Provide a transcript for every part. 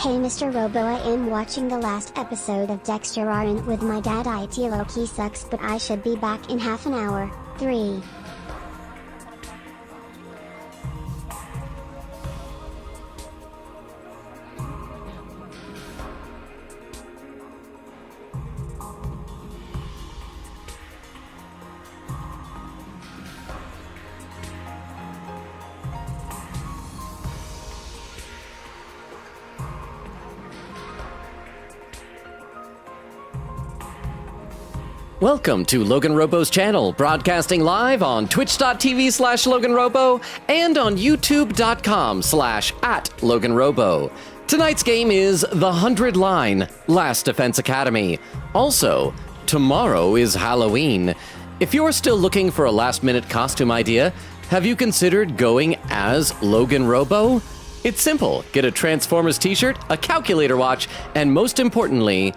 Hey Mr. Robo, I am watching the last episode of Dexter RN with my dad. IT low-key sucks, but I should be back in half an hour. 3. Welcome to LoganRobo's channel, broadcasting live on twitch.tv/LoganRobo and on youtube.com/@LoganRobo. Tonight's game is The 100 Line Last Defense Academy. Also, tomorrow is Halloween. If you're still looking for a last-minute costume idea, have you considered going as Logan Robo? It's simple. Get a Transformers t-shirt, a calculator watch, and most importantly,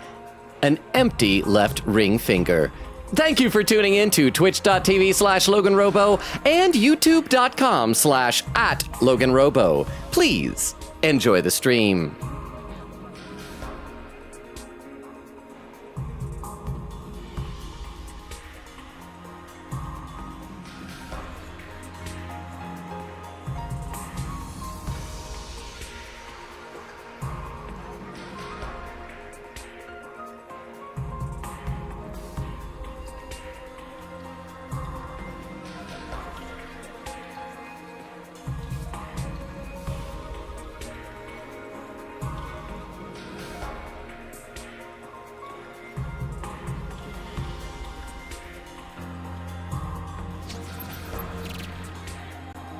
an empty left ring finger. Thank you for tuning in to twitch.tv/LoganRobo and youtube.com/@LoganRobo. Please enjoy the stream.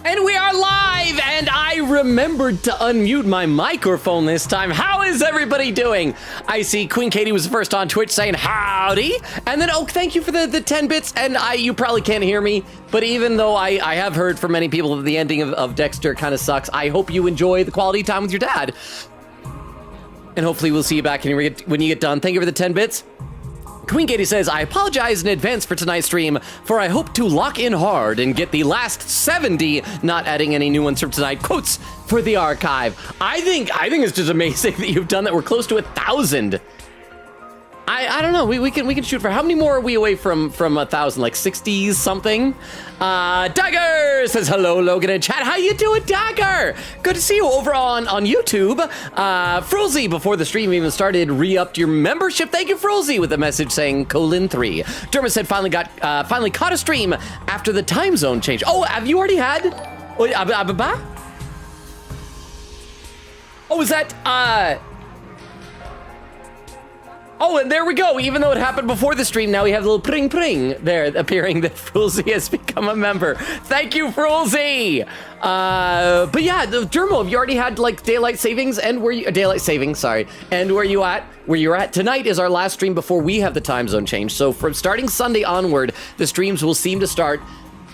And we are live, and I remembered to unmute my microphone this time. How is everybody doing? I see Queen Katie was first on Twitch saying howdy, and then, oh, thank you for the 10 bits, and you probably can't hear me, but even though I have heard from many people that the ending of Dexter kind of sucks, I hope you enjoy the quality time with your dad. And hopefully we'll see you back when you get done. Thank you for the 10 bits. Queen Katie says, I apologize in advance for tonight's stream, for I hope to lock in hard and get the last 70, not adding any new ones from tonight, quotes for the archive. I think it's just amazing that you've done that. We're close to 1,000. I don't know. We can shoot for how many more are we away from 1,000? Like 60 something. Dagger says hello, Logan in chat. How you doing, Dagger? Good to see you over on YouTube. Frulzy, before the stream even started, re-upped your membership. Thank you, Frulzy, with a message saying :3. Dermot said finally caught a stream after the time zone change. Oh, have you already had? Oh, is that Oh, and there we go. Even though it happened before the stream, now we have a little pring pring there appearing that Frulzy has become a member. Thank you, Frulzy. But yeah, Dermo, have you already had like daylight savings? And daylight savings? Sorry. And where you're at tonight is our last stream before we have the time zone change. So from starting Sunday onward, the streams will seem to start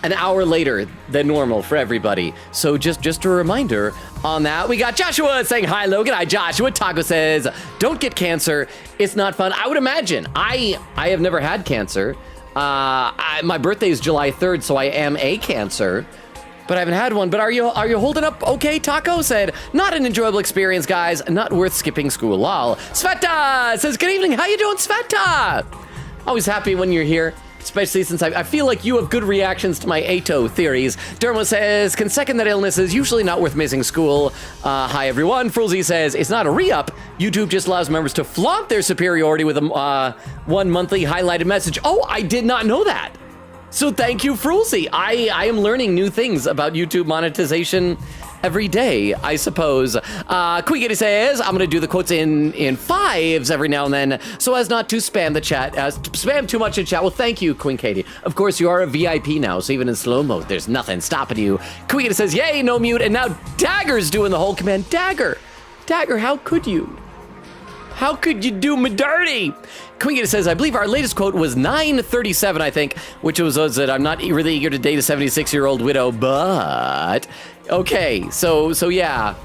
an hour later than normal for everybody. So just a reminder on that. We got Joshua saying, hi, Logan. Hi, Joshua. Taco says, don't get cancer. It's not fun. I would imagine. I have never had cancer. My birthday is July 3rd, so I am a Cancer, but I haven't had one. But are you holding up okay? Taco said, not an enjoyable experience, guys. Not worth skipping school. Lol. Sveta says, good evening. How you doing, Sveta? Always happy when you're here. Especially since I feel like you have good reactions to my ATO theories. Dermo says, can second that illness is usually not worth missing school. Hi, everyone. Frulzy says, it's not a re-up. YouTube just allows members to flaunt their superiority with a 1 monthly highlighted message. Oh, I did not know that. So thank you, Frulzy. I am learning new things about YouTube monetization every day, I suppose. Queen Katie says, I'm gonna do the quotes in fives every now and then so as not to spam the chat, spam too much in chat. Well, thank you, Queen Katie. Of course, you are a VIP now, so even in slow mode, there's nothing stopping you. Queen Katie says, yay, no mute, and now Dagger's doing the whole command. Dagger, how could you? How could you do me dirty? Queen Katie says, I believe our latest quote was 937, I think, which was that I'm not really eager to date a 76-year-old widow, but okay, so yeah,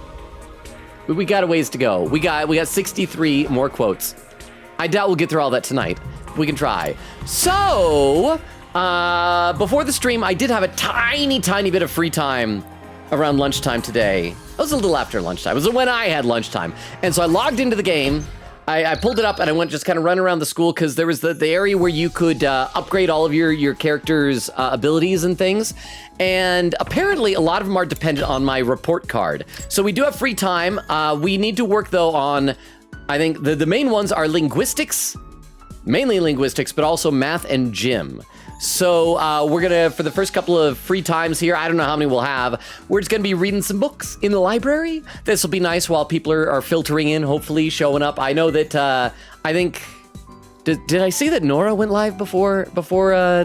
we got a ways to go. We got 63 more quotes. I doubt we'll get through all that tonight. We can try. So, before the stream, I did have a tiny bit of free time around lunchtime today. It was a little after lunchtime. It was when I had lunchtime. And so I logged into the game. I pulled it up and I went just kind of run around the school because there was the area where you could upgrade all of your character's abilities and things. And apparently a lot of them are dependent on my report card. So we do have free time. We need to work though on, I think the main ones are linguistics, mainly linguistics, but also math and gym. So we're gonna, for the first couple of free times here, I don't know how many we'll have, we're just gonna be reading some books in the library. This will be nice while people are filtering in, hopefully showing up. I know that, I think, did I see that Nora went live before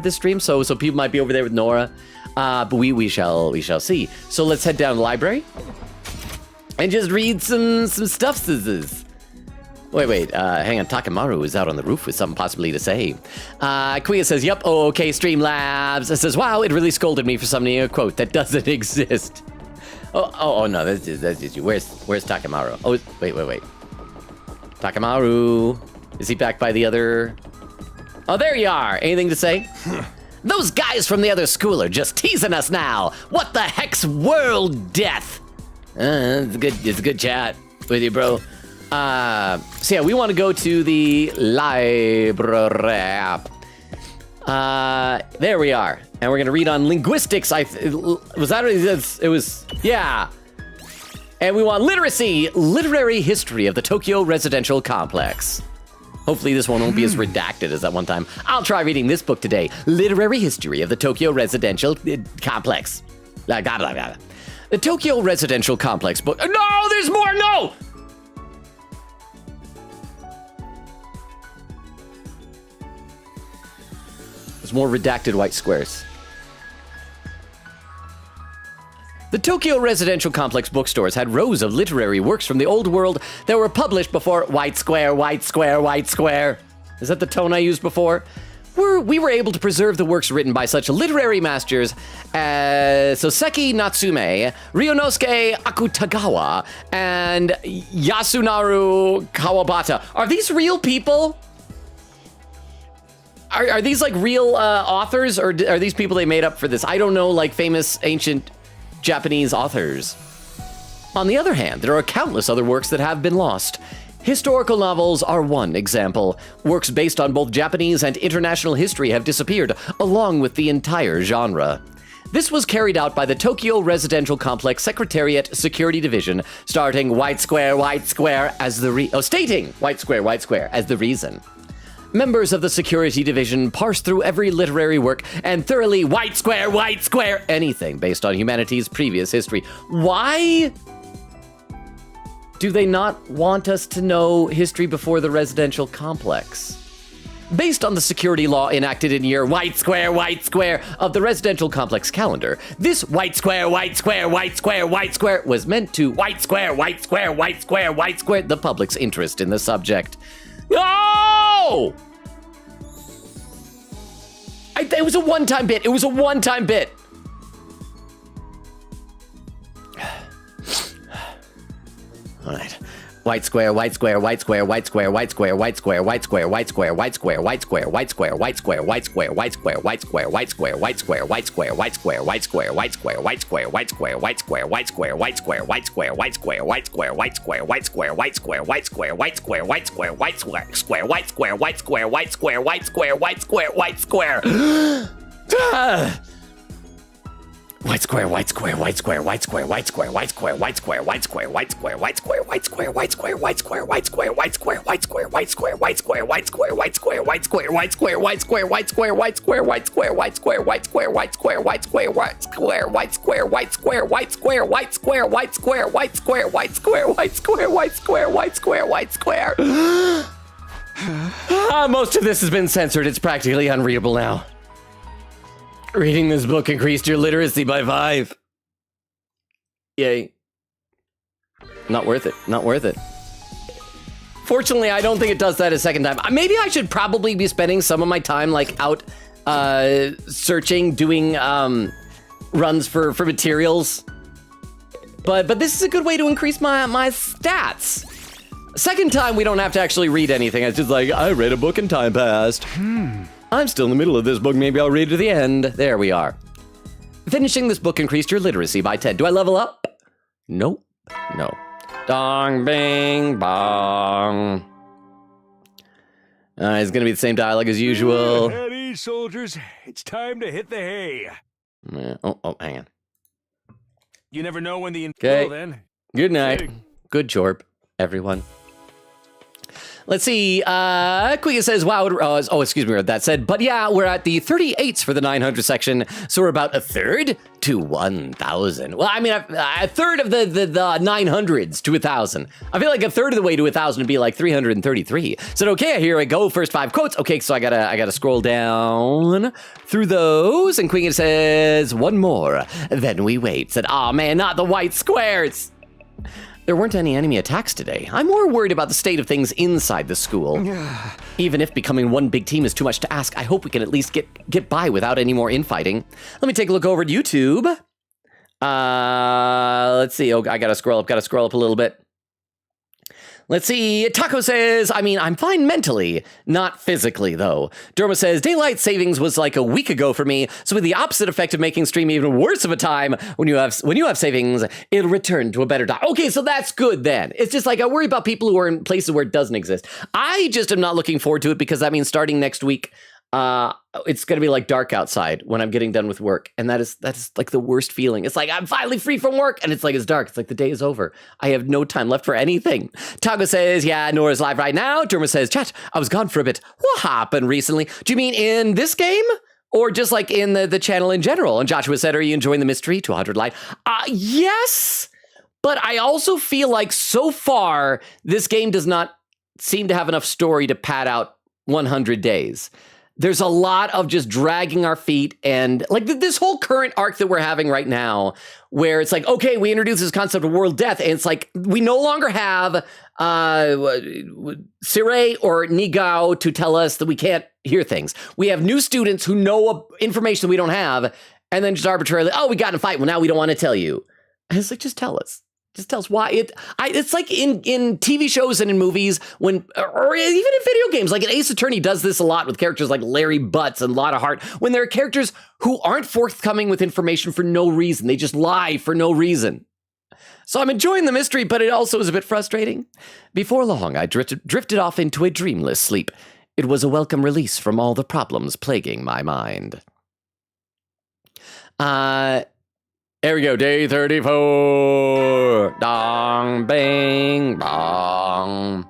this stream? So people might be over there with Nora, but we shall see. So let's head down to the library and just read some stuff. Wait, hang on. Takamaru is out on the roof with something possibly to say. Kuya says, yep, oh, okay, Streamlabs. It says, wow, it really scolded me for something, a quote that doesn't exist. Oh no, that's just you. Where's Takamaru? Oh, wait. Takamaru. Is he back by the other? Oh, there you are. Anything to say? Those guys from the other school are just teasing us now. What the heck's world death? It's a good chat with you, bro. So yeah, we want to go to the library. There we are. And we're going to read on linguistics. It was, yeah. And we want literacy, literary history of the Tokyo residential complex. Hopefully this one won't be as redacted as that one time. I'll try reading this book today. Literary history of the Tokyo residential complex. The Tokyo residential complex book. No, there's more, no! There's more redacted white squares. The Tokyo residential complex bookstores had rows of literary works from the old world that were published before white square, white square, white square. Is that the tone I used before? We were able to preserve the works written by such literary masters as Soseki Natsume, Ryunosuke Akutagawa, and Yasunari Kawabata. Are these real people? Are these like real authors, or are these people they made up for this? I don't know, like famous ancient Japanese authors. On the other hand, there are countless other works that have been lost. Historical novels are one example. Works based on both Japanese and international history have disappeared, along with the entire genre. This was carried out by the Tokyo Residential Complex Secretariat Security Division, stating white square as the stating white square as the reason. Members of the security division parse through every literary work and thoroughly white square anything based on humanity's previous history. Why do they not want us to know history before the residential complex? Based on the security law enacted in year white square of the residential complex calendar, this white square was meant to white square the public's interest in the subject. No! It was a one-time bit. All right. White square. Most of this has been censored. It's practically unreadable now. Reading this book increased your literacy by 5. Yay. Not worth it. Fortunately, I don't think it does that a second time. Maybe I should probably be spending some of my time like out searching, doing runs for materials. But this is a good way to increase my stats. Second time, we don't have to actually read anything. It's just like, I read a book and time passed. I'm still in the middle of this book. Maybe I'll read to the end. There we are. Finishing this book increased your literacy by 10. Do I level up? Nope. No. Dong, bing, bong. It's going to be the same dialogue as usual. At ease, soldiers. It's time to hit the hay. Oh, hang on. You never know when the... Okay. Well, then. Good night. Hey. Good jorp, everyone. Let's see. Quiga says, wow. Excuse me. That said, but yeah, we're at the 38s for the 900 section. So we're about a third to 1,000. Well, I mean, a third of the 900s to 1,000. I feel like a third of the way to 1,000 would be like 333. So, okay, here I go. First 5 quotes. Okay, so I gotta scroll down through those. And Quiga says, one more. Then we wait. Said, oh man, not the white squares. There weren't any enemy attacks today. I'm more worried about the state of things inside the school. Even if becoming one big team is too much to ask, I hope we can at least get by without any more infighting. Let me take a look over at YouTube. Let's see. Oh, I gotta scroll up a little bit. Let's see. Taco says, I mean, I'm fine mentally, not physically, though. Derma says, daylight savings was like a week ago for me, so with the opposite effect of making stream even worse of a time, when you have savings, it'll return to a better time. Okay, so that's good then. It's just like I worry about people who are in places where it doesn't exist. I just am not looking forward to it because that means starting next week, it's going to be like dark outside when I'm getting done with work. And that is like the worst feeling. It's like I'm finally free from work and it's like it's dark. It's like the day is over. I have no time left for anything. Tago says, yeah, Nora's live right now. Derma says, chat, I was gone for a bit. What happened recently? Do you mean in this game? Or just like in the channel in general? And Joshua said, are you enjoying the mystery? 200 light. Yes, but I also feel like so far, this game does not seem to have enough story to pad out 100 days. There's a lot of just dragging our feet and like this whole current arc that we're having right now where it's like, okay, we introduce this concept of world death and it's like we no longer have Sirei or Nigao to tell us that we can't hear things. We have new students who know information we don't have and then just arbitrarily, oh, we got in a fight. Well, now we don't want to tell you. And it's like, just tell us. Just tell us why. It's like in TV shows and in movies or even in video games, like an Ace Attorney does this a lot with characters like Larry Butts and Lotta Hart, when there are characters who aren't forthcoming with information for no reason. They just lie for no reason. So I'm enjoying the mystery, but it also is a bit frustrating. Before long, I drifted off into a dreamless sleep. It was a welcome release from all the problems plaguing my mind. There we go, day 34. Dong, bang, bong.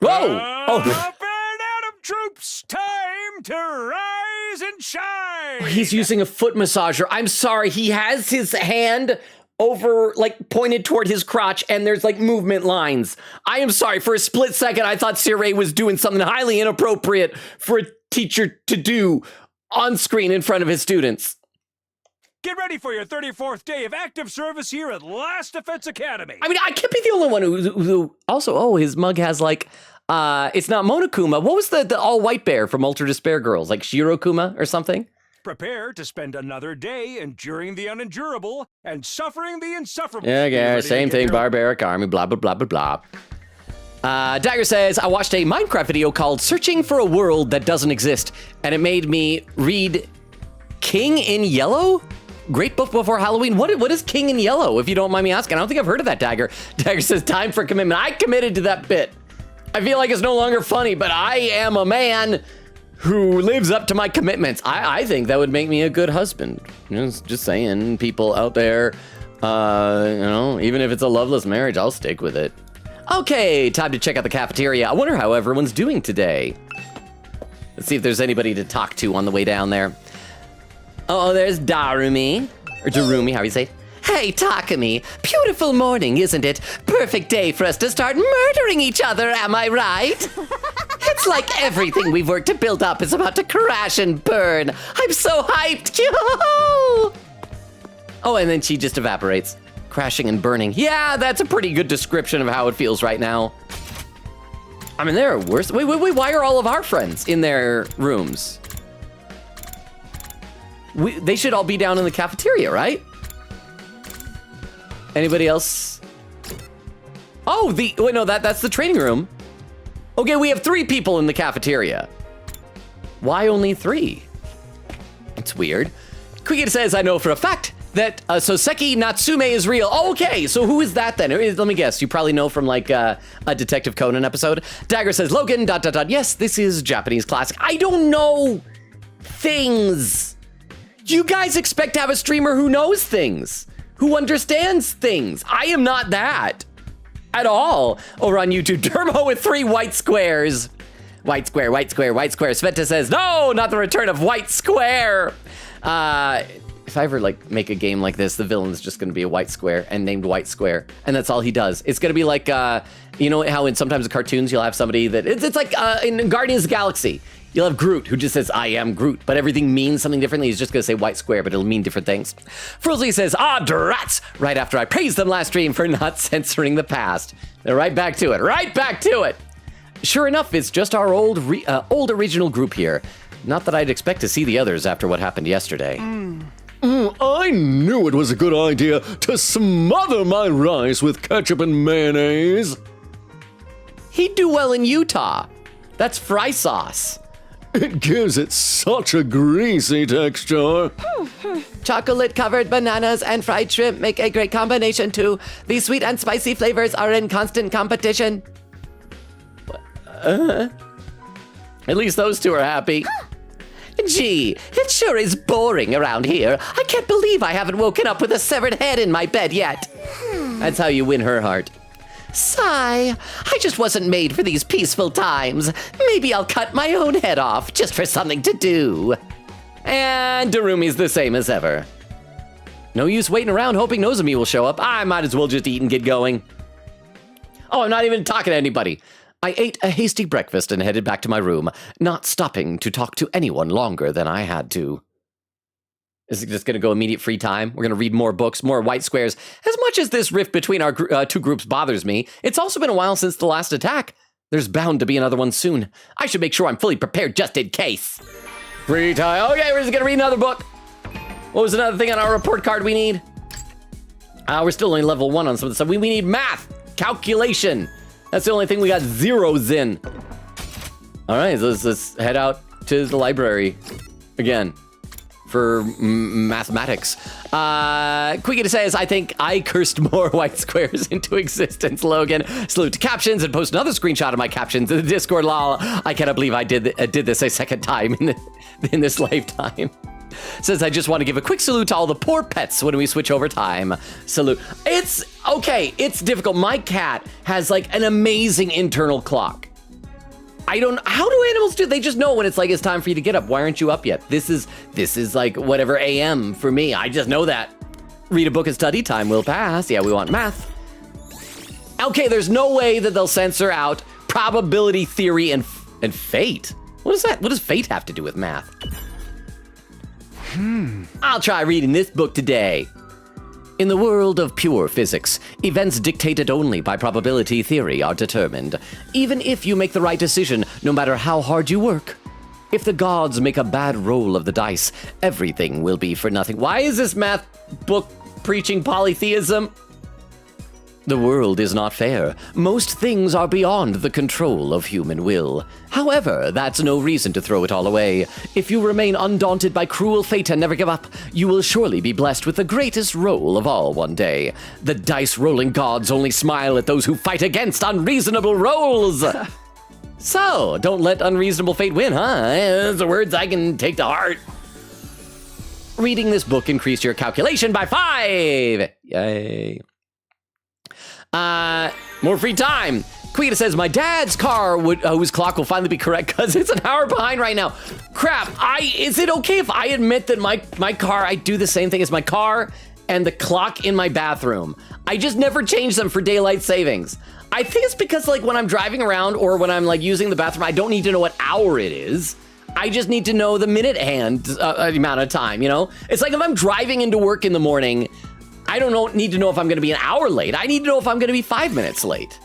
Whoa! Up and Adam troops, time to rise and shine. He's using a foot massager. I'm sorry, he has his hand over, like, pointed toward his crotch, and there's, like, movement lines. I am sorry, for a split second, I thought Sirei was doing something highly inappropriate for a teacher to do on screen in front of his students. Get ready for your 34th day of active service here at Last Defense Academy. I mean, I can't be the only one who also, his mug has like, it's not Monokuma. What was the all-white bear from Ultra Despair Girls? Like Shirokuma or something? Prepare to spend another day enduring the unendurable and suffering the insufferable. Yeah, same thing, barbaric army, blah, blah, blah, blah, blah. Dagger says, I watched a Minecraft video called Searching for a World That Doesn't Exist, and it made me read King in Yellow? Great book before Halloween. What is King in Yellow, if you don't mind me asking? I don't think I've heard of that, Dagger. Dagger says, time for commitment. I committed to that bit. I feel like it's no longer funny, but I am a man who lives up to my commitments. I think that would make me a good husband. Just saying, people out there, even if it's a loveless marriage, I'll stick with it. Okay, time to check out the cafeteria. I wonder how everyone's doing today. Let's see if there's anybody to talk to on the way down there. Oh, there's Darumi, or Darumi, how do you say it? Hey, Takumi, beautiful morning, isn't it? Perfect day for us to start murdering each other, am I right? It's like everything we've worked to build up is about to crash and burn. I'm so hyped. Oh, and then she just evaporates. Crashing and burning. Yeah, that's a pretty good description of how it feels right now. I mean, there are worse. Wait, why are all of our friends in their rooms? They should all be down in the cafeteria, right? Anybody else? Oh, wait, no, that's the training room. Okay, we have 3 people in the cafeteria. Why only 3? That's weird. Quigita says, I know for a fact that Soseki Natsume is real. Oh, okay, so who is that then? Let me guess. You probably know from like a Detective Conan episode. Dagger says, Logan, ... Yes, this is Japanese classic. I don't know things. You guys expect to have a streamer who knows things, who understands things. I am not that at all. Over on YouTube, Dermo with 3 white squares. White square, white square, white square. Sveta says, no, not the return of white square. If I ever like make a game like this, the villain's just going to be a white square and named White Square, and that's all he does. It's going to be like, you know how in sometimes in cartoons you'll have somebody that it's like in Guardians of the Galaxy, you'll have Groot who just says I am Groot, but everything means something differently. He's just going to say White Square, but it'll mean different things. Frozley says, drats! Right after I praised them last stream for not censoring the past. They're right back to it. Right back to it. Sure enough, it's just our old original group here. Not that I'd expect to see the others after what happened yesterday. I knew it was a good idea to smother my rice with ketchup and mayonnaise. He'd do well in Utah. That's fry sauce. It gives it such a greasy texture. Chocolate-covered bananas and fried shrimp make a great combination too. These sweet and spicy flavors are in constant competition. At least those two are happy. Gee, it sure is boring around here. I can't believe I haven't woken up with a severed head in my bed yet. That's how you win her heart. Sigh, I just wasn't made for these peaceful times. Maybe I'll cut my own head off just for something to do. And Darumi's the same as ever. No use waiting around hoping Nozomi will show up. I might as well just eat and get going. Oh, I'm not even talking to anybody. I ate a hasty breakfast and headed back to my room, not stopping to talk to anyone longer than I had to. Is it just going to go immediate free time? We're going to read more books, more white squares. As much as this rift between our two groups bothers me, it's also been a while since the last attack. There's bound to be another one soon. I should make sure I'm fully prepared just in case. Free time. Okay, we're just going to read another book. What was another thing on our report card we need? We're still only level 1 on some of the stuff. We need math, calculation. That's the only thing we got zeros in. All right, so let's head out to the library again for mathematics. Quigita says, I think I cursed more white squares into existence, Logan. Salute to captions and post another screenshot of my captions in the Discord, lol. I cannot believe I did this a second time in this lifetime. Says, I just want to give a quick salute to all the poor pets when we switch over time. Salute. It's okay. It's difficult. My cat has like an amazing internal clock. How do animals do? They just know when it's like, it's time for you to get up. Why aren't you up yet? This is like whatever AM for me. I just know that. Read a book and study time will pass. Yeah, we want math. Okay, there's no way that they'll censor out probability theory and fate. What is that? What does fate have to do with math? I'll try reading this book today. In the world of pure physics, events dictated only by probability theory are determined, even if you make the right decision, no matter how hard you work. If the gods make a bad roll of the dice, everything will be for nothing. Why is this math book preaching polytheism? The world is not fair. Most things are beyond the control of human will. However, that's no reason to throw it all away. If you remain undaunted by cruel fate and never give up, you will surely be blessed with the greatest roll of all one day. The dice-rolling gods only smile at those who fight against unreasonable rolls. So, don't let unreasonable fate win, huh? Those are words I can take to heart. Reading this book increased your calculation by 5. Yay. More free time. Quita says, my dad's car whose clock will finally be correct because it's an hour behind right now. Crap, is it okay if I admit that my car, I do the same thing as my car and the clock in my bathroom? I just never change them for daylight savings. I think it's because like when I'm driving around or when I'm like using the bathroom, I don't need to know what hour it is. I just need to know the minute hand amount of time, you know? It's like if I'm driving into work in the morning, I don't need to know if I'm going to be an hour late. I need to know if I'm going to be 5 minutes late.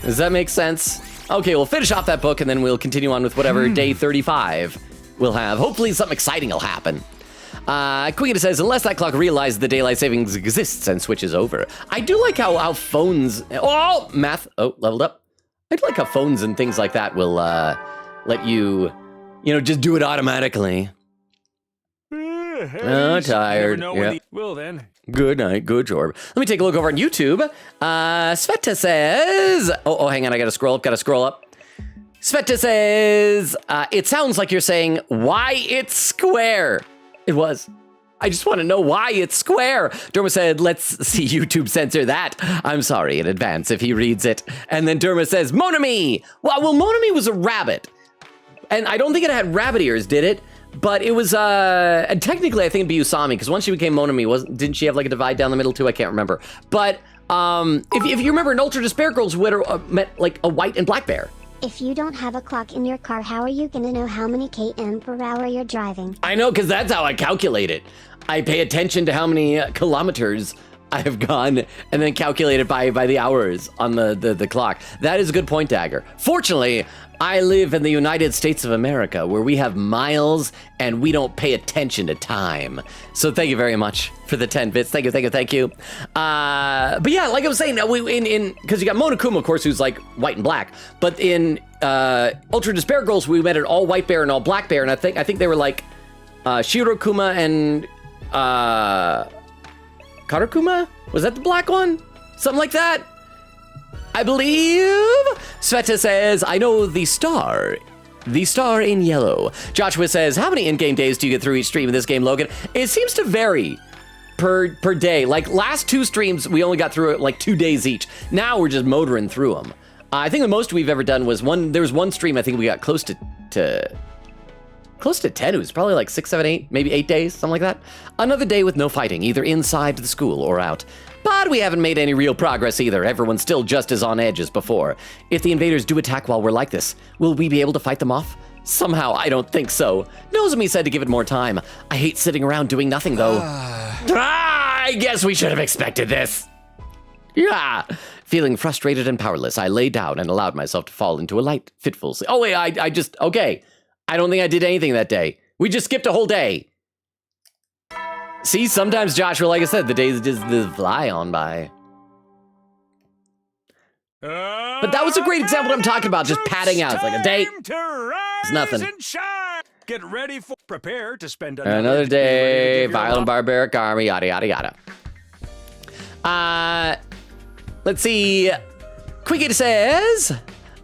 Does that make sense? Okay, we'll finish off that book and then we'll continue on with whatever day 35 we'll have. Hopefully something exciting will happen. Quigita says, unless that clock realizes the daylight savings exists and switches over. I do like how phones... Oh, math. Oh, leveled up. I do like how phones and things like that will let you, just do it automatically. tired. Never know Yeah. when well then. Good night, good Jorb. Let me take a look over on YouTube. Sveta says, oh, hang on, I gotta scroll up. Sveta says, it sounds like you're saying why it's square. It was. I just want to know why it's square. Derma said, let's see YouTube censor that. I'm sorry in advance if he reads it. And then Derma says, Monami. Well, Monami was a rabbit. And I don't think it had rabbit ears, did it? But it was, and technically I think it'd be Usami, because once she became Monami, didn't she have like a divide down the middle too? I can't remember. But if you remember in Ultra Despair Girls, we met like a white and black bear. If you don't have a clock in your car, how are you gonna know how many km per hour you're driving? I know, because that's how I calculate it. I pay attention to how many kilometers I have gone and then calculate it by the hours on the clock. That is a good point, Dagger. Fortunately, I live in the United States of America where we have miles and we don't pay attention to time. So thank you very much for the 10 bits. Thank you. But yeah, like I was saying, because you got Monokuma, of course, who's like white and black. But in Ultra Despair Girls, we met an all white bear and all black bear. And I think they were like Shirokuma and Karakuma? Was that the black one? Something like that? I believe. Sveta says, I know the star in yellow. Joshua says, how many in-game days do you get through each stream in this game, Logan? It seems to vary per day. Like last 2 streams, we only got through it like 2 days each. Now we're just motoring through them. I think the most we've ever done was there was one stream I think we got close to 10. It was probably like 6, 7, 8, maybe 8 days, something like that. Another day with no fighting, either inside the school or out. But we haven't made any real progress either. Everyone's still just as on edge as before. If the invaders do attack while we're like this, will we be able to fight them off? Somehow, I don't think so. Nozomi said to give it more time. I hate sitting around doing nothing, though. I guess we should have expected this. Yeah. Feeling frustrated and powerless, I lay down and allowed myself to fall into a light, fitful sleep. Oh, wait, okay. I don't think I did anything that day. We just skipped a whole day. See, sometimes, Joshua, like I said, the days just fly on by. But that was a great example of what I'm talking about, just padding out. It's like a day. It's nothing. Get ready for, prepare to spend Another day, violent barbaric army, yada, yada, yada. Let's see. Quickity says,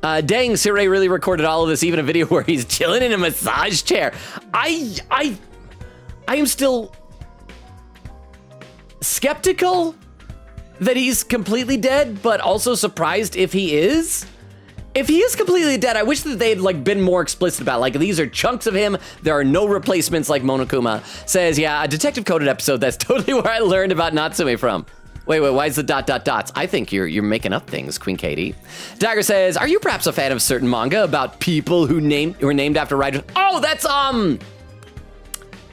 dang, Sirei really recorded all of this, even a video where he's chilling in a massage chair. I am still skeptical that he's completely dead, but also surprised if he is. If he is completely dead, I wish that they'd like been more explicit about it. Like, these are chunks of him. There are no replacements, like Monokuma says. Yeah, a detective coded episode. That's totally where I learned about Natsume from. Wait, why is the ... dots? I think you're making up things, Queen Katie. Dagger says, are you perhaps a fan of certain manga about people who are named after writers? Oh, that's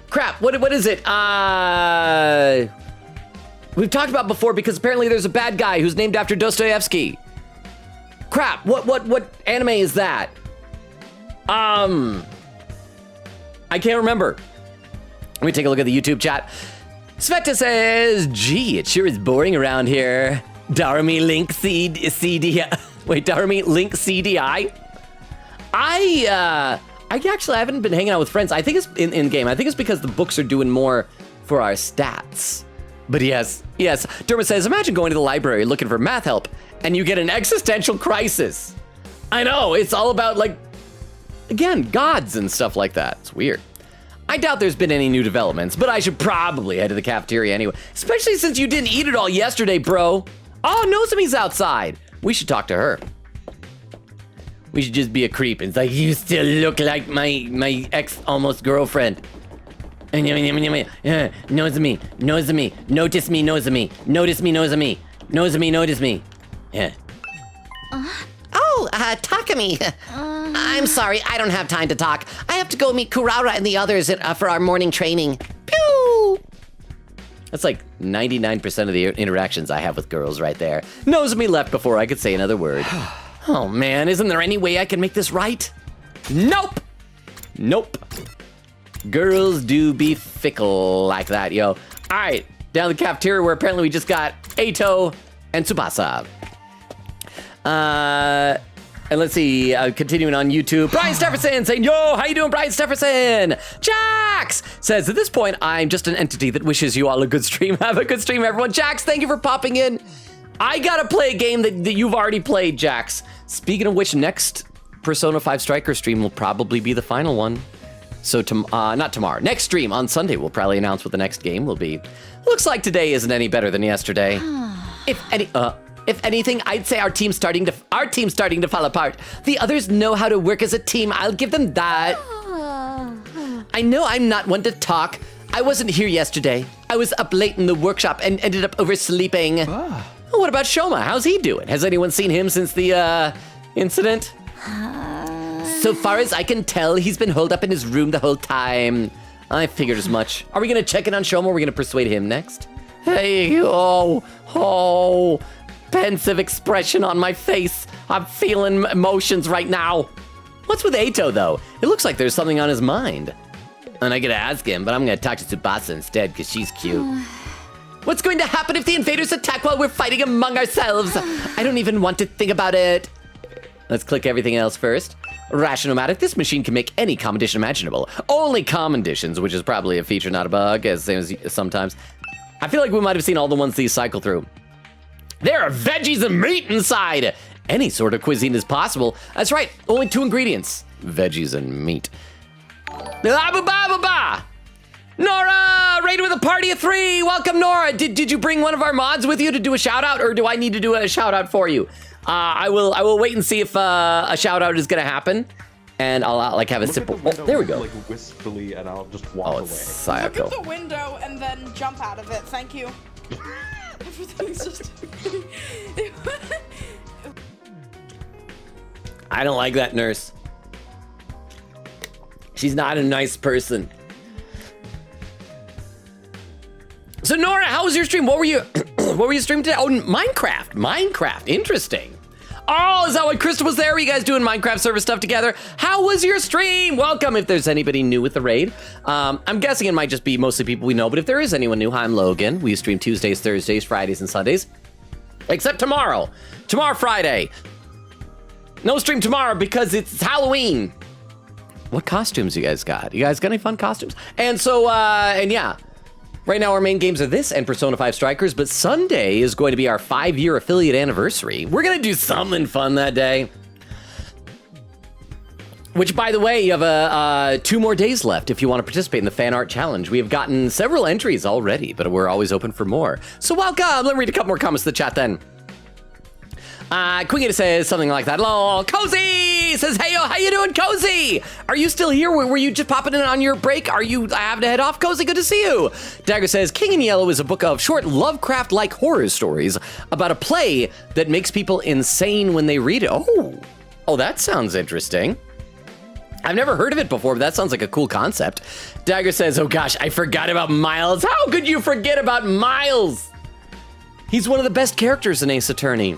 crap. What is it? We've talked about before, because apparently there's a bad guy who's named after Dostoevsky. Crap. What anime is that? I can't remember. Let me take a look at the YouTube chat. Sveta says, gee, it sure is boring around here. Darmy Link CDI. Wait, Darmy Link CDI? I haven't been hanging out with friends. I think it's in game. I think it's because the books are doing more for our stats. But yes. Derma says, imagine going to the library looking for math help and you get an existential crisis. I know, it's all about, like, again, gods and stuff like that. It's weird. I doubt there's been any new developments, but I should probably head to the cafeteria anyway, especially since you didn't eat it all yesterday, bro. Oh, Nozomi's outside. We should talk to her. We should just be a creep. It's like, you still look like my ex almost girlfriend. Yeah, notice me, notice me. Yeah. Takami. I'm sorry, I don't have time to talk. I have to go meet Kurara and the others for our morning training. Pew! That's like 99% of the interactions I have with girls right there. Nozomi left before I could say another word. Oh man, isn't there any way I can make this right? Nope! Girls do be fickle like that, yo. All right, down the cafeteria where apparently we just got Eito and Tsubasa. And let's see, continuing on YouTube, Brian Stefferson saying, yo, how you doing, Brian Stefferson? Jax says, at this point, I'm just an entity that wishes you all a good stream. Have a good stream, everyone. Jax, thank you for popping in. I gotta play a game that you've already played, Jax. Speaking of which, next Persona 5 Striker stream will probably be the final one. So, not tomorrow, next stream on Sunday, we'll probably announce what the next game will be. Looks like today isn't any better than yesterday. If anything, I'd say our team's starting to fall apart. The others know how to work as a team. I'll give them that. I know I'm not one to talk. I wasn't here yesterday. I was up late in the workshop and ended up oversleeping. What about Shoma? How's he doing? Has anyone seen him since the incident? So far as I can tell, he's been holed up in his room the whole time. I figured as much. Are we gonna check in on Shoma? Or are we gonna persuade him next? Hey, oh. Pensive expression on my face. I'm feeling emotions right now. What's with Eito, though? It looks like there's something on his mind. And I gotta ask him, but I'm gonna talk to Tsubasa instead, because she's cute. What's going to happen if the invaders attack while we're fighting among ourselves? I don't even want to think about it. Let's click everything else first. Rationomatic, this machine can make any combination imaginable. Only combinations, which is probably a feature, not a bug, as same as sometimes. I feel like we might have seen all the ones these cycle through. There are veggies and meat inside. Any sort of cuisine is possible. That's right, only 2 ingredients. Veggies and meat. Nora, raided with a party of 3. Welcome, Nora. Did you bring one of our mods with you to do a shout out, or do I need to do a shout out for you? I will wait and see if a shout out is gonna happen, and I'll like have a sip. Oh, there we go. Like wistfully, and I'll just walk away. Sayako. Look at the window and then jump out of it. Thank you. Everything's just. I don't like that nurse. She's not a nice person. So Nora, how was your stream? What were you streaming today? Oh, Minecraft. Interesting. Oh, is that why Krista was there? Were you guys doing Minecraft server stuff together? How was your stream? Welcome if there's anybody new with the raid. I'm guessing it might just be mostly people we know, but if there is anyone new, hi, I'm Logan. We stream Tuesdays, Thursdays, Fridays, and Sundays. Except tomorrow. Tomorrow, Friday. No stream tomorrow because it's Halloween. What costumes you guys got? You guys got any fun costumes? And so, and yeah. Right now, our main games are this and Persona 5 Strikers, but Sunday is going to be our 5-year affiliate anniversary. We're going to do something fun that day. Which, by the way, you have 2 more days left if you want to participate in the fan art challenge. We have gotten several entries already, but we're always open for more. So welcome. Let me read a couple more comments in the chat then. Queen Gator says something like that. Lol. Cozy says, hey, yo, how you doing, Cozy? Are you still here? Were you just popping in on your break? Are you having to head off? Cozy, good to see you. Dagger says, King in Yellow is a book of short Lovecraft-like horror stories about a play that makes people insane when they read it. Oh, that sounds interesting. I've never heard of it before, but that sounds like a cool concept. Dagger says, oh gosh, I forgot about Miles. How could you forget about Miles? He's one of the best characters in Ace Attorney.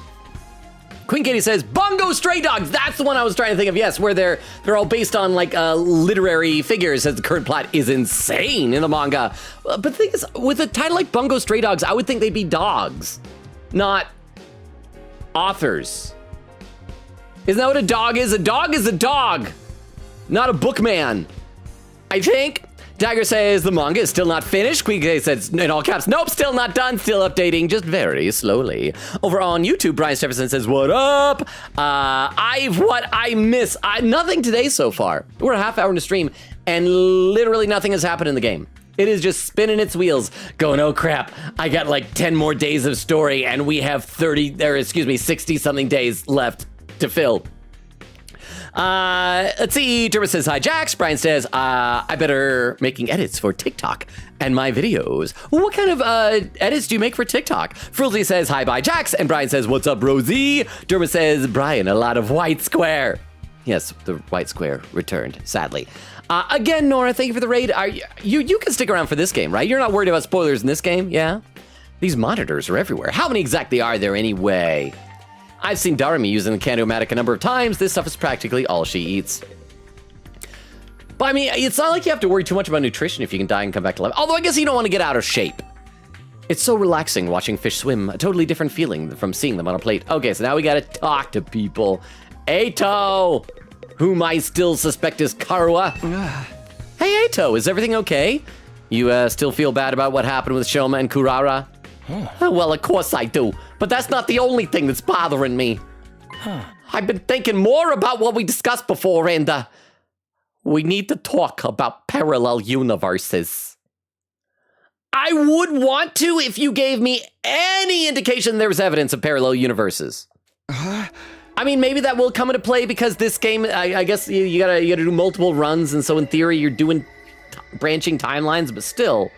Queen Katie says, Bongo Stray Dogs. That's the one I was trying to think of. Yes, where they're all based on like literary figures, as the current plot is insane in the manga. But the thing is, with a title like Bongo Stray Dogs, I would think they'd be dogs, not authors. Isn't that what a dog is? A dog is a dog, not a bookman, I think. Dagger says the manga is still not finished. Queen Katie says in all caps, nope, still not done, still updating, just very slowly. Over on YouTube, Brian Stefferson says, what up? What I miss? Nothing today so far. We're a half hour into stream, and literally nothing has happened in the game. It is just spinning its wheels, going, oh crap, I got like 10 more days of story, and we have 60-something days left to fill. Let's see. Dermot says, hi, Jax. Brian says, I better making edits for TikTok and my videos. What kind of edits do you make for TikTok? Frilzy says, hi, bye, Jax. And Brian says, what's up, Rosie? Dermot says, Brian, a lot of white square. Yes, the white square returned, sadly. Again, Nora, thank you for the raid. You can stick around for this game, right? You're not worried about spoilers in this game, yeah? These monitors are everywhere. How many exactly are there anyway? I've seen Darumi using the Candomatic a number of times. This stuff is practically all she eats. But I mean, it's not like you have to worry too much about nutrition if you can die and come back to life. Although I guess you don't want to get out of shape. It's so relaxing watching fish swim. A totally different feeling from seeing them on a plate. Okay, so now we gotta talk to people Ato, whom I still suspect is Karua. Hey, Ato, is everything okay? You still feel bad about what happened with Shoma and Kurara? Well, of course I do, but that's not the only thing that's bothering me. I've been thinking more about what we discussed before, and we need to talk about parallel universes. I would want to if you gave me any indication there was evidence of parallel universes. I mean, maybe that will come into play because this game, I guess you gotta do multiple runs, and so in theory you're doing branching timelines, but still.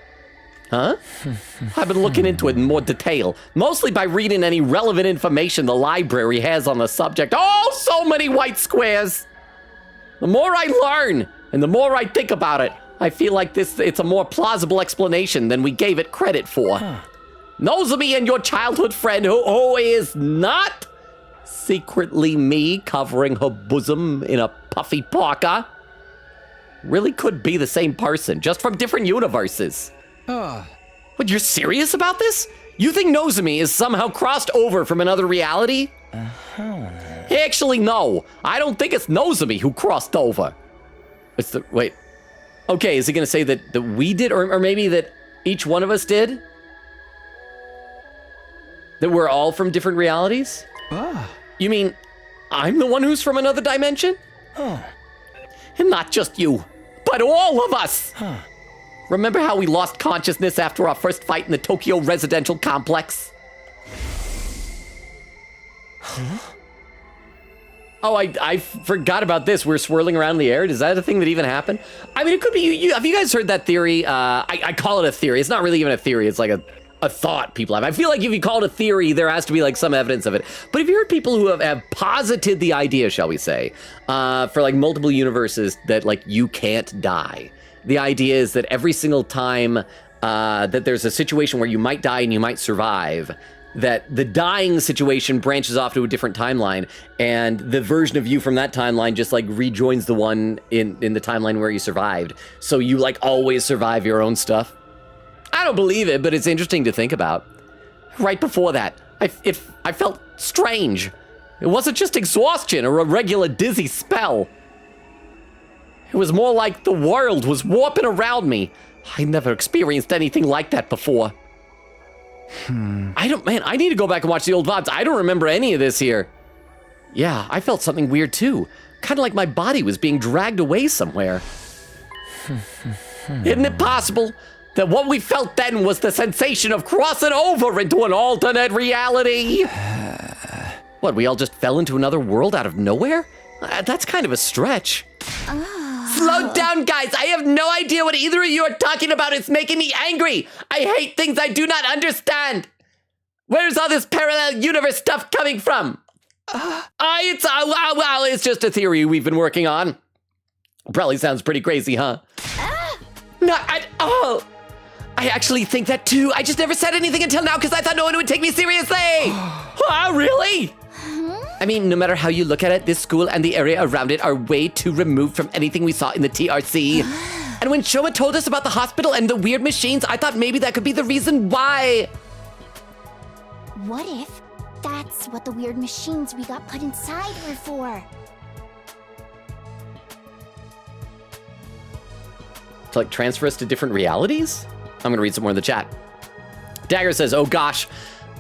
Huh? I've been looking into it in more detail, mostly by reading any relevant information the library has on the subject. Oh, so many white squares! The more I learn, and the more I think about it, I feel like it's a more plausible explanation than we gave it credit for. Nozomi and your childhood friend who is not secretly me covering her bosom in a puffy parka really could be the same person, just from different universes. What, you're serious about this? You think Nozomi is somehow crossed over from another reality? Actually, no. I don't think it's Nozomi who crossed over. Wait. Okay, is he gonna say that we did, or maybe that each one of us did? That we're all from different realities? You mean I'm the one who's from another dimension? And not just you, but all of us! Remember how we lost consciousness after our first fight in the Tokyo residential complex? Oh, I forgot about this. We're swirling around in the air. Is that a thing that even happened? I mean, it could be. Have you guys heard that theory? I call it a theory. It's not really even a theory. It's like a thought people have. I feel like if you call it a theory, there has to be like some evidence of it. But have you heard people who have posited the idea, shall we say, for like multiple universes that like you can't die? The idea is that every single time that there's a situation where you might die and you might survive, that the dying situation branches off to a different timeline, and the version of you from that timeline just like rejoins the one in the timeline where you survived. So you like always survive your own stuff. I don't believe it, but it's interesting to think about. Right before that, I felt strange. It wasn't just exhaustion or a regular dizzy spell. It was more like the world was warping around me. I never experienced anything like that before. I need to go back and watch the old VODs. I don't remember any of this here. Yeah, I felt something weird too. Kind of like my body was being dragged away somewhere. Isn't it possible that what we felt then was the sensation of crossing over into an alternate reality? What, we all just fell into another world out of nowhere? That's kind of a stretch. Slow down, guys. I have no idea what either of you are talking about. It's making me angry. I hate things I do not understand. Where's all this parallel universe stuff coming from? It's just a theory we've been working on. Probably sounds pretty crazy, huh? Not at all. I actually think that too. I just never said anything until now because I thought no one would take me seriously. Really? I mean, no matter how you look at it, this school and the area around it are way too removed from anything we saw in the TRC. And when Shoma told us about the hospital and the weird machines, I thought maybe that could be the reason why. What if that's what the weird machines we got put inside were for? To like transfer us to different realities? I'm gonna read some more in the chat. Dagger says, oh gosh,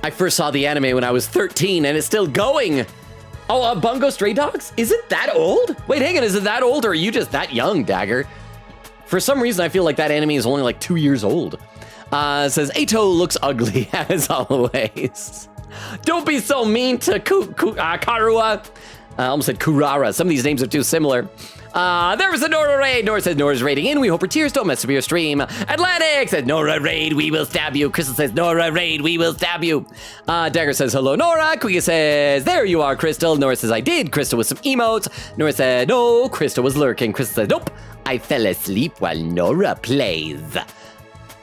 I first saw the anime when I was 13 and it's still going. Oh, Bungo Stray Dogs? Is it that old? Wait, hang on, is it that old or are you just that young, Dagger? For some reason, I feel like that anime is only like 2 years old. Says, Ato looks ugly as always. Don't be so mean to Karua. I almost said Kurara. Some of these names are too similar. There was a Nora raid. Nora says Nora's raiding in. We hope her tears don't mess up your stream. Atlantic says Nora raid. We will stab you. Crystal says Nora raid. We will stab you. Dagger says hello Nora. Kuya says there you are Crystal. Nora says I did. Crystal with some emotes. Nora said no. Crystal was lurking. Crystal says nope. I fell asleep while Nora plays.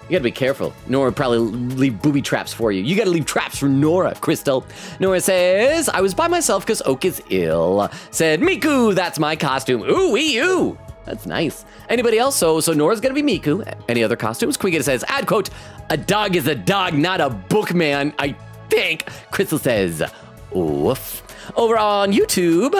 You gotta be careful. Nora probably leave booby traps for you. You gotta leave traps for Nora, Crystal. Nora says, I was by myself because Oak is ill. Said, Miku, that's my costume. Ooh, wee-oo. That's nice. Anybody else? So Nora's gonna be Miku. Any other costumes? Quigita says, add quote, a dog is a dog, not a bookman, I think. Crystal says, Woof. Over on YouTube,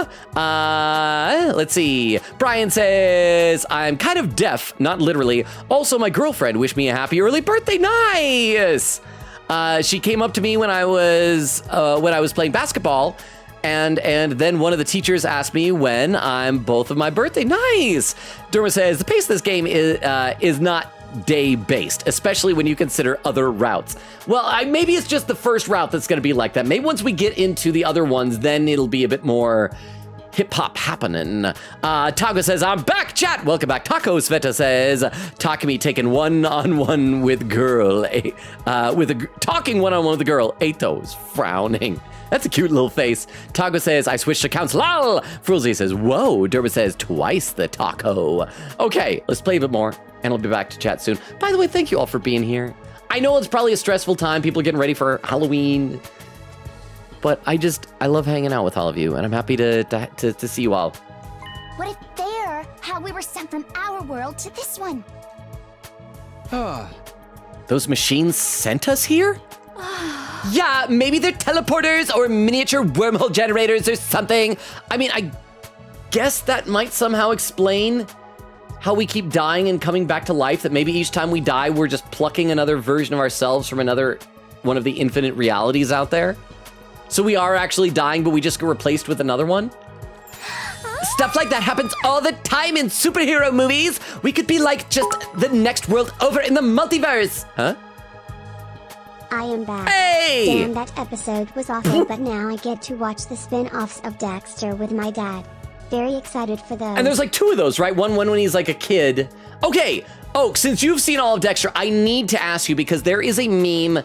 let's see. Brian says, I'm kind of deaf, not literally. Also, my girlfriend wished me a happy early birthday. Nice. She came up to me when I was playing basketball, and then one of the teachers asked me when I'm both of my birthday. Nice. Derma says the pace of this game is not day-based, especially when you consider other routes. Well, maybe it's just the first route that's going to be like that. Maybe once we get into the other ones, then it'll be a bit more hip-hop happening. Taco says, I'm back, chat! Welcome back. Taco Sveta says, Takumi taking one-on-one with girl. Talking one-on-one with the girl. Ato's frowning. That's a cute little face. Taco says, I switched accounts. Lol! Frulzy says, whoa. Derma says, twice the taco. Okay, let's play a bit more, and I'll be back to chat soon. By the way, thank you all for being here. I know it's probably a stressful time. People are getting ready for Halloween. But I love hanging out with all of you, and I'm happy to see you all. What if they're how we were sent from our world to this one? Those machines sent us here? Yeah, maybe they're teleporters or miniature wormhole generators or something. I mean, I guess that might somehow explain how we keep dying and coming back to life, that maybe each time we die, we're just plucking another version of ourselves from another one of the infinite realities out there. So we are actually dying, but we just get replaced with another one. Stuff like that happens all the time in superhero movies. We could be like just the next world over in the multiverse. Huh? I am back. Hey! Damn, that episode was awful, but now I get to watch the spin-offs of Dexter with my dad. Very excited for those. And there's like 2 of those, right? One when he's like a kid. Okay, Oak, since you've seen all of Dexter, I need to ask you, because there is a meme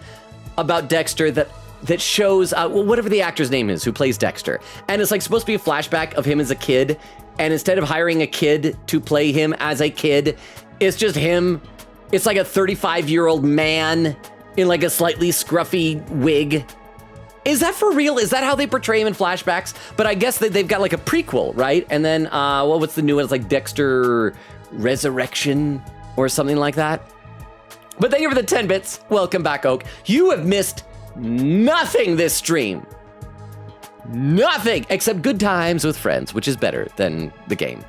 about Dexter that shows, whatever the actor's name is who plays Dexter. And it's like supposed to be a flashback of him as a kid. And instead of hiring a kid to play him as a kid, it's just him. It's like a 35-year-old man in like a slightly scruffy wig. Is that for real? Is that how they portray him in flashbacks? But I guess they've got like a prequel, right? And then, what's the new one? It's like Dexter Resurrection or something like that. But thank you for the 10 bits. Welcome back, Oak. You have missed nothing this stream. Nothing except good times with friends, which is better than the game.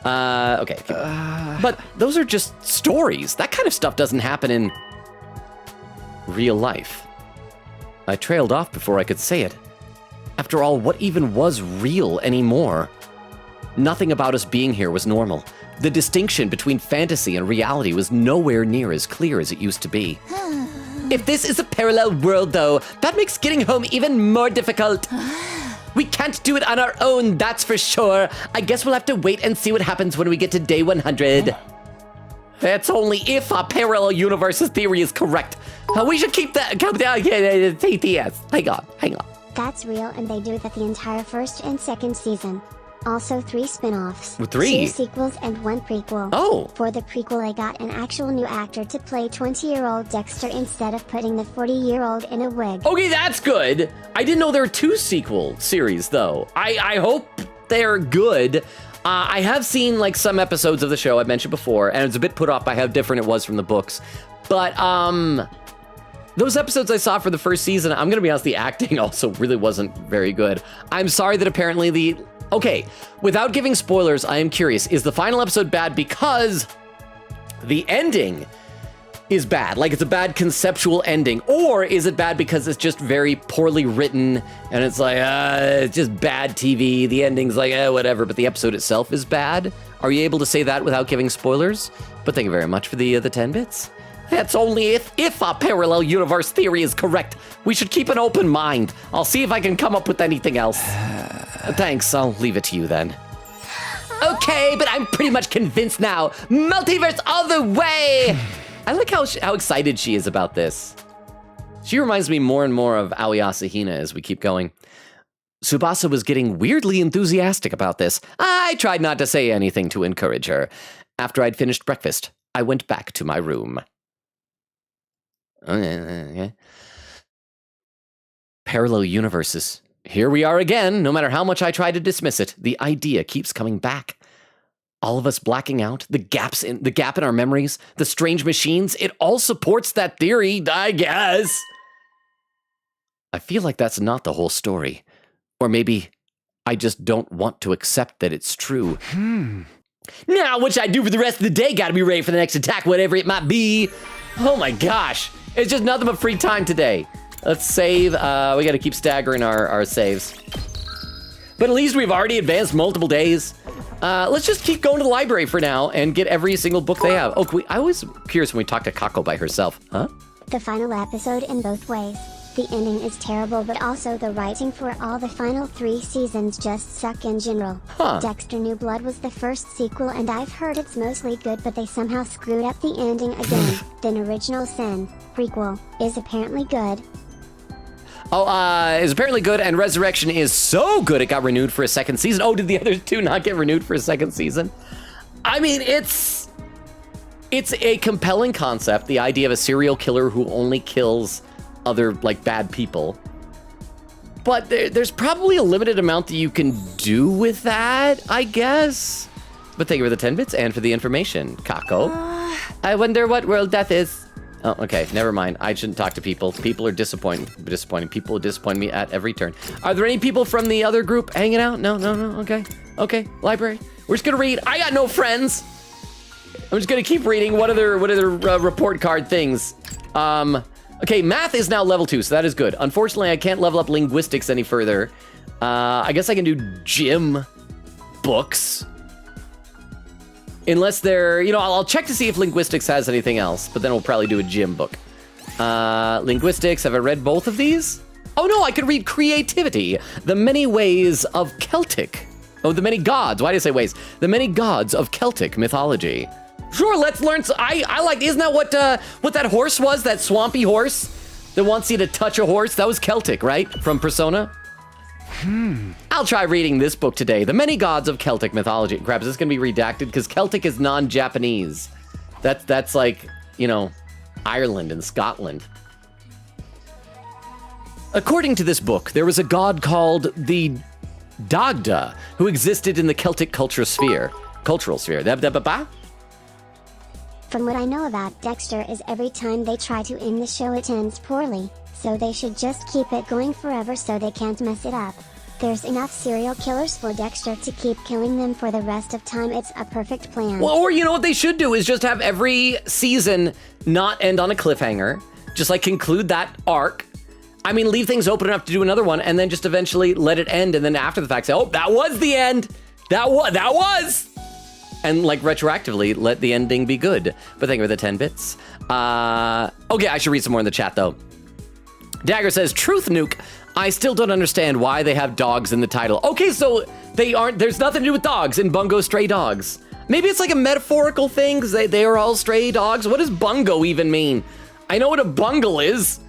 Okay. But those are just stories. That kind of stuff doesn't happen in real life. I trailed off before I could say it. After all, what even was real anymore? Nothing about us being here was normal. The distinction between fantasy and reality was nowhere near as clear as it used to be. If this is a parallel world, though, that makes getting home even more difficult. We can't do it on our own, that's for sure. I guess we'll have to wait and see what happens when we get to day 100. That's only if our parallel universe's theory is correct. We should keep that TTS. Hang on. That's real, and they do that the entire first and second season. Also 3 spin-offs, 3? 2 sequels, and 1 prequel. Oh. For the prequel, I got an actual new actor to play 20-year-old Dexter instead of putting the 40-year-old in a wig. Okay, that's good. I didn't know there were 2 sequel series, though. I hope they're good. I have seen like some episodes of the show I've mentioned before, and it's a bit put off by how different it was from the books. But those episodes I saw for the first season, I'm gonna be honest, the acting also really wasn't very good. I'm sorry that apparently okay, without giving spoilers, I am curious, is the final episode bad because the ending is bad, like it's a bad conceptual ending, or is it bad because it's just very poorly written and it's like, it's just bad TV, the ending's like, whatever, but the episode itself is bad? Are you able to say that without giving spoilers? But thank you very much for the 10 bits. That's only if our parallel universe theory is correct. We should keep an open mind. I'll see if I can come up with anything else. Thanks, I'll leave it to you then. Okay, but I'm pretty much convinced now. Multiverse all the way! I like how excited she is about this. She reminds me more and more of Aoi Asahina as we keep going. Tsubasa was getting weirdly enthusiastic about this. I tried not to say anything to encourage her. After I'd finished breakfast, I went back to my room. Parallel universes. Here we are again. No matter how much I try to dismiss it, the idea keeps coming back. All of us blacking out, the gap in our memories, the strange machines, it all supports that theory, I guess. I feel like that's not the whole story. Or maybe I just don't want to accept that it's true. Now, what should I do for the rest of the day? Gotta be ready for the next attack, whatever it might be. Oh my gosh. It's just nothing but free time today. Let's save. We gotta keep staggering our saves. But at least we've already advanced multiple days. Let's just keep going to the library for now and get every single book they have. Oh, I was curious when we talked to Kako by herself. Huh? The final episode in both ways. The ending is terrible, but also the writing for all the final 3 seasons just suck in general. Huh. Dexter New Blood was the first sequel and I've heard it's mostly good, but they somehow screwed up the ending again. Then Original Sin, prequel, is apparently good. Oh, is apparently good, and Resurrection is so good it got renewed for a second season. Oh, did the other 2 not get renewed for a second season? I mean, it's a compelling concept, the idea of a serial killer who only kills other, like, bad people. But there's probably a limited amount that you can do with that, I guess. But thank you for the 10 bits and for the information, Kako. I wonder what world death is. Oh, okay, never mind. I shouldn't talk to people. People are disappointing. People disappoint me at every turn. Are there any people from the other group hanging out? No, okay, library. We're just gonna read. I got no friends. I'm just gonna keep reading. What other report card things? Okay, math is now level 2, so that is good. Unfortunately, I can't level up linguistics any further. I guess I can do gym books. Unless they're, I'll check to see if linguistics has anything else, but then we'll probably do a gym book. Linguistics, have I read both of these? Oh no, I could read creativity. The many ways of Celtic. Oh, the many gods, why did I say ways? The many gods of Celtic mythology. Sure, let's learn, I like, isn't that what that horse was? That swampy horse that wants you to touch a horse? That was Celtic, right? From Persona? I'll try reading this book today. The Many Gods of Celtic Mythology. Crap, is this gonna be redacted? Because Celtic is non-Japanese. That's like, Ireland and Scotland. According to this book, there was a god called the Dagda who existed in the Celtic cultural sphere. From what I know about Dexter is every time they try to end the show it ends poorly, so they should just keep it going forever so they can't mess it up. There's enough serial killers for Dexter to keep killing them for the rest of time. It's a perfect plan. Well, or what they should do is just have every season not end on a cliffhanger. Just like conclude that arc. I mean, leave things open enough to do another one and then just eventually let it end. And then after the fact say, oh, that was the end. That was. And like retroactively let the ending be good. But thank you for the 10 bits. Okay, I should read some more in the chat though. Dagger says, Truth Nuke, I still don't understand why they have dogs in the title. Okay, so there's nothing to do with dogs in Bungo Stray Dogs. Maybe it's like a metaphorical thing, because they are all stray dogs. What does bungo even mean? I know what a bungle is.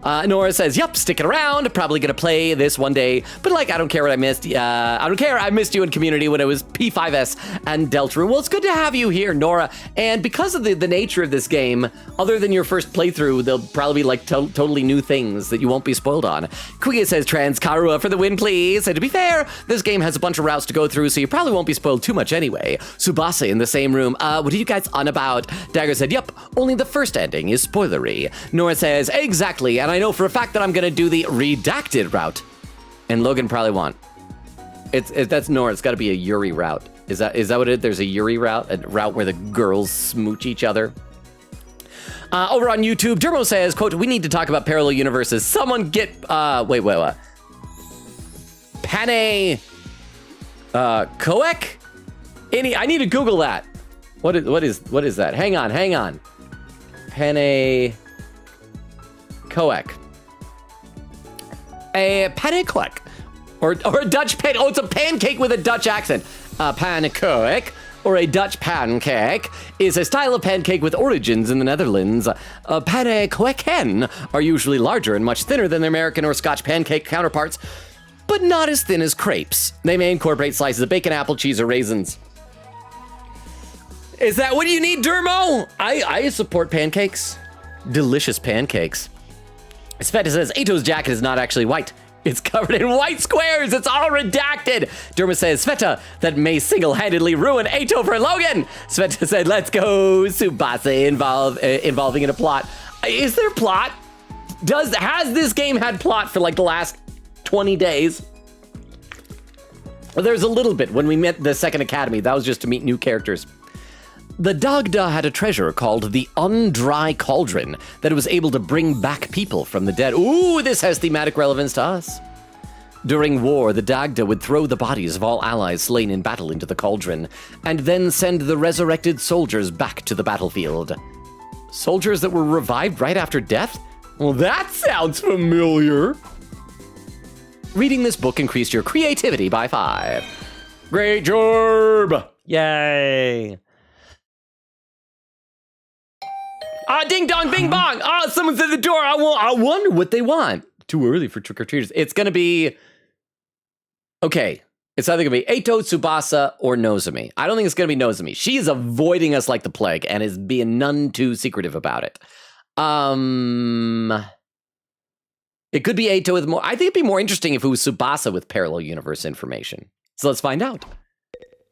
Nora says, yup, sticking around, probably gonna play this one day, but I don't care what I missed. I don't care, I missed you in community when it was P5S and Deltarune. Well, it's good to have you here, Nora, and because of the nature of this game, other than your first playthrough, there'll probably be totally new things that you won't be spoiled on. Kuya says, Transkarua for the win, please. And to be fair, this game has a bunch of routes to go through, so you probably won't be spoiled too much anyway. Subasa in the same room, what are you guys on about? Dagger said, yup, only the first ending is spoilery. Nora says, exactly, and I know for a fact that I'm gonna do the redacted route, and Logan probably won't. That's Nora. It's got to be a Yuri route. Is that what it is? There's a Yuri route, a route where the girls smooch each other. Over on YouTube, Dermo says, "quote We need to talk about parallel universes. Someone get wait. Pane Koek? I need to Google that. What is that? Hang on. Pane Koek. A pancake, or a Dutch pan. Oh, it's a pancake with a Dutch accent. A pancake, or a Dutch pancake, is a style of pancake with origins in the Netherlands. Pannekoeken are usually larger and much thinner than their American or Scotch pancake counterparts, but not as thin as crepes. They may incorporate slices of bacon, apple, cheese, or raisins. Is that what you need, Dermo? I support pancakes. Delicious pancakes. Sveta says, Ato's jacket is not actually white. It's covered in white squares. It's all redacted. Derma says, Sveta, that may single-handedly ruin Ato for Logan. Sveta said, let's go. Subasa involving in a plot. Is there a plot? Has this game had plot for like the last 20 days? Well, there's a little bit when we met the Second Academy. That was just to meet new characters. The Dagda had a treasure called the Undry Cauldron that was able to bring back people from the dead. Ooh, this has thematic relevance to us. During war, the Dagda would throw the bodies of all allies slain in battle into the cauldron, and then send the resurrected soldiers back to the battlefield. Soldiers that were revived right after death? Well, that sounds familiar. Reading this book increased your creativity by 5. Great job! Yay! Ding dong, bing bong! Someone's at the door. I wonder what they want. Too early for trick-or-treaters. It's gonna be... Okay, it's either gonna be Eito, Tsubasa, or Nozomi. I don't think it's gonna be Nozomi. She is avoiding us like the plague and is being none too secretive about it. It could be Eito with more... I think it'd be more interesting if it was Tsubasa with parallel universe information. So let's find out.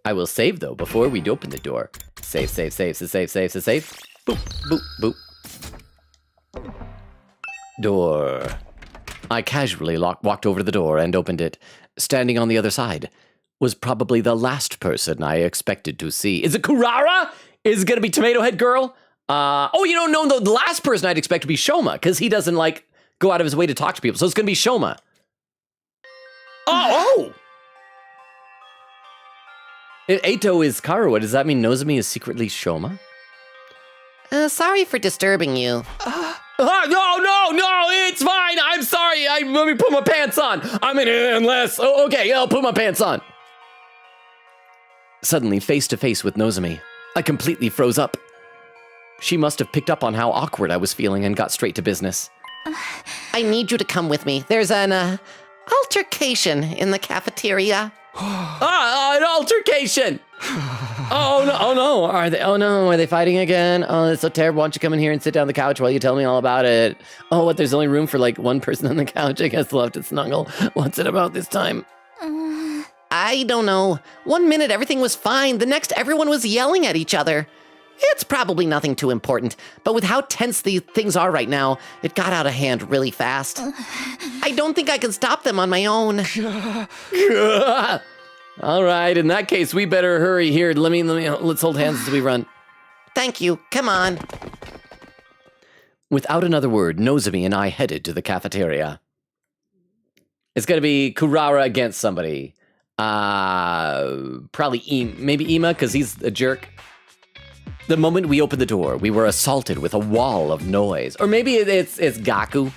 I will save, though, before we open the door. Save. Boop, boop, boop. Door. I casually walked over to the door and opened it. Standing on the other side was probably the last person I expected to see. Is it Kurara? Is it going to be Tomato Head Girl? No, the last person I'd expect to be Shoma, because he doesn't, go out of his way to talk to people. So it's going to be Shoma. Oh! If Eito is Karuwa, does that mean Nozomi is secretly Shoma? Sorry for disturbing you. No, it's fine. I'm sorry. Let me put my pants on. Okay, I'll put my pants on. Suddenly, face to face with Nozomi, I completely froze up. She must have picked up on how awkward I was feeling and got straight to business. I need you to come with me. There's an altercation in the cafeteria. An altercation! Oh no! Are they fighting again? Oh, it's so terrible. Why don't you come in here and sit down on the couch while you tell me all about it? Oh, what? There's only room for one person on the couch. I guess they'll have to snuggle. What's it about this time? I don't know. 1 minute everything was fine. The next everyone was yelling at each other. It's probably nothing too important, but with how tense the things are right now, it got out of hand really fast. I don't think I can stop them on my own. All right, in that case, we better hurry here. Let's hold hands as we run. Thank you. Come on. Without another word, Nozomi and I headed to the cafeteria. It's gonna be Kurara against somebody. Probably maybe Ima, because he's a jerk. The moment we opened the door, we were assaulted with a wall of noise. Or maybe it's Gaku.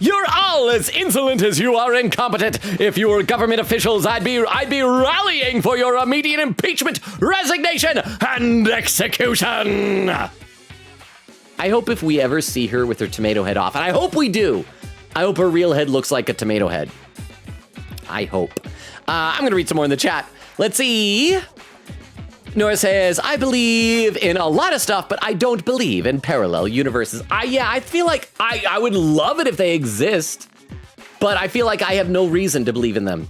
You're all as insolent as you are incompetent. If you were government officials, I'd be rallying for your immediate impeachment, resignation, and execution. I hope if we ever see her with her tomato head off, and I hope we do, I hope her real head looks like a tomato head. I hope. I'm gonna read some more in the chat. Let's see. Nora says, I believe in a lot of stuff, but I don't believe in parallel universes. I feel like I would love it if they exist, but I feel like I have no reason to believe in them.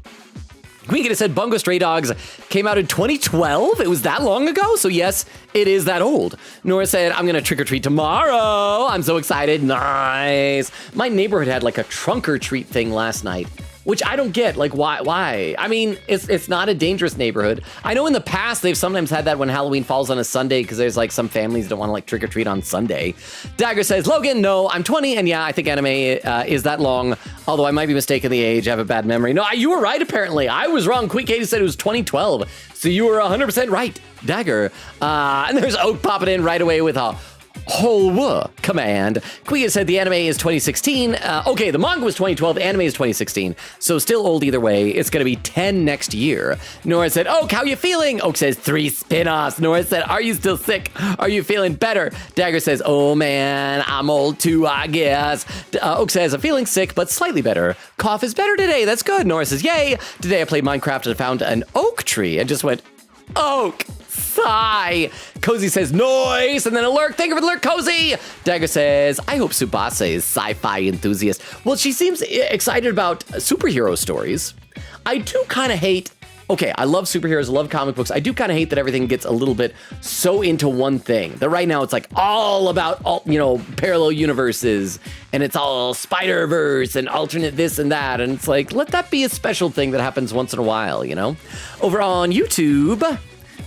Queen could have said Bungo Stray Dogs came out in 2012. It was that long ago. So yes, it is that old. Nora said, I'm going to trick or treat tomorrow. I'm so excited. Nice. My neighborhood had a trunk or treat thing last night, which I don't get. Why? I mean, it's not a dangerous neighborhood. I know in the past they've sometimes had that when Halloween falls on a Sunday because there's some families don't want to trick or treat on Sunday. Dagger says, Logan, no, I'm 20, and yeah, I think anime is that long, although I might be mistaken the age. I have a bad memory. No, you were right, apparently. I was wrong. Queen Katie said it was 2012, so you were 100% right, Dagger. And there's Oak popping in right away with a whole command. Kuya said the anime is 2016. Okay, the manga was 2012, the anime is 2016. So still old either way. It's gonna be 10 next year. Nora said, Oak, how you feeling? Oak says 3 spin-offs. Nora said, are you still sick? Are you feeling better? Dagger says, oh man, I'm old too, I guess. Oak says, I'm feeling sick, but slightly better. Cough is better today, that's good. Nora says, yay. Today I played Minecraft and found an oak tree and just went, Oak. Sigh. Cozy says, noise, and then a lurk. Thank you for the lurk, Cozy. Dagger says, I hope Tsubasa is sci-fi enthusiast. Well, she seems excited about superhero stories. I do kind of hate okay, I love superheroes, I love comic books. I do kind of hate that everything gets a little bit so into one thing. That right now it's like all about, parallel universes, and it's all Spider-Verse and alternate this and that. And it's like, let that be a special thing that happens once in a while, Over on YouTube,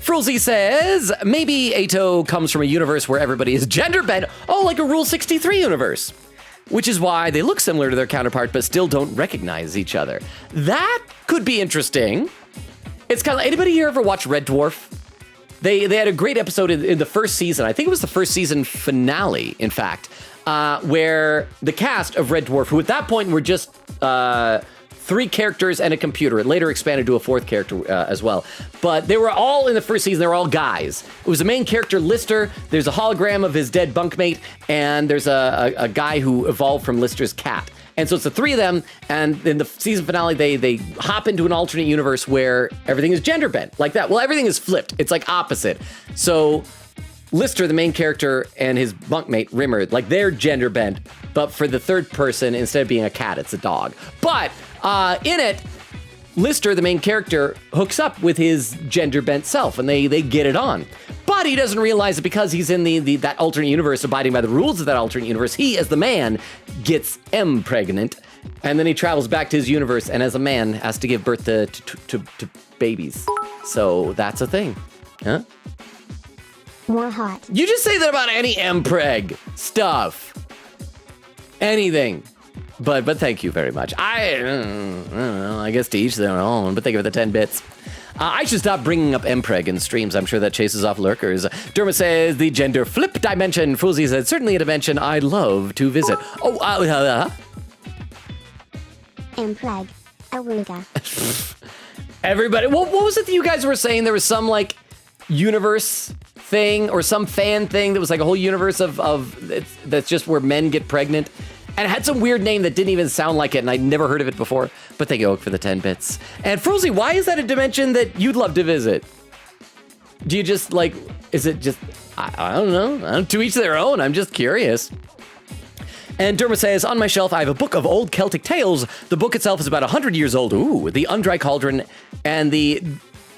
Frulzy says, maybe Ato comes from a universe where everybody is gender bent. Oh, like a Rule 63 universe. Which is why they look similar to their counterpart, but still don't recognize each other. That could be interesting. It's kind of like, anybody here ever watch Red Dwarf? They had a great episode in the first season. I think it was the first season finale, in fact, where the cast of Red Dwarf, who at that point were just 3 characters and a computer. It later expanded to a 4th character as well. But they were all in the first season, they were all guys. It was the main character, Lister. There's a hologram of his dead bunkmate, and there's a guy who evolved from Lister's cat. And so it's the 3 of them, and in the season finale, they hop into an alternate universe where everything is gender bent, like that. Well, everything is flipped. It's like opposite. So Lister, the main character, and his bunkmate, Rimmer, like they're gender bent, but for the third person, instead of being a cat, it's a dog. But in it, Lister, the main character, hooks up with his gender-bent self, and they get it on. But he doesn't realize that because he's in that alternate universe, abiding by the rules of that alternate universe, he, as the man, gets pregnant, and then he travels back to his universe, and as a man, has to give birth to babies. So that's a thing, huh? More hot. You just say that about any preg stuff. Anything. But thank you very much. I don't know, I guess to each their own, but thank you for the 10 bits. I should stop bringing up mpreg in streams. I'm sure that chases off lurkers. Derma says, the gender flip dimension. Foolsy said, certainly a dimension I'd love to visit. Oh, Mpreg. Awooga. Everybody, what was it that you guys were saying? There was some, like, universe thing or some fan thing that was like a whole universe that's just where men get pregnant. And it had some weird name that didn't even sound like it, and I'd never heard of it before. But thank you, Oak, for the 10 bits. And Frozy, why is that a dimension that you'd love to visit? Do you just, like, is it just, I don't know. To each their own, I'm just curious. And Derma says, on my shelf, I have a book of old Celtic tales. The book itself is about 100 years old. Ooh, the Undry Cauldron and the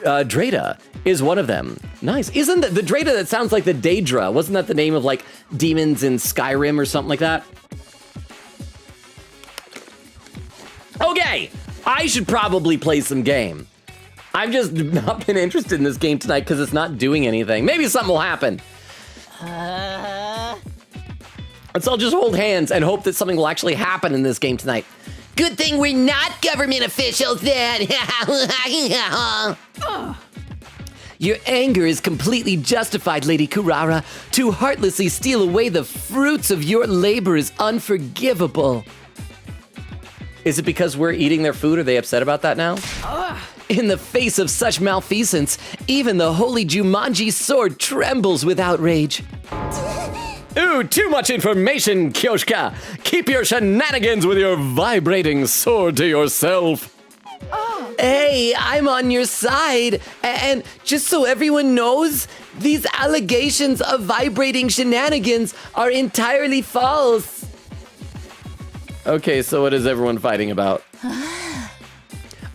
Dreda is one of them. Nice. Isn't the Dreda that sounds like the Daedra? Wasn't that the name of, like, demons in Skyrim or something like that? Okay, I should probably play some game. I've just not been interested in this game tonight because it's not doing anything. Maybe something will happen. So I'll just hold hands and hope that something will actually happen in this game tonight. Good thing we're not government officials then. Your anger is completely justified, Lady Kurara. To heartlessly steal away the fruits of your labor is unforgivable. Is it because we're eating their food? Are they upset about that now? In the face of such malfeasance, even the holy Jumanji sword trembles with outrage. Ooh, too much information, Kyoshka. Keep your shenanigans with your vibrating sword to yourself. Hey, I'm on your side. And just so everyone knows, these allegations of vibrating shenanigans are entirely false. Okay, so what is everyone fighting about?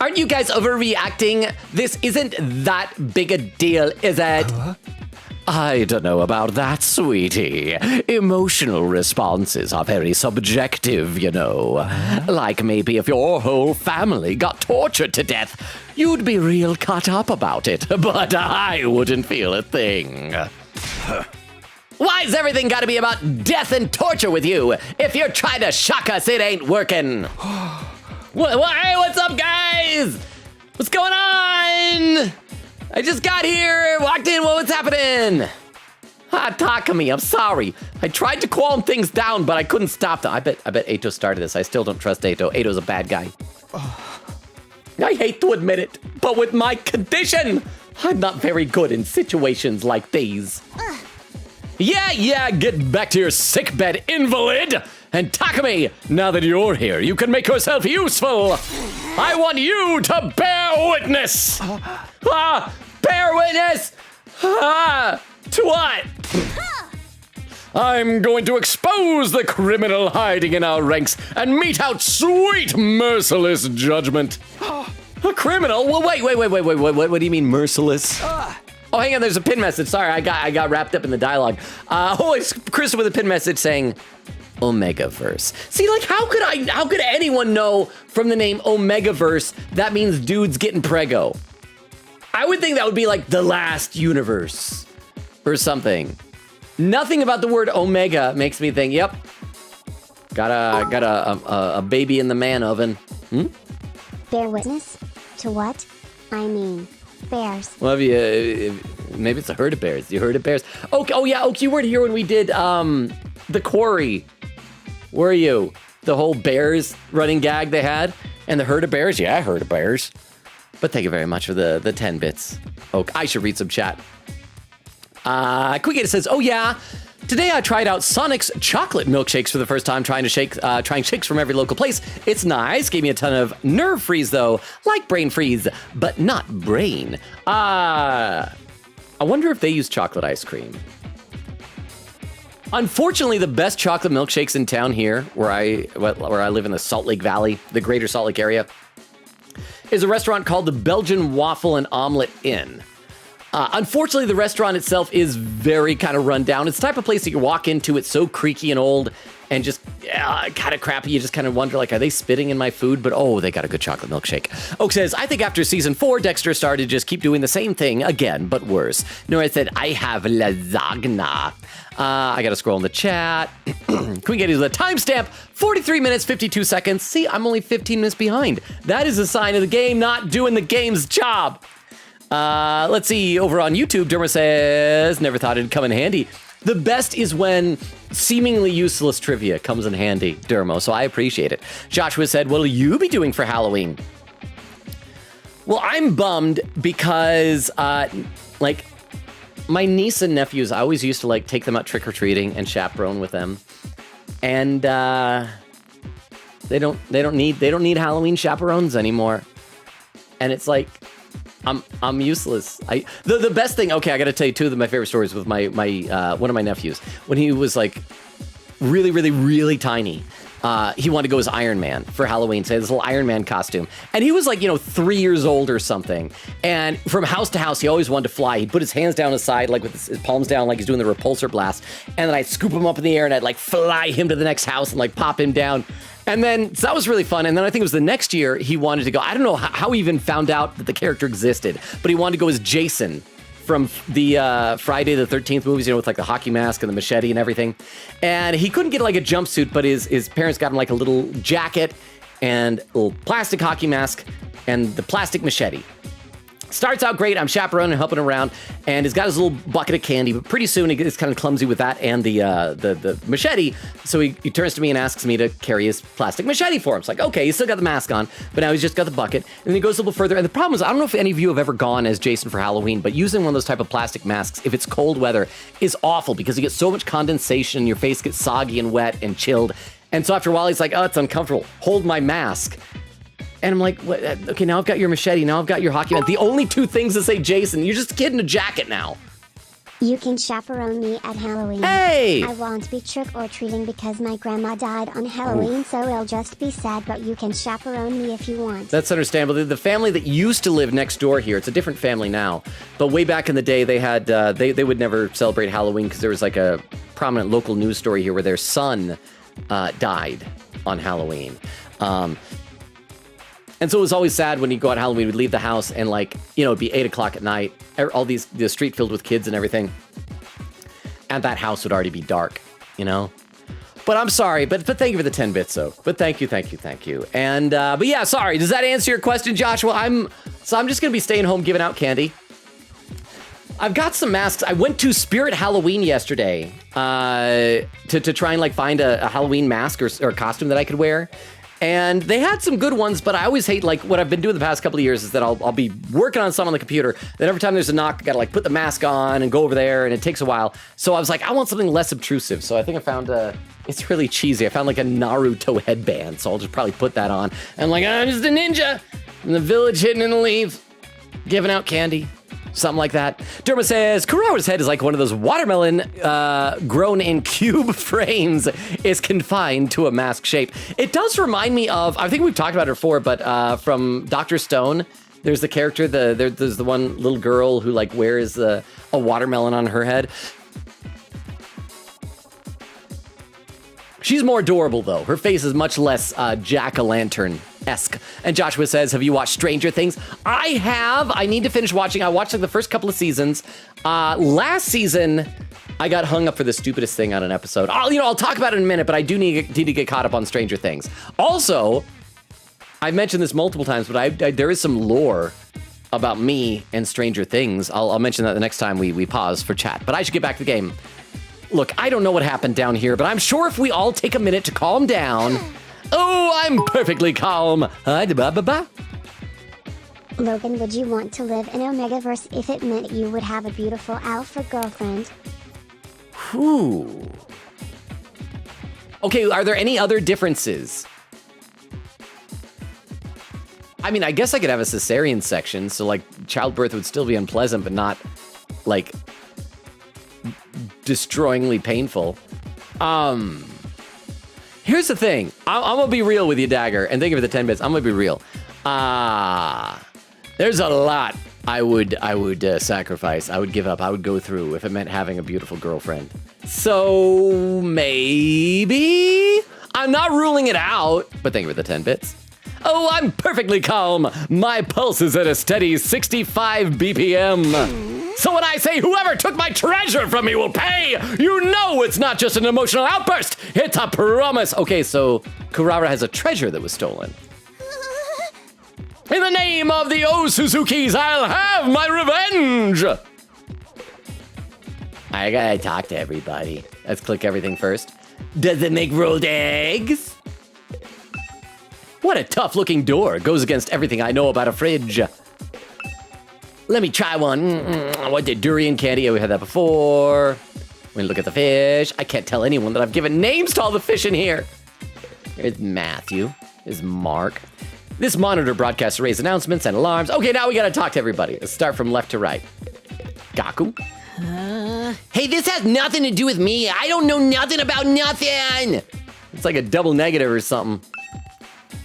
Aren't you guys overreacting? This isn't that big a deal, is it? I don't know about that, sweetie. Emotional responses are very subjective, you know. Like maybe if your whole family got tortured to death, you'd be real cut up about it, but I wouldn't feel a thing. Why's everything gotta be about death and torture with you? If you're trying to shock us, it ain't working. Hey, what's up, guys? What's going on? I just got here, walked in, what's happening? Takumi, I'm sorry. I tried to calm things down, but I couldn't stop them. I bet Ato started this. I still don't trust Ato. Ato's a bad guy. I hate to admit it, but with my condition, I'm not very good in situations like these. Yeah, get back to your sickbed, invalid! And Takumi, now that you're here, you can make yourself useful! I want you to bear witness! Bear witness! To what? I'm going to expose the criminal hiding in our ranks and mete out sweet, merciless judgment. A criminal? Well, wait. What do you mean merciless? Oh, hang on. There's a pin message. Sorry, I got wrapped up in the dialogue. It's Krista with a pin message saying Omegaverse. See, like, how could anyone know from the name Omegaverse that means dudes getting prego? I would think that would be like the last universe or something. Nothing about the word Omega makes me think, yep, got a baby in the man oven. Bear witness? To what? I mean, bears. Well, maybe it's a herd of bears. You heard of bears? Okay, oh yeah, you weren't here when we did the quarry. Were you? The whole bears running gag they had? And the herd of bears? Yeah, I heard of bears. But thank you very much for the 10 bits. Oh, I should read some chat. Quick says, oh yeah, today I tried out Sonic's chocolate milkshakes for the first time, trying shakes from every local place. It's nice. Gave me a ton of nerve freeze though, like brain freeze, but not brain. I wonder if they use chocolate ice cream. Unfortunately, the best chocolate milkshakes in town here, where I live in the Salt Lake Valley, the greater Salt Lake area, is a restaurant called the Belgian Waffle and Omelette Inn. Unfortunately, the restaurant itself is very kind of run down. It's the type of place that you walk into, it's so creaky and old and just kind of crappy. You just kind of wonder, like, are they spitting in my food? But, oh, they got a good chocolate milkshake. Oak says, I think after season 4, Dexter started to just keep doing the same thing again, but worse. Nora said, I have lasagna. I got to scroll in the chat. Can we get to the timestamp? 43 minutes, 52 seconds. See, I'm only 15 minutes behind. That is a sign of the game not doing the game's job. Let's see, over on YouTube, Derma says, never thought it'd come in handy. The best is when seemingly useless trivia comes in handy, Dermo, so I appreciate it. Joshua said, what'll you be doing for Halloween? Well, I'm bummed because, like, my niece and nephews, I always used to, like, take them out trick-or-treating and chaperone with them. And, they don't need Halloween chaperones anymore. And it's like, I'm useless. The best thing. Okay, I got to tell you two of my favorite stories with my one of my nephews when he was like really tiny. He wanted to go as Iron Man for Halloween, so he had this little Iron Man costume, and he was like 3 years old or something. And from house to house, he always wanted to fly. He'd put his hands down his side, like with his palms down, like he's doing the repulsor blast, and then I'd scoop him up in the air and I'd like fly him to the next house and like pop him down. And then, so that was really fun. And then I think it was the next year he wanted to go. I don't know how he even found out that the character existed, but he wanted to go as Jason from the Friday the 13th movies, with like the hockey mask and the machete and everything. And he couldn't get like a jumpsuit, but his parents got him like a little jacket and a little plastic hockey mask and the plastic machete. Starts out great. I'm chaperoning and helping around, and he's got his little bucket of candy, but pretty soon he gets kind of clumsy with that and the machete. So he turns to me and asks me to carry his plastic machete for him. It's like, okay, he's still got the mask on, but now he's just got the bucket. And then he goes a little further. And the problem is, I don't know if any of you have ever gone as Jason for Halloween, but using one of those type of plastic masks, if it's cold weather, is awful because you get so much condensation, your face gets soggy and wet and chilled. And so after a while, he's like, oh, it's uncomfortable. Hold my mask. And I'm like, what? Okay, now I've got your machete. Now I've got your hockey mask. The only two things that say Jason. You're just a kid in a jacket now. You can chaperone me at Halloween. Hey! I won't be trick-or-treating because my grandma died on Halloween, so it'll just be sad, but you can chaperone me if you want. That's understandable. The family that used to live next door here, it's a different family now, but way back in the day, they had they would never celebrate Halloween because there was like a prominent local news story here where their son died on Halloween. And so it was always sad when you go out Halloween, we'd leave the house and like, it'd be 8 o'clock at night, all the street filled with kids and everything. And that house would already be dark, But I'm sorry, but thank you for the 10 bits though. But thank you. And, but yeah, sorry. Does that answer your question, Joshua? I'm just going to be staying home giving out candy. I've got some masks. I went to Spirit Halloween yesterday, to try and like find a Halloween mask or costume that I could wear. And they had some good ones, but I always hate, like, what I've been doing the past couple of years is that I'll be working on some on the computer. Then every time there's a knock, I gotta, like, put the mask on and go over there, and it takes a while. So I was like, I want something less obtrusive. So I think I found it's really cheesy. I found, like, a Naruto headband, so I'll just probably put that on. And I'm like, I'm just a ninja in the village hidden in the leaves, giving out candy. Something like that. Derma says, Kurawa's head is like one of those watermelon grown in cube frames, is confined to a mask shape. It does remind me of, I think we've talked about it before, but from Dr. Stone, there's the character, there's the one little girl who like wears a watermelon on her head. She's more adorable, though. Her face is much less jack-o'-lantern-esque. And Joshua says, have you watched Stranger Things? I have. I need to finish watching. I watched like the first couple of seasons. Last season, I got hung up for the stupidest thing on an episode. I'll talk about it in a minute, but I do need to get caught up on Stranger Things. Also, I've mentioned this multiple times, but there is some lore about me and Stranger Things. I'll mention that the next time we pause for chat. But I should get back to the game. Look, I don't know what happened down here, but I'm sure if we all take a minute to calm down. Oh, I'm perfectly calm. Logan, would you want to live in Omegaverse if it meant you would have a beautiful alpha girlfriend? Ooh. Okay, are there any other differences? I mean, I guess I could have a cesarean section, so like childbirth would still be unpleasant, but not like destroyingly painful. Here's the thing. I'm gonna be real with you, Dagger, and thank you for the 10 bits. I'm gonna be real. There's a lot I would sacrifice. I would give up. I would go through if it meant having a beautiful girlfriend. So maybe I'm not ruling it out, but thank you for the 10 bits. Oh, I'm perfectly calm. My pulse is at a steady 65 BPM. So when I say whoever took my treasure from me will pay, you know it's not just an emotional outburst. It's a promise. Okay, so Kurara has a treasure that was stolen. In the name of the Osuzukis, I'll have my revenge. I gotta talk to everybody. Let's click everything first. Does it make rolled eggs? What a tough looking door. Goes against everything I know about a fridge. Let me try one. What did durian candy? Oh, we had that before. We're gonna look at the fish. I can't tell anyone that I've given names to all the fish in here. Here's Matthew. Here's Mark. This monitor broadcasts raise announcements and alarms. Okay, now we gotta talk to everybody. Let's start from left to right. Gaku. Hey, this has nothing to do with me. I don't know nothing about nothing. It's like a double negative or something.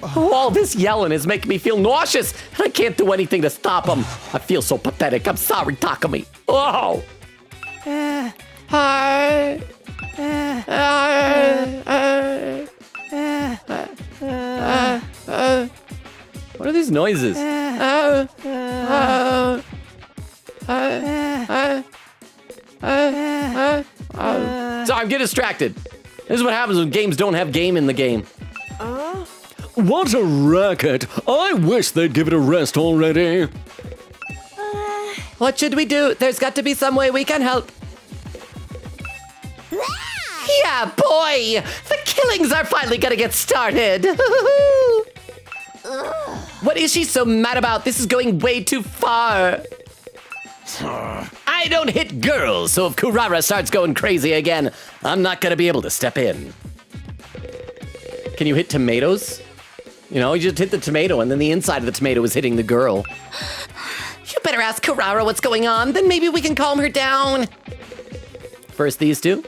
Oh, all this yelling is making me feel nauseous, and I can't do anything to stop him. I feel so pathetic. I'm sorry, Takumi. Oh. Hi. What are these noises? Sorry, I'm getting distracted. This is what happens when games don't have game in the game. What a racket! I wish they'd give it a rest already. What should we do? There's got to be some way we can help. Yeah, boy! The killings are finally gonna get started! What is she so mad about? This is going way too far. I don't hit girls, so if Kurara starts going crazy again, I'm not gonna be able to step in. Can you hit tomatoes? You know, you just hit the tomato and then the inside of the tomato is hitting the girl. You better ask Kurara what's going on, then maybe we can calm her down. First these two.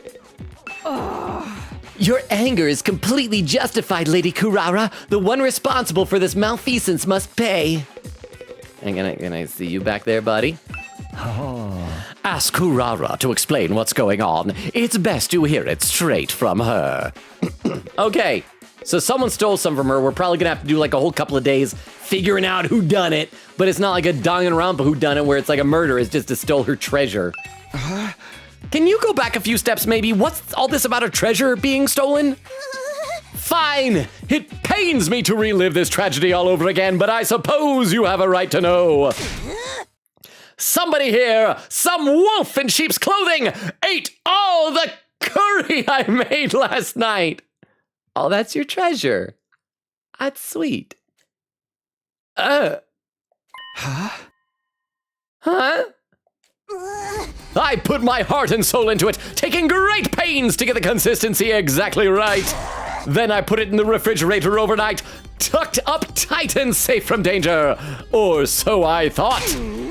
Your anger is completely justified, Lady Kurara. The one responsible for this malfeasance must pay. And can I see you back there, buddy? Ask Kurara to explain what's going on. It's best you hear it straight from her. Okay. So someone stole some from her. We're probably gonna have to do like a whole couple of days figuring out who done it. But it's not like a Danganronpa who done it where it's like a murder. It's just to stole her treasure. Can you go back a few steps maybe? What's all this about a treasure being stolen? Fine. It pains me to relive this tragedy all over again, but I suppose you have a right to know. Somebody here, some wolf in sheep's clothing, ate all the curry I made last night. Oh, that's your treasure. That's sweet. Huh? I put my heart and soul into it, taking great pains to get the consistency exactly right. Then I put it in the refrigerator overnight, tucked up tight and safe from danger. Or so I thought.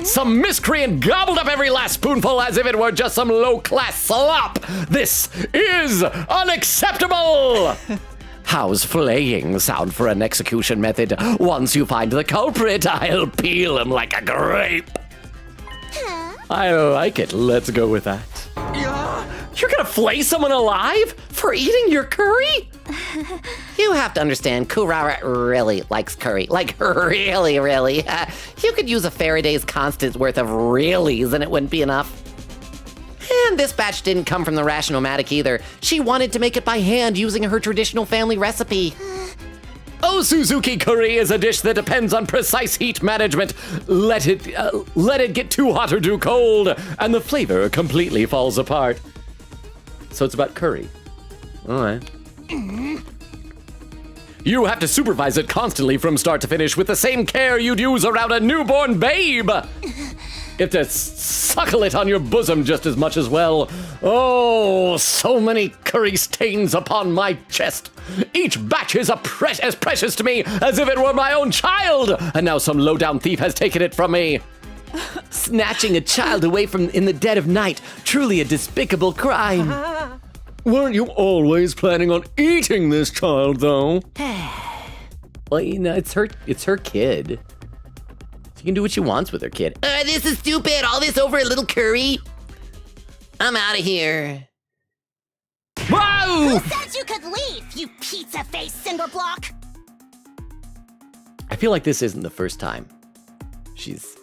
Some miscreant gobbled up every last spoonful as if it were just some low-class slop. This is unacceptable! How's flaying sound for an execution method? Once you find the culprit, I'll peel him like a grape. I like it. Let's go with that. You're gonna flay someone alive for eating your curry? You have to understand, Kurara really likes curry. Like, really, really. You could use a Faraday's constant's worth of reallys and it wouldn't be enough. And this batch didn't come from the Ration-O-Matic either. She wanted to make it by hand using her traditional family recipe. Oh, Suzuki curry is a dish that depends on precise heat management. Let it get too hot or too cold, and the flavor completely falls apart. So it's about curry. All right. You have to supervise it constantly from start to finish with the same care you'd use around a newborn babe. You have to suckle it on your bosom just as much as well. Oh, so many curry stains upon my chest. Each batch is as precious to me as if it were my own child. And now some low-down thief has taken it from me. Snatching a child away from in the dead of night, truly a despicable crime. Weren't you always planning on eating this child, though? Well, you know, it's her kid. She can do what she wants with her kid. This is stupid. All this over a little curry. I'm out of here. Whoa! Who said you could leave, you pizza-faced cinder block? I feel like this isn't the first time she's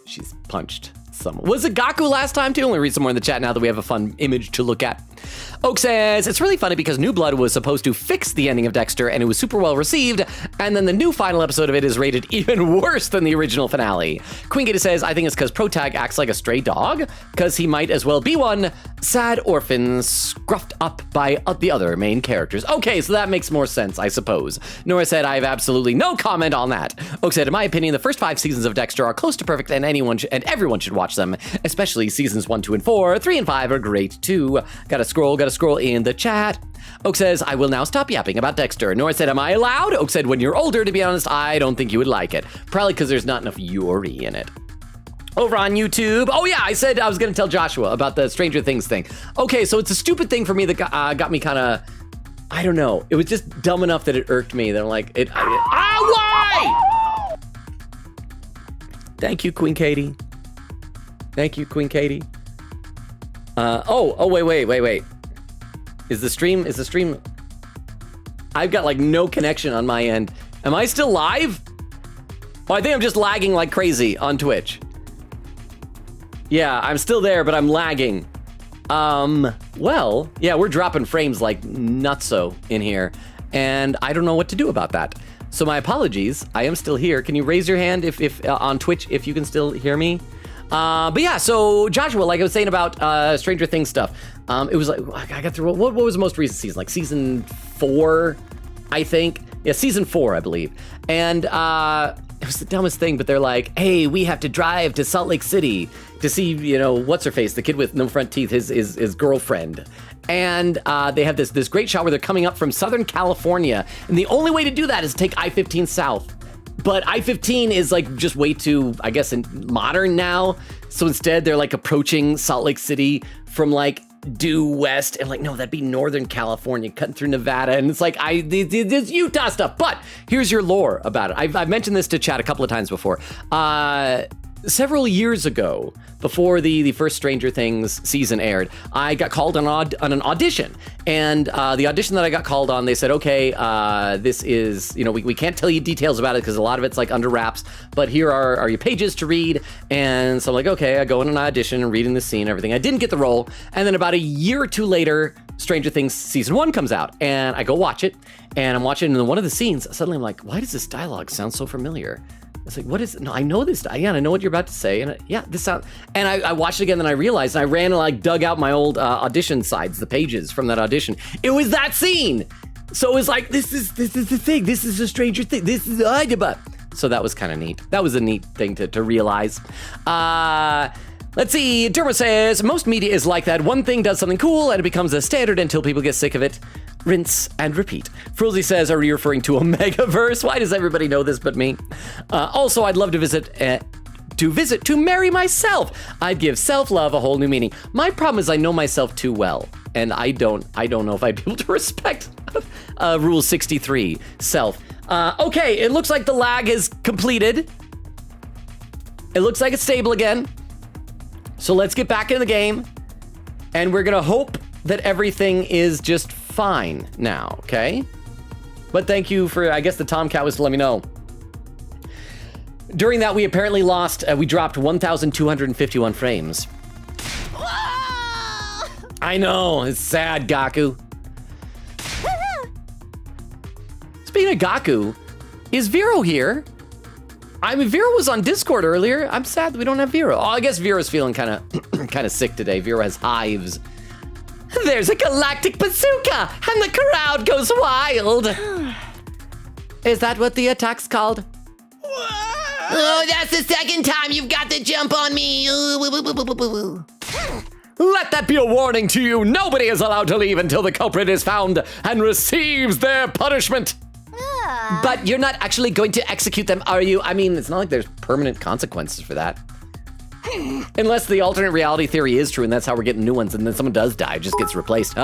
punched someone. Was it Gaku last time too? Let me read some more in the chat now that we have a fun image to look at. Oak says, it's really funny because New Blood was supposed to fix the ending of Dexter and it was super well received, and then the new final episode of it is rated even worse than the original finale. Queen Gator says, I think it's because Protag acts like a stray dog, because he might as well be one. Sad orphan scruffed up by the other main characters. Okay, so that makes more sense, I suppose. Nora said, I have absolutely no comment on that. Oak said, in my opinion, the first 5 seasons of Dexter are close to perfect and everyone should watch them, especially seasons 1, 2, and 4. 3 and 5 are great too. Gotta scroll in the chat. Oak says, I will now stop yapping about Dexter. Nora said, am I allowed? Oak said, when you're older, to be honest, I don't think you would like it. Probably because there's not enough Yuri in it. Over on YouTube. Oh yeah, I said I was gonna tell Joshua about the Stranger Things thing. Okay, so it's a stupid thing for me that got me kind of, I don't know. It was just dumb enough that it irked me that I'm like, why? Thank you, Queen Katie. Thank you, Queen Katie. Wait. Is the stream? I've got like no connection on my end. Am I still live? Oh, I think I'm just lagging like crazy on Twitch. Yeah, I'm still there, but I'm lagging. Well, yeah, we're dropping frames like nutso in here, and I don't know what to do about that. So my apologies. I am still here. Can you raise your hand if on Twitch if you can still hear me? But yeah, so Joshua, like I was saying about Stranger Things stuff, it was like, I got through, what was the most recent season? Like season 4, I think? Yeah, season 4, I believe. And it was the dumbest thing, but they're like, hey, we have to drive to Salt Lake City to see, you know, what's-her-face, the kid with no front teeth, his girlfriend. And they have this great shot where they're coming up from Southern California, and the only way to do that is take I-15 south. But I-15 is like just way too, I guess, modern now. So instead, they're like approaching Salt Lake City from like due west, and like, no, that'd be Northern California, cutting through Nevada, and it's like this Utah stuff. But here's your lore about it. I've mentioned this to chat a couple of times before. Several years ago, before the first Stranger Things season aired, I got called on an audition. And the audition that I got called on, they said, okay, this is, you know, we can't tell you details about it because a lot of it's like under wraps, but here are your pages to read. And so I'm like, okay, I go in an audition and reading the scene and everything. I didn't get the role. And then about a year or two later, Stranger Things season 1 comes out, and I go watch it, and I'm watching, and in one of the scenes, suddenly I'm like, why does this dialogue sound so familiar? It's like, what is it? No, I know this. Yeah, I know what you're about to say. And this sound. And I watched it again, and I realized, and I ran and like dug out my old audition sides, the pages from that audition. It was that scene. So it was like, this is the thing. This is a Stranger Thing. This is the So that was kind of neat. That was a neat thing to realize. Let's see. Derma says, most media is like that. One thing does something cool, and it becomes a standard until people get sick of it. rinse, and repeat. Frulzy says, are you referring to a megaverse? Why does everybody know this but me? Also, I'd love to visit to marry myself. I'd give self-love a whole new meaning. My problem is I know myself too well, and I don't know if I'd be able to respect Rule 63, self. Okay, it looks like the lag is completed. It looks like it's stable again. So let's get back in the game, and we're gonna hope that everything is just fine now, okay? But thank you for, I guess the Tomcat was to let me know. During that, we apparently lost, we dropped 1,251 frames. I know, it's sad, Gaku. Speaking of Gaku, is Vero here? I mean, Vero was on Discord earlier. I'm sad that we don't have Vero. Oh, I guess Vero's feeling kind of sick today. Vero has hives. There's a galactic bazooka, and the crowd goes wild. Is that what the attack's called? Oh, that's the second time you've got to jump on me. Let that be a warning to you. Nobody is allowed to leave until the culprit is found and receives their punishment. But you're not actually going to execute them, are you? I mean, it's not like there's permanent consequences for that. Unless the alternate reality theory is true and that's how we're getting new ones, and then someone does die, it just gets replaced.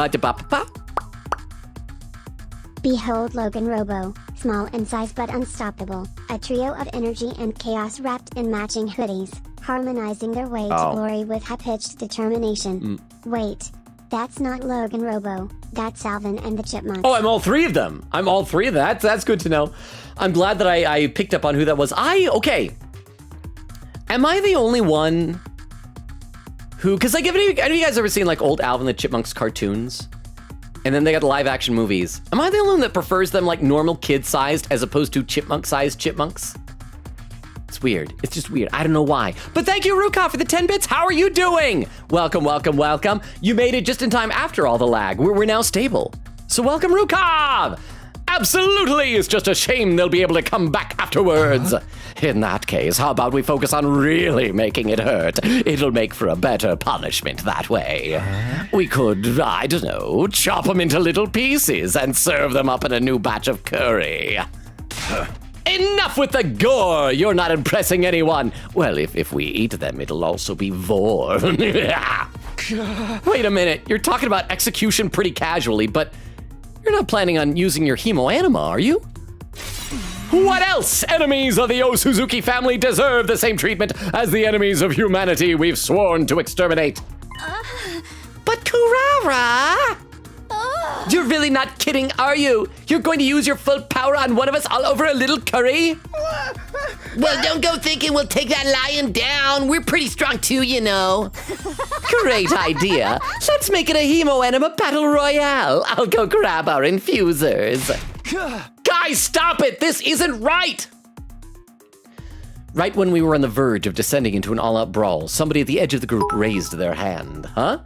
Behold Logan Robo, small in size but unstoppable, a trio of energy and chaos wrapped in matching hoodies, harmonizing their way to glory with high-pitched determination. Wait, that's not Logan Robo, that's Alvin and the Chipmunks. Oh, I'm all three of them. I'm all three of that. That's good to know. I'm glad that I picked up on who that was. Okay. Am I the only one who, because like, have any of you guys ever seen like old Alvin the Chipmunks cartoons? And then they got the live action movies. Am I the only one that prefers them like normal kid-sized as opposed to chipmunk-sized chipmunks? It's weird. It's just weird. I don't know why. But thank you, Ruka, for the 10 bits. How are you doing? Welcome, welcome, welcome. You made it just in time after all the lag. We're now stable. So welcome, Ruka! Absolutely! It's just a shame they'll be able to come back afterwards. In that case, how about we focus on really making it hurt? It'll make for a better punishment that way. We could, I don't know, chop them into little pieces and serve them up in a new batch of curry. Enough with the gore! You're not impressing anyone. Well, if we eat them, it'll also be vor. Wait a minute, you're talking about execution pretty casually, but you're not planning on using your hemo anima, are you? What else? Enemies of the O Suzuki family deserve the same treatment as the enemies of humanity we've sworn to exterminate. But Kurara! You're really not kidding, are you? You're going to use your full power on one of us all over a little curry? Well, don't go thinking we'll take that lion down. We're pretty strong too, you know. Great idea. Let's make it a hemo anima battle royale. I'll go grab our infusers. Guys, stop it! This isn't right! Right when we were on the verge of descending into an all-out brawl, somebody at the edge of the group raised their hand. Huh?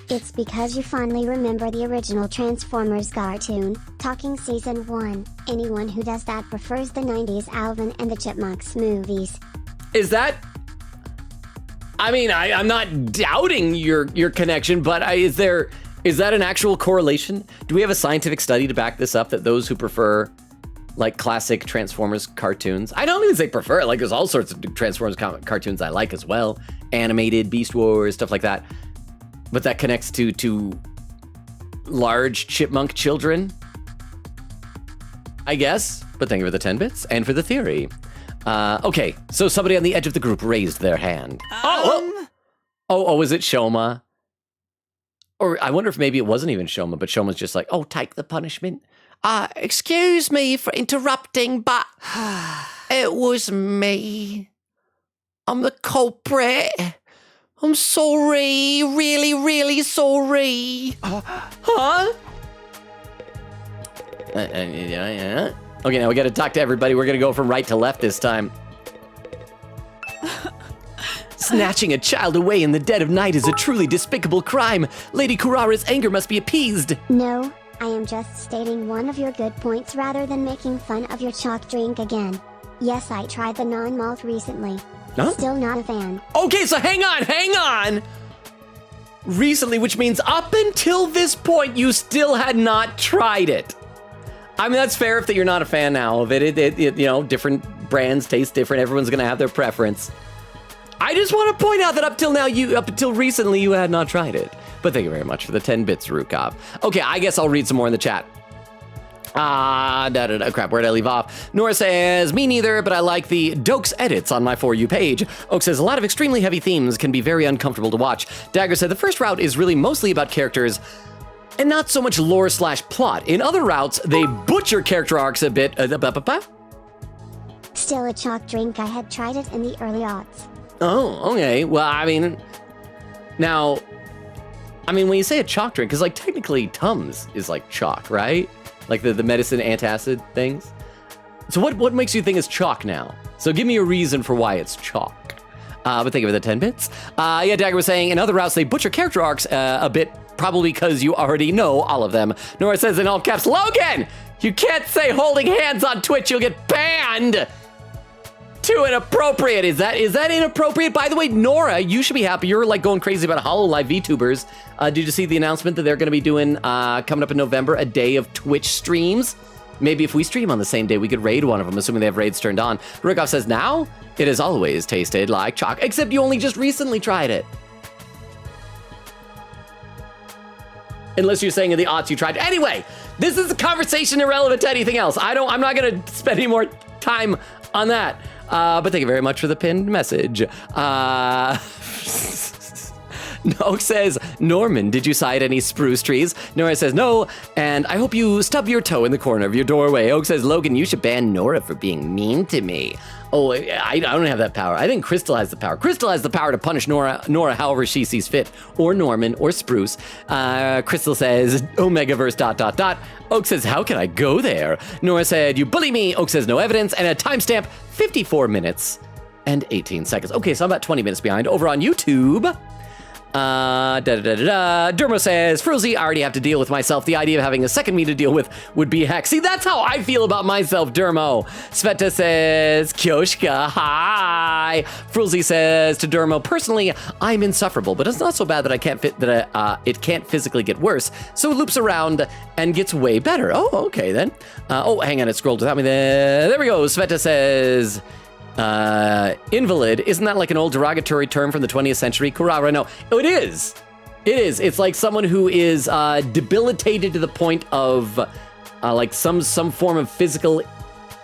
It's because you fondly remember the original Transformers cartoon, Talking Season 1. Anyone who does that prefers the 90s Alvin and the Chipmunks movies. Is that... I mean, I'm not doubting your connection, but is that an actual correlation? Do we have a scientific study to back this up, that those who prefer like classic Transformers cartoons, I don't even say prefer, like there's all sorts of Transformers cartoons I like as well, animated, Beast Wars, stuff like that, but that connects to large chipmunk children, I guess. But thank you for the 10 bits and for the theory. Okay, so somebody on the edge of the group raised their hand. Oh, is it Shoma? Or I wonder if maybe it wasn't even Shoma, but Shoma's just like, oh, take the punishment. Excuse me for interrupting, but it was me. I'm the culprit. I'm sorry, really, really sorry. Huh? Yeah. Okay, now we gotta talk to everybody. We're gonna go from right to left this time. Snatching a child away in the dead of night is a truly despicable crime. Lady Kurara's anger must be appeased. No, I am just stating one of your good points rather than making fun of your chalk drink again. Yes, I tried the non-malt recently. Huh? Still not a fan. Okay, so hang on. recently, which means up until this point, you still had not tried it. I mean, that's fair if that you're not a fan now of it. You know, different brands taste different. Everyone's going to have their preference. I just want to point out that up until recently, you had not tried it. But thank you very much for the 10 bits, Rukov. Okay, I guess I'll read some more in the chat. Crap, where'd I leave off? Nora says, me neither, but I like the Dokes edits on my For You page. Oak says, a lot of extremely heavy themes can be very uncomfortable to watch. Dagger said, the first route is really mostly about characters and not so much lore/plot. In other routes, they butcher character arcs a bit. Still a chalk drink. I had tried it in the early aughts. Oh, okay. Well, I mean, now, when you say a chalk drink, because like technically Tums is like chalk, right? Like the medicine antacid things. So what makes you think it's chalk now? So give me a reason for why it's chalk. But thank you for the 10 bits. Yeah, Dagger was saying, in other routes, they butcher character arcs a bit, probably because you already know all of them. Nora says in all caps, Logan, you can't say holding hands on Twitch, you'll get banned. Too inappropriate. Is that inappropriate? By the way, Nora, you should be happy. You're like going crazy about HoloLive VTubers. Did you see the announcement that they're going to be doing coming up in November, a day of Twitch streams? Maybe if we stream on the same day, we could raid one of them, assuming they have raids turned on. Rukov says, now it has always tasted like chalk, except you only just recently tried it. Unless you're saying in the aughts you tried. Anyway, this is a conversation irrelevant to anything else. I'm not going to spend any more time on that. But thank you very much for the pinned message. Noak says, Norman, did you sight any spruce trees? Nora says, no, and I hope you stub your toe in the corner of your doorway. Oak says, Logan, you should ban Nora for being mean to me. Oh, I don't have that power. I think Crystal has the power. Crystal has the power to punish Nora however she sees fit, or Norman, or Spruce. Crystal says, Omegaverse ... Oak says, how can I go there? Nora said, you bully me. Oak says, no evidence, and a timestamp, 54 minutes and 18 seconds. Okay, so I'm about 20 minutes behind. Over on YouTube, Dermo says, Frozy, I already have to deal with myself. The idea of having a second me to deal with would be a heck. See, that's how I feel about myself, Dermo. Sveta says, Kyoshka, hi. Frozy says to Dermo, personally, I'm insufferable, but it's not so bad that it can't physically get worse. So it loops around and gets way better. Oh, okay then. Hang on, it scrolled without me there. There we go. Sveta says, invalid, isn't that like an old derogatory term from the 20th century? Kurara, no. Oh, it is. It's like someone who is debilitated to the point of like some form of physical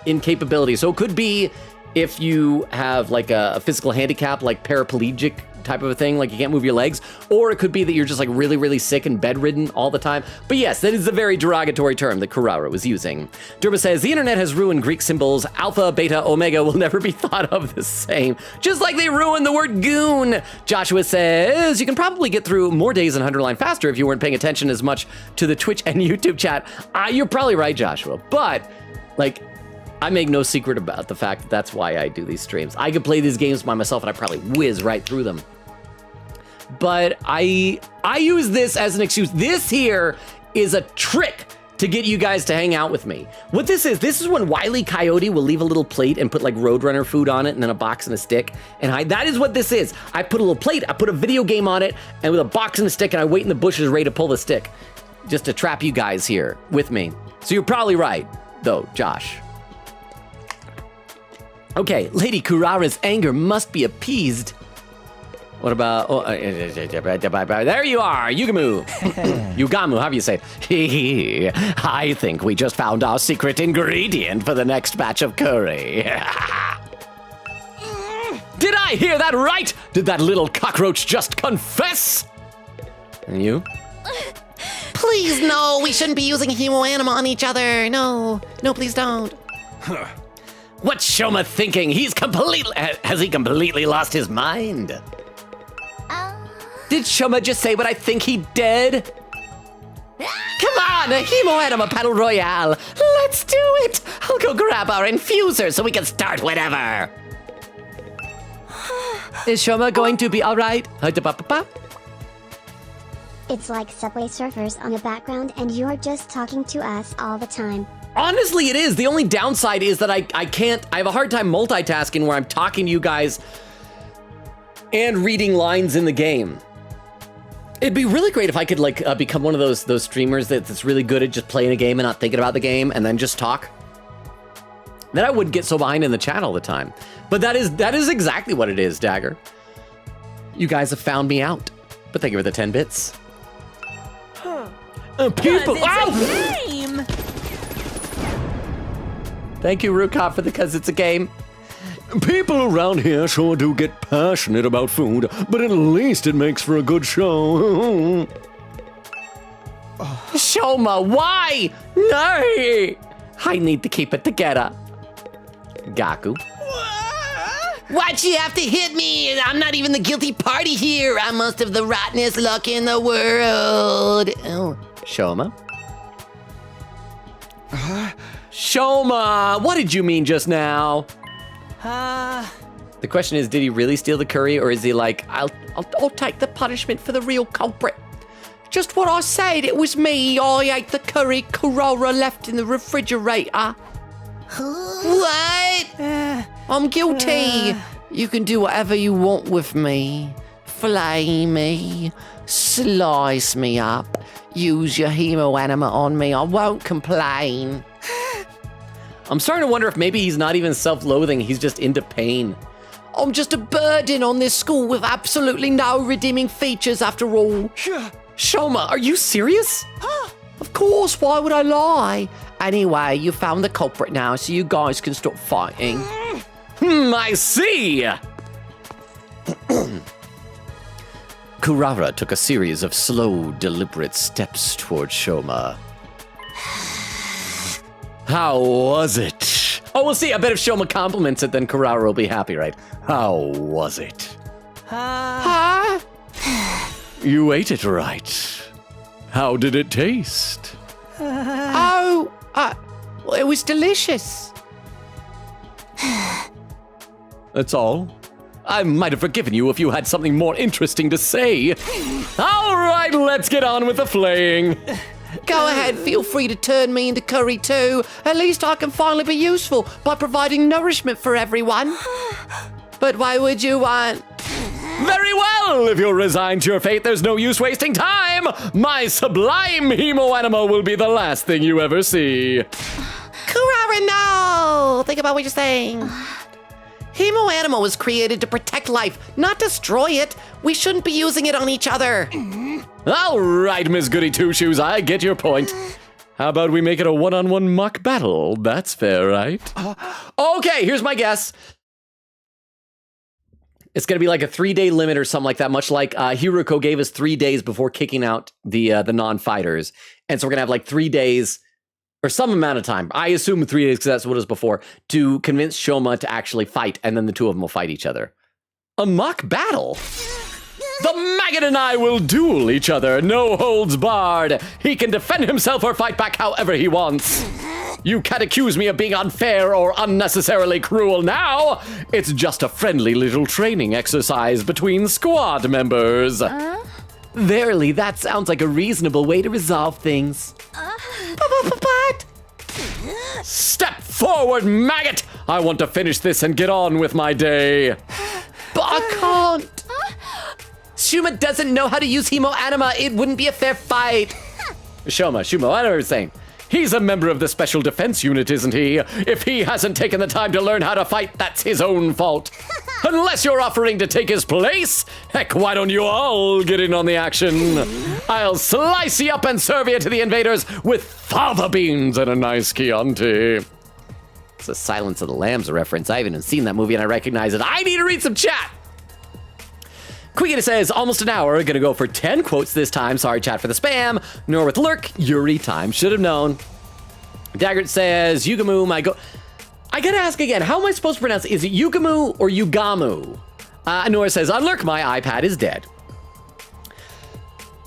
incapability. So it could be if you have like a physical handicap, like paraplegic type of a thing, like you can't move your legs, or it could be that you're just like really, really sick and bedridden all the time. But yes, that is a very derogatory term that Kurara was using. Durba says, the internet has ruined Greek symbols. Alpha, beta, omega will never be thought of the same. Just like they ruined the word goon. Joshua says, you can probably get through more days in Underline faster if you weren't paying attention as much to the Twitch and YouTube chat. You're probably right, Joshua. But, like, I make no secret about the fact that that's why I do these streams. I could play these games by myself and I probably whiz right through them. But I use this as an excuse. This here is a trick to get you guys to hang out with me. What this is when Wile E. Coyote will leave a little plate and put like Roadrunner food on it and then a box and a stick and hide. That is what this is. I put a little plate, I put a video game on it, and with a box and a stick, and I wait in the bushes ready to pull the stick. Just to trap you guys here with me. So you're probably right, though, Josh. Okay, Lady Kurara's anger must be appeased. What about... there you are, Yugamu. Yugamu, how do you say it? I think we just found our secret ingredient for the next batch of curry. Did I hear that right? Did that little cockroach just confess? And you? Please, no, we shouldn't be using humo-anima on each other. No, please don't. What's Shoma thinking? Has he completely lost his mind? Did Shoma just say what I think he did? Come on, a Hemo-Anima Battle Royale. Let's do it. I'll go grab our infuser so we can start whenever. Is Shoma going to be all right? It's like Subway Surfers on the background and you're just talking to us all the time. Honestly, it is. The only downside is that I have a hard time multitasking where I'm talking to you guys and reading lines in the game. It'd be really great if I could like become one of those streamers that's really good at just playing a game and not thinking about the game and then just talk. Then I wouldn't get so behind in the chat all the time. But that is exactly what it is, Dagger. You guys have found me out. But thank you for the 10 bits. People, it's a game. Thank you, Rukop, for the "cause it's a game." People around here sure do get passionate about food, but at least it makes for a good show. Shoma, why? No! I need to keep it together. Gaku. Why'd you have to hit me? I'm not even the guilty party here. I'm most of the rottenest luck in the world. Oh. Shoma. Shoma, what did you mean just now? The question is, did he really steal the curry, or is he like, I'll take the punishment for the real culprit? Just what I said, it was me. I ate the curry Kurara left in the refrigerator. What? I'm guilty. You can do whatever you want with me. Flay me, slice me up, use your hemo anima on me. I won't complain. I'm starting to wonder if maybe he's not even self-loathing, he's just into pain. I'm just a burden on this school with absolutely no redeeming features after all. Shoma, are you serious? Of course, why would I lie? Anyway, you found the culprit now, so you guys can stop fighting. I see! Kurara took a series of slow, deliberate steps toward Shoma. How was it? Oh, we'll see. I bet if Shoma compliments it, then Kurara will be happy, right? How was it? Huh? You ate it right. How did it taste? Well, it was delicious. That's all? I might have forgiven you if you had something more interesting to say. All right, let's get on with the flaying. Go ahead, feel free to turn me into curry too. At least I can finally be useful by providing nourishment for everyone. But why would you want... Very well, if you're resigned to your fate, there's no use wasting time. My sublime hemo anima will be the last thing you ever see. Kurara, no! Think about what you're saying. Hemo anima was created to protect life, not destroy it. We shouldn't be using it on each other. All right, Miss Goody Two-Shoes, I get your point. How about we make it a one-on-one mock battle? That's fair, right? Okay, here's my guess. It's going to be like a 3-day limit or something like that, much like Hiruko gave us 3 days before kicking out the non-fighters. And so we're going to have like 3 days or some amount of time. I assume 3 days because that's what it was before, to convince Shoma to actually fight, and then the two of them will fight each other. A mock battle? The maggot and I will duel each other, no holds barred. He can defend himself or fight back however he wants. You can't accuse me of being unfair or unnecessarily cruel now. It's just a friendly little training exercise between squad members. Verily, that sounds like a reasonable way to resolve things. But... Step forward, maggot! I want to finish this and get on with my day. But I can't. Shuma doesn't know how to use hemo anima. It wouldn't be a fair fight. Shoma, I know what you're saying. He's a member of the Special Defense Unit, isn't he? If he hasn't taken the time to learn how to fight, that's his own fault. Unless you're offering to take his place, heck, why don't you all get in on the action? I'll slice you up and serve you to the invaders with fava beans and a nice Chianti. It's a Silence of the Lambs reference. I haven't even seen that movie and I recognize it. I need to read some chat. Quiggita says, almost an hour, gonna go for 10 quotes this time. Sorry, chat, for the spam. Nor with Lurk, Yuri time. Should have known. Daggert says, Yugamu, my go... I gotta ask again, how am I supposed to pronounce it? Is it Yugamu or Yugamu? Nora says, on Lurk, my iPad is dead.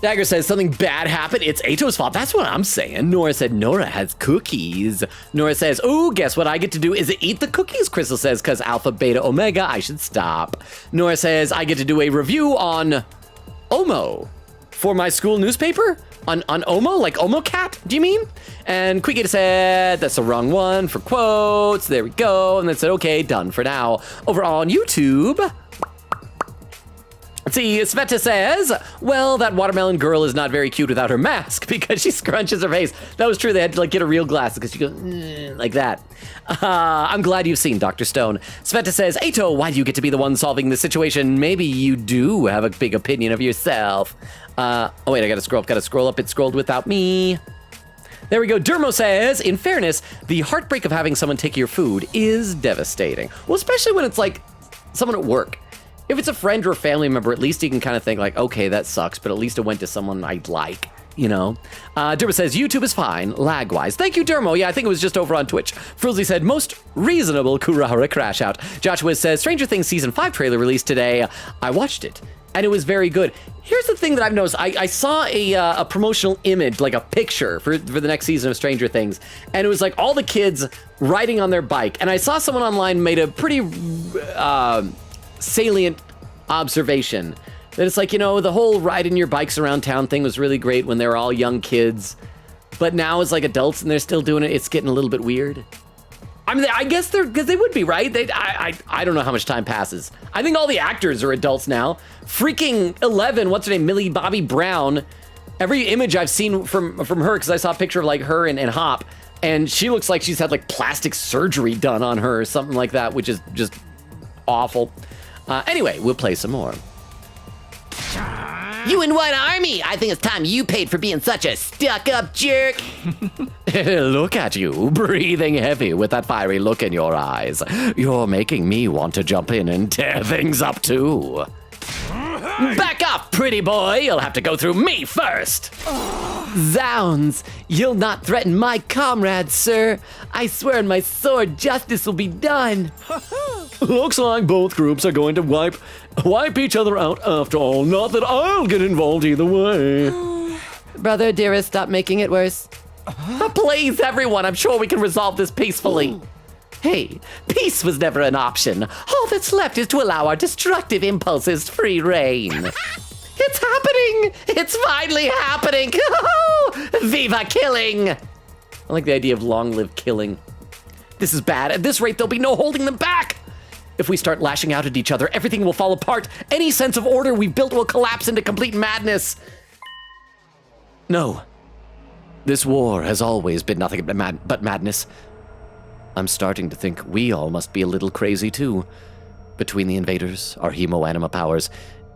Dagger says, something bad happened. It's Ato's fault. That's what I'm saying. Nora said, Nora has cookies. Nora says, ooh, guess what I get to do is eat the cookies, Crystal says, because Alpha, Beta, Omega, I should stop. Nora says, I get to do a review on Omo for my school newspaper? On Omo? Like Omo Cat, do you mean? And Quiggita said, that's the wrong one for quotes. There we go. And then said, okay, done for now. Over on YouTube... Let's see, Sveta says, well, that watermelon girl is not very cute without her mask because she scrunches her face. That was true. They had to get her real glasses because she goes like that. I'm glad you've seen Dr. Stone. Sveta says, Ato, why do you get to be the one solving the situation? Maybe you do have a big opinion of yourself. Oh, wait, I gotta scroll up. It scrolled without me. There we go. Dermo says, in fairness, the heartbreak of having someone take your food is devastating. Well, especially when it's like someone at work. If it's a friend or a family member, at least you can kind of think like, okay, that sucks, but at least it went to someone I'd like, you know? Dermo says, YouTube is fine, lag-wise. Thank you, Dermo. Yeah, I think it was just over on Twitch. Frilzy said, most reasonable Kurahara crash out. Joshua says, Stranger Things Season 5 trailer released today. I watched it, and it was very good. Here's the thing that I've noticed. I saw a promotional image, like a picture for the next season of Stranger Things, and it was like all the kids riding on their bike, and I saw someone online made a pretty salient observation that it's like, you know, the whole riding your bikes around town thing was really great when they were all young kids, but now as like adults and they're still doing it, it's getting a little bit weird. I mean, I guess because they would be, right? I don't know how much time passes. I think all the actors are adults now. Freaking 11, what's her name, Millie Bobby Brown. Every image I've seen from her, because I saw a picture of like her and Hop, and she looks like she's had like plastic surgery done on her or something like that, which is just awful. Anyway, we'll play some more. You in one army! I think it's time you paid for being such a stuck-up jerk. Look at you, breathing heavy with that fiery look in your eyes. You're making me want to jump in and tear things up too. Back off, pretty boy. You'll have to go through me first. Zounds, you'll not threaten my comrades, sir. I swear on my sword, justice will be done. Looks like both groups are going to wipe each other out after all. Not that I'll get involved either way. Brother, dearest, stop making it worse. Please, everyone, I'm sure we can resolve this peacefully. Hey, peace was never an option. All that's left is to allow our destructive impulses free reign. It's happening! It's finally happening! Viva killing! I like the idea of long-lived killing. This is bad. At this rate, there'll be no holding them back! If we start lashing out at each other, everything will fall apart. Any sense of order we've built will collapse into complete madness. No. This war has always been nothing but madness. I'm starting to think we all must be a little crazy too. Between the invaders, our hemo-anima powers,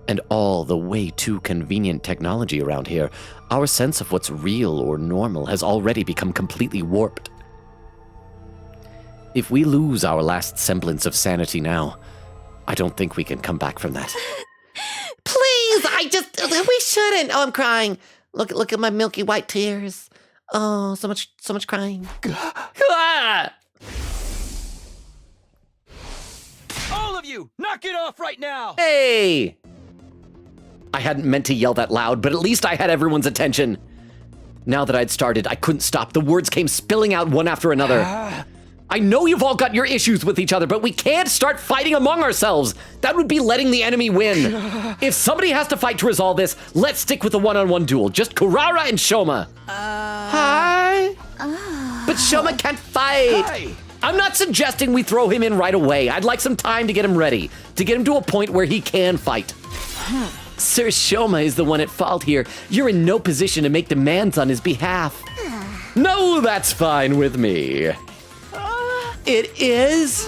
and all the way too convenient technology around here, our sense of what's real or normal has already become completely warped. If we lose our last semblance of sanity now, I don't think we can come back from that. Please, we shouldn't. Oh, I'm crying. Look at my milky white tears. Oh, so much crying. All of you, knock it off right now! Hey! I hadn't meant to yell that loud, but at least I had everyone's attention. Now that I'd started, I couldn't stop. The words came spilling out one after another. I know you've all got your issues with each other, but we can't start fighting among ourselves. That would be letting the enemy win. If somebody has to fight to resolve this, let's stick with a one-on-one duel. Just Kurara and Shoma. Hi. But Shoma can't fight. Hi. I'm not suggesting we throw him in right away. I'd like some time to get him ready, to get him to a point where he can fight. Sir Shoma is the one at fault here. You're in no position to make demands on his behalf. No, that's fine with me. It is?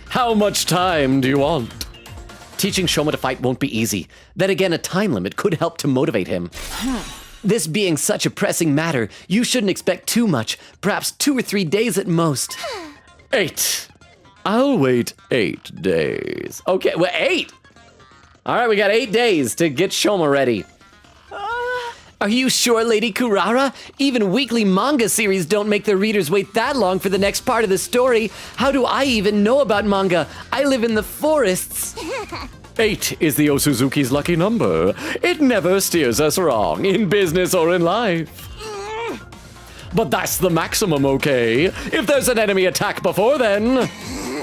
How much time do you want? Teaching Shoma to fight won't be easy. Then again, a time limit could help to motivate him. This being such a pressing matter, you shouldn't expect too much. Perhaps 2 or 3 days at most. 8. I'll wait 8 days. Okay, well, 8. All right, we got 8 days to get Shoma ready. Are you sure, Lady Kurara? Even weekly manga series don't make their readers wait that long for the next part of the story. How do I even know about manga? I live in the forests. 8 is the Osuzuki's lucky number. It never steers us wrong, in business or in life. But that's the maximum, okay? If there's an enemy attack before then,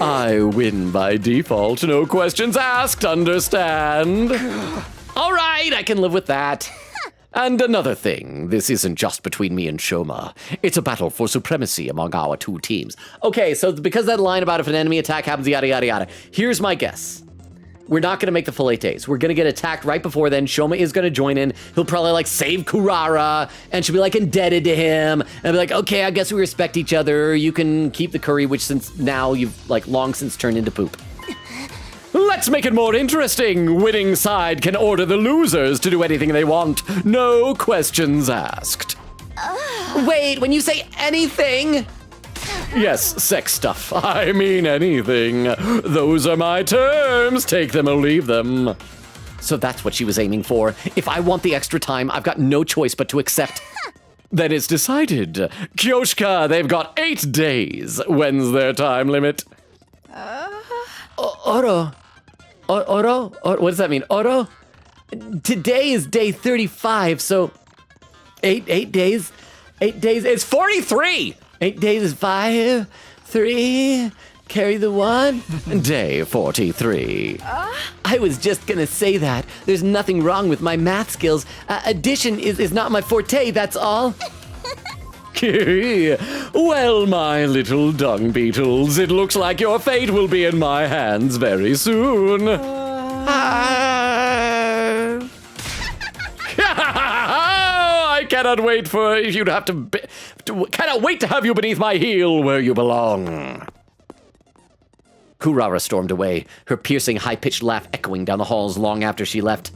I win by default. No questions asked, understand? All right, I can live with that. And another thing, this isn't just between me and Shoma. It's a battle for supremacy among our 2 teams. Okay, so because that line about if an enemy attack happens, yada, yada, yada. Here's my guess. we're not going to make the full 8 days. We're going to get attacked right before then. Shoma is going to join in. He'll probably like save Kurara, and she'll be like indebted to him. And I'll be like, okay, I guess we respect each other. You can keep the curry, which since now you've like long since turned into poop. Let's make it more interesting. Winning side can order the losers to do anything they want. No questions asked. Wait, when you say anything... Yes, sex stuff. I mean anything. Those are my terms. Take them or leave them. So that's what she was aiming for. If I want the extra time, I've got no choice but to accept. Then it's decided. Kyoshka, they've got 8 days. When's their time limit? Oro, what does that mean? Oro? Today is day 35, so 8 days. 8 days is 43. 8 days is 5, 3, carry the 1. Day 43. I was just gonna say that. There's nothing wrong with my math skills. Addition is not my forte, that's all. Well, my little dung beetles, it looks like your fate will be in my hands very soon. I cannot wait for you to have cannot wait to have you beneath my heel where you belong. Kurara stormed away, her piercing, high-pitched laugh echoing down the halls long after she left.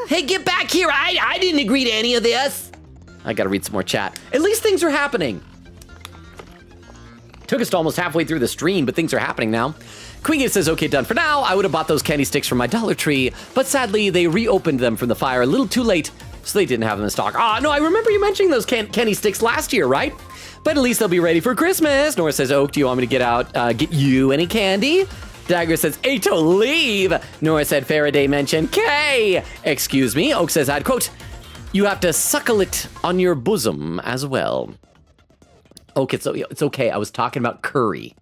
Hey, get back here! I didn't agree to any of this! I gotta read some more chat. At least things are happening. Took us to almost halfway through the stream, but things are happening now. Queen says, okay, done for now. I would have bought those candy sticks from my Dollar Tree, but sadly, they reopened them from the fire a little too late, so they didn't have them in stock. No, I remember you mentioning those candy sticks last year, right? But at least they'll be ready for Christmas. Nora says, Oak, do you want me to get you any candy? Dagger says, Ato, leave. Nora said, Faraday mentioned K. Excuse me. Oak says, I'd quote, you have to suckle it on your bosom as well. Oak, it's okay. I was talking about curry.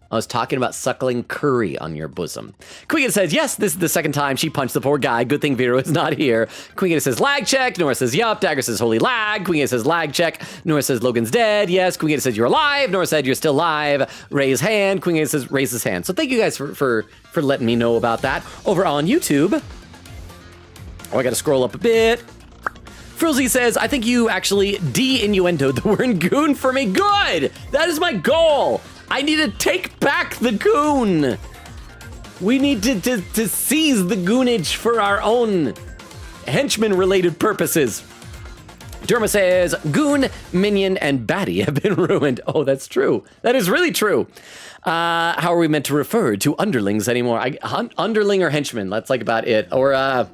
I was talking about suckling curry on your bosom. Queen says, yes, this is the second time she punched the poor guy. Good thing Vero is not here. Queen says, lag check. Nora says, yup. Dagger says, holy lag. Queen says, lag check. Nora says, Logan's dead. Yes. Queen says, you're alive. Nora said, you're still alive. Raise hand. Queen says, raise his hand. So thank you guys for letting me know about that. Over on YouTube. Oh, I got to scroll up a bit. Frilzy says, I think you actually de-innuendoed the word goon for me. Good! That is my goal! I need to take back the goon! We need to seize the goonage for our own henchman-related purposes. Derma says, goon, minion, and baddie have been ruined. Oh, that's true. That is really true. How are we meant to refer to underlings anymore? Underling or henchman, that's like about it. Or,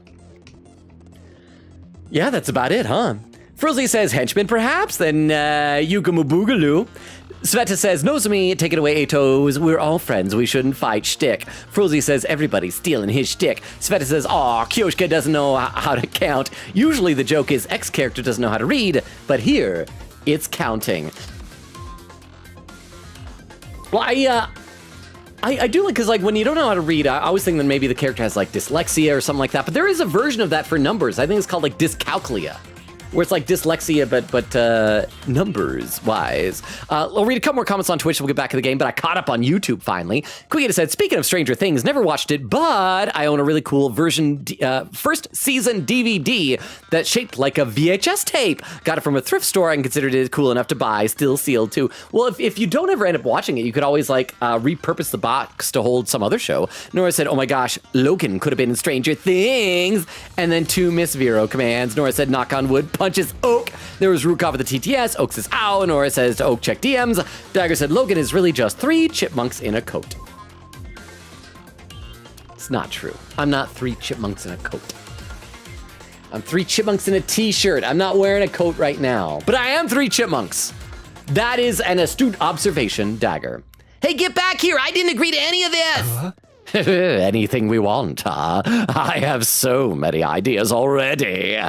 yeah, that's about it, huh? Frilzy says, henchman perhaps, then Yugamu Boogaloo. Sveta says, Nozomi, take it away, Atos. We're all friends. We shouldn't fight. Shtick. Frozy says, everybody's stealing his shtick. Sveta says, aw, Kyoshka doesn't know how to count. Usually the joke is X character doesn't know how to read, but here, it's counting. Well, I do like, because like when you don't know how to read, I always think that maybe the character has like dyslexia or something like that, but there is a version of that for numbers. I think it's called like dyscalculia, where it's like dyslexia, but numbers-wise. I'll read a couple more comments on Twitch, we'll get back to the game, but I caught up on YouTube finally. Quigita said, speaking of Stranger Things, never watched it, but I own a really cool version, first season DVD that's shaped like a VHS tape. Got it from a thrift store and considered it cool enough to buy, still sealed too. Well, if you don't ever end up watching it, you could always like repurpose the box to hold some other show. Nora said, oh my gosh, Logan could have been in Stranger Things. And then 2 Miss Vero commands. Nora said, knock on wood, punches Oak. There was Rukov at the TTS. Oak says, ow. Nora says to Oak, check DMs. Dagger said, Logan is really just 3 chipmunks in a coat. It's not true. I'm not 3 chipmunks in a coat. I'm 3 chipmunks in a t-shirt. I'm not wearing a coat right now, but I am 3 chipmunks. That is an astute observation, Dagger. Hey, get back here. I didn't agree to any of this. Anything we want, huh? I have so many ideas already.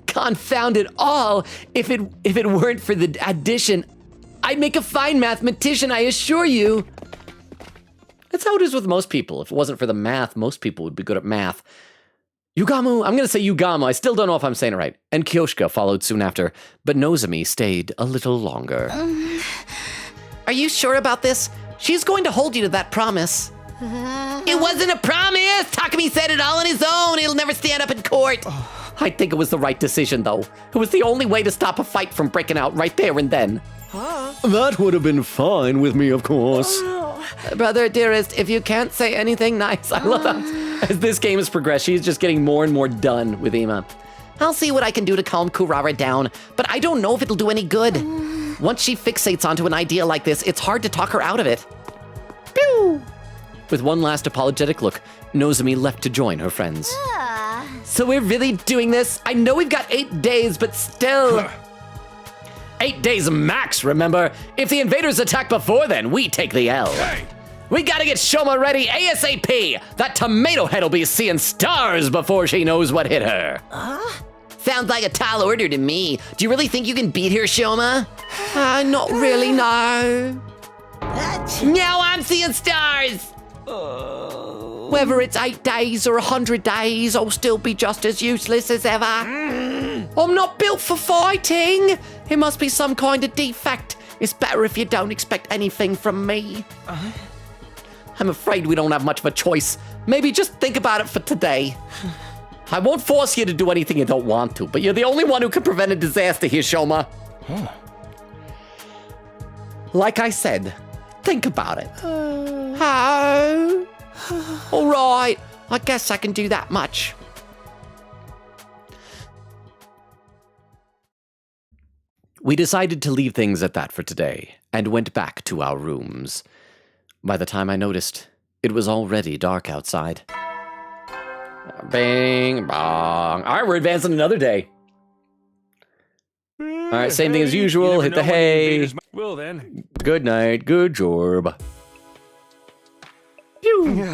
Confound it all. If it weren't for the addition, I'd make a fine mathematician, I assure you. That's how it is with most people. If it wasn't for the math, most people would be good at math. Yugamu, I'm going to say Yugamu. I still don't know if I'm saying it right. And Kyoshka followed soon after, but Nozomi stayed a little longer. Are you sure about this? She's going to hold you to that promise. It wasn't a promise! Takumi said it all on his own. He'll never stand up in court. I think it was the right decision, though. It was the only way to stop a fight from breaking out right there and then. That would have been fine with me, of course. Brother, dearest, if you can't say anything nice, I love that. As this game has progressed, she's just getting more and more done with Ima. I'll see what I can do to calm Kurara down, but I don't know if it'll do any good. Once she fixates onto an idea like this, it's hard to talk her out of it. Pew! With one last apologetic look, Nozomi left to join her friends. So we're really doing this? I know we've got 8 days, but still. 8 days max, remember? If the invaders attack before then, we take the L. Hey! We gotta get Shoma ready ASAP! That tomato head'll be seeing stars before she knows what hit her. Sounds like a tall order to me. Do you really think you can beat her, Shoma? Not really, no. Now I'm seeing stars! Whether it's 8 days or 100 days, I'll still be just as useless as ever. I'm not built for fighting. It must be some kind of defect. It's better if you don't expect anything from me. I'm afraid we don't have much of a choice. Maybe just think about it for today. I won't force you to do anything you don't want to, but you're the only one who can prevent a disaster here, Shoma. Like I said, think about it. Oh. All right, I guess I can do that much. We decided to leave things at that for today and went back to our rooms. By the time I noticed, it was already dark outside. Bing, bong. All right, we're advancing another day. All right, same thing as usual. Hit the hay. Well then. Good night. Good job. Phew.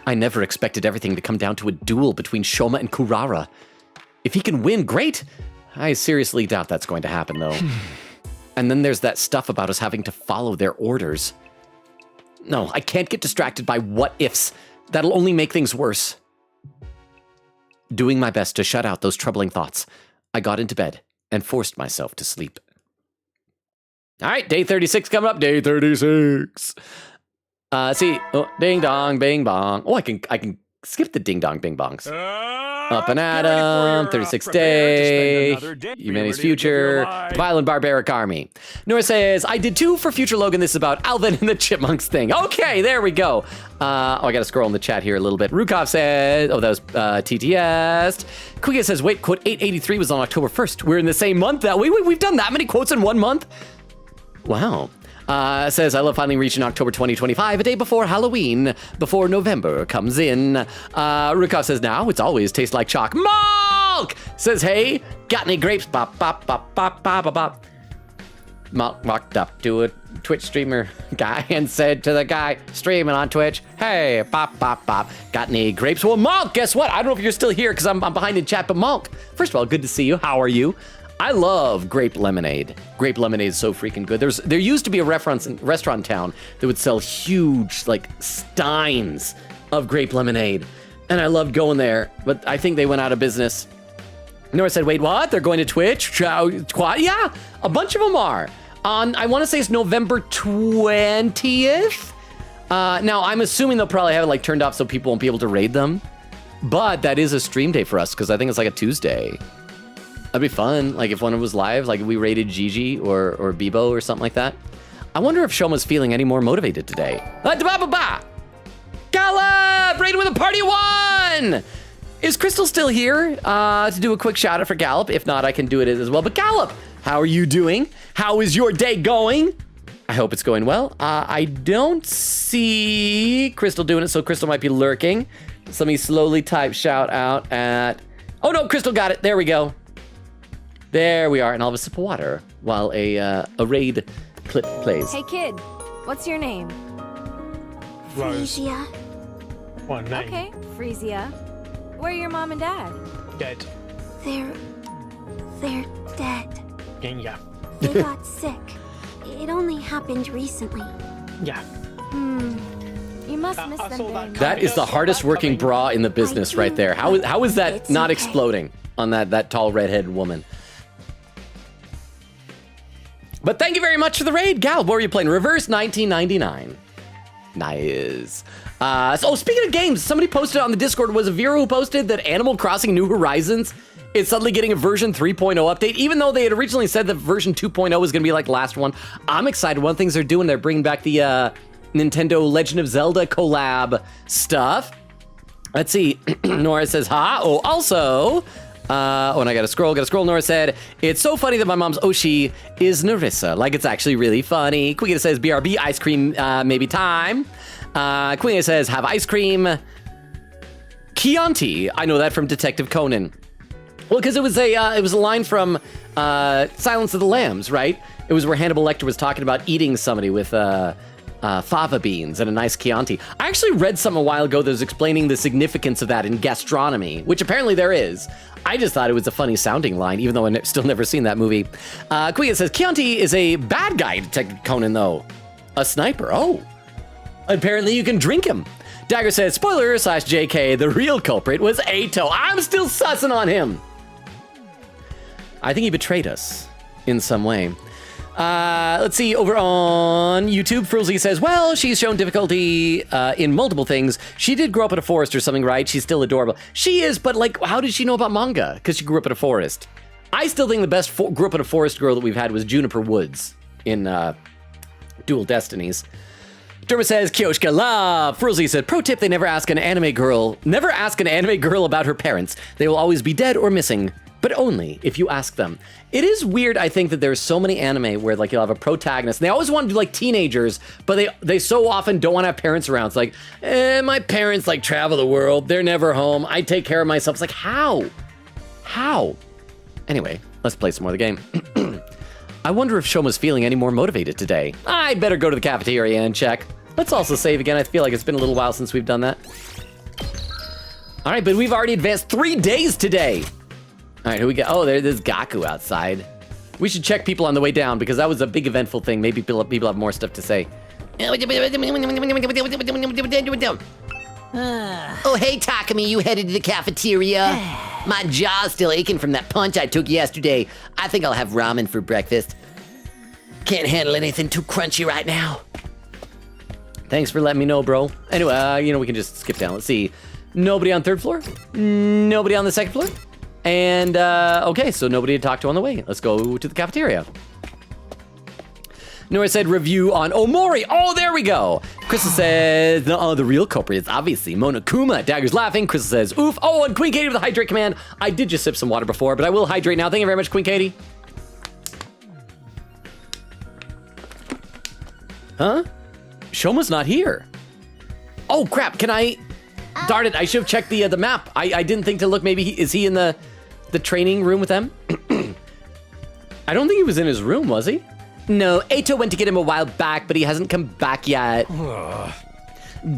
I never expected everything to come down to a duel between Shoma and Kurara. If he can win, great. I seriously doubt that's going to happen, though. And then there's that stuff about us having to follow their orders. No, I can't get distracted by what-ifs. That'll only make things worse. Doing my best to shut out those troubling thoughts, I got into bed and forced myself to sleep. All right, day 36 coming up. Day 36. Ding dong, bing bong. Oh, I can skip the ding dong, bing bongs. Up and at 'em, 36th day, humanity's future, violent barbaric army. Nora says, I did 2 for future Logan. This is about Alvin and the Chipmunks thing. Okay, there we go. I gotta scroll in the chat here a little bit. Rukov says, that was TTS. Quiga says, wait, quote 883 was on October 1st. We're in the same month that we've done that many quotes in 1 month? Wow. Says, I love finally reaching October 2025, a day before Halloween, before November comes in. Rukov says, now it's always tastes like chalk. Malk says, hey, got any grapes? Bop, bop, bop, bop, bop, bop, bop. Malk walked up to a Twitch streamer guy and said to the guy streaming on Twitch, hey, bop, bop, bop, got any grapes? Well, Malk, guess what? I don't know if you're still here because I'm behind in chat, but Malk, first of all, good to see you. How are you? I love grape lemonade. Grape lemonade is so freaking good. There used to be a restaurant in town that would sell huge, like, steins of grape lemonade. And I loved going there, but I think they went out of business. Nora said, wait, what? They're going to Twitch? Yeah, a bunch of them are. I want to say it's November 20th. Now, I'm assuming they'll probably have it, like, turned off so people won't be able to raid them. But that is a stream day for us, because I think it's like a Tuesday. That'd be fun, like if one was live, like if we rated Gigi or Bebo or something like that. I wonder if Shoma's feeling any more motivated today. Gallop! Rated with a party 1! Is Crystal still here to do a quick shout out for Gallop? If not, I can do it as well. But Gallop, how are you doing? How is your day going? I hope it's going well. I don't see Crystal doing it, so Crystal might be lurking. So let me slowly type shout out at... Oh no, Crystal got it. There we go. There we are, and I'll have a sip of water while a raid clip plays. Hey kid, what's your name? Frisia. One name. Okay, Frisia. Where are your mom and dad? Dead. They're dead. Yeah. They got sick. It only happened recently. Yeah. You must miss them very much. That is the hardest working bra in the business right there. How is that It's not okay. exploding on that tall redheaded woman? But thank you very much for the raid, Gal. What were you playing? Reverse 1999. Nice. So speaking of games, somebody posted on the Discord, was a viewer who posted that Animal Crossing New Horizons is suddenly getting a version 3.0 update, even though they had originally said that version 2.0 was going to be like the last one. I'm excited. One of the things they're doing, they're bringing back the Nintendo Legend of Zelda collab stuff. Let's see. Nora says, ha. Oh, also, and I gotta scroll. Nora said, it's so funny that my mom's Oshi is Narissa. Like, it's actually really funny. Quigita says, BRB, ice cream, maybe time. Quigita says, have ice cream. Chianti. I know that from Detective Conan. Well, because it was a line from Silence of the Lambs, right? It was where Hannibal Lecter was talking about eating somebody with fava beans and a nice Chianti. I actually read something a while ago that was explaining the significance of that in gastronomy, which apparently there is. I just thought it was a funny sounding line, even though I've still never seen that movie. Quia says, Chianti is a bad guy, Detective Conan, though. A sniper, oh. Apparently you can drink him. Dagger says, spoiler / JK, the real culprit was Ato. I'm still sussing on him. I think he betrayed us in some way. Let's see, over on YouTube, Frulzy says, well, she's shown difficulty in multiple things. She did grow up in a forest or something, right? She's still adorable. She is, but like, how did she know about manga? Because she grew up in a forest. I still think the best grew up in a forest girl that we've had was Juniper Woods in Dual Destinies. Derma says, Kyoshka love. Frulzy said, pro tip, never ask an anime girl about her parents. They will always be dead or missing, but only if you ask them. It is weird, I think, that there's so many anime where like you'll have a protagonist, and they always want to do like teenagers, but they so often don't want to have parents around. It's like, my parents like travel the world. They're never home. I take care of myself. It's like, how? How? Anyway, let's play some more of the game. I wonder if Shoma's feeling any more motivated today. I better go to the cafeteria and check. Let's also save again. I feel like it's been a little while since we've done that. All right, but we've already advanced 3 days today. All right, who we got? Oh, there's Gaku outside. We should check people on the way down because that was a big eventful thing. Maybe people have more stuff to say. Oh, hey, Takumi, you headed to the cafeteria? My jaw's still aching from that punch I took yesterday. I think I'll have ramen for breakfast. Can't handle anything too crunchy right now. Thanks for letting me know, bro. Anyway, we can just skip down. Let's see. Nobody on 3rd floor? Nobody on the 2nd floor? And, okay, so nobody to talk to on the way. Let's go to the cafeteria. Nora said review on Omori. Oh, there we go. Crystal says, the real culprit is obviously Monokuma. Dagger's laughing. Crystal says, oof. Oh, and Queen Katie with the hydrate command. I did just sip some water before, but I will hydrate now. Thank you very much, Queen Katie. Huh? Shoma's not here. Oh, crap. Can I... Darn it, I should have checked the map. I didn't think to look. Maybe is he in the training room with them? I don't think he was in his room, was he? No, Ato went to get him a while back, but he hasn't come back yet.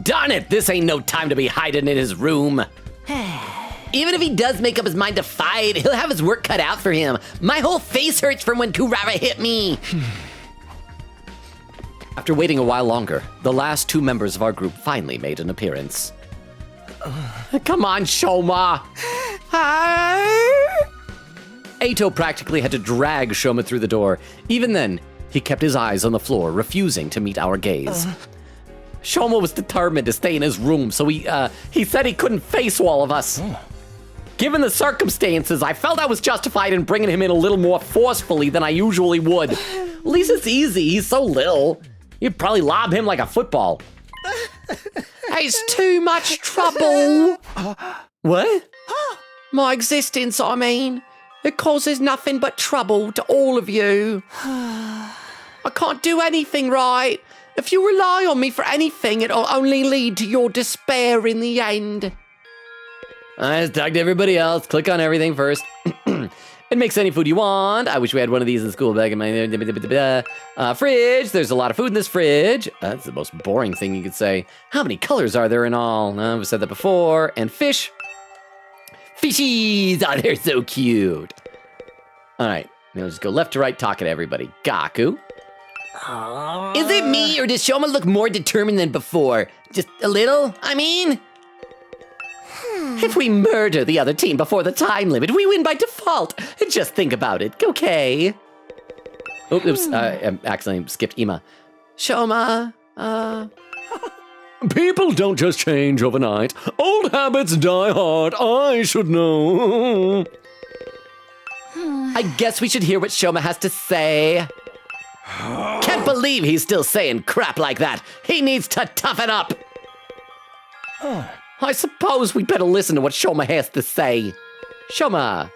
Darn it, this ain't no time to be hiding in his room. Even if he does make up his mind to fight, he'll have his work cut out for him. My whole face hurts from when Kurara hit me. After waiting a while longer, the last 2 members of our group finally made an appearance. Come on, Shoma! Ato practically had to drag Shoma through the door. Even then, he kept his eyes on the floor, refusing to meet our gaze. Shoma was determined to stay in his room, so he said he couldn't face all of us. Given the circumstances, I felt I was justified in bringing him in a little more forcefully than I usually would. At least it's easy, he's so little. You'd probably lob him like a football. It's too much trouble. What? My existence, I mean. It causes nothing but trouble to all of you. I can't do anything right. If you rely on me for anything, it'll only lead to your despair in the end. I just talk to everybody else. Click on everything first. It makes any food you want. I wish we had one of these in school back in my fridge. There's a lot of food in this fridge. That's the most boring thing you could say. How many colors are there in all? I've said that before. And fish. Fishies! Oh, they're so cute. All right, now just go left to right, talking to everybody. Gaku. Is it me, or does Shoma look more determined than before? Just a little, I mean? If we murder the other team before the time limit, we win by default. Just think about it, okay? Oops, I accidentally skipped Ima. Shoma, People don't just change overnight. Old habits die hard. I should know. I guess we should hear what Shoma has to say. Can't believe he's still saying crap like that. He needs to toughen up. I suppose we better listen to what Shoma has to say. Shoma.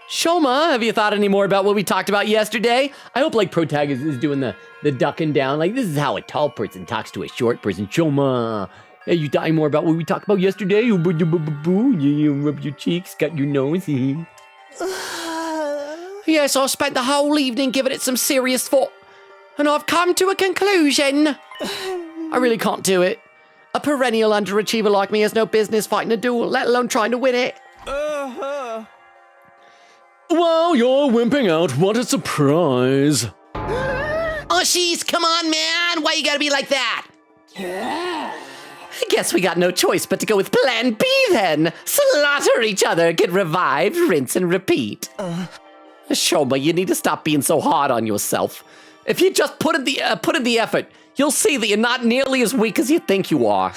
Shoma, have you thought any more about what we talked about yesterday? I hope, like, Protag is doing the ducking down. Like, this is how a tall person talks to a short person. Shoma, are you thought any more about what we talked about yesterday? You rub your cheeks, got your nose. Yes, I spent the whole evening giving it some serious thought, and I've come to a conclusion. I really can't do it. A perennial underachiever like me has no business fighting a duel, let alone trying to win it. While you're wimping out, what a surprise. Oh, jeez, come on, man. Why you gotta be like that? I guess we got no choice but to go with plan B then. Slaughter each other, get revived, rinse and repeat. Shoma, you need to stop being so hard on yourself. If you just put in the effort, you'll see that you're not nearly as weak as you think you are.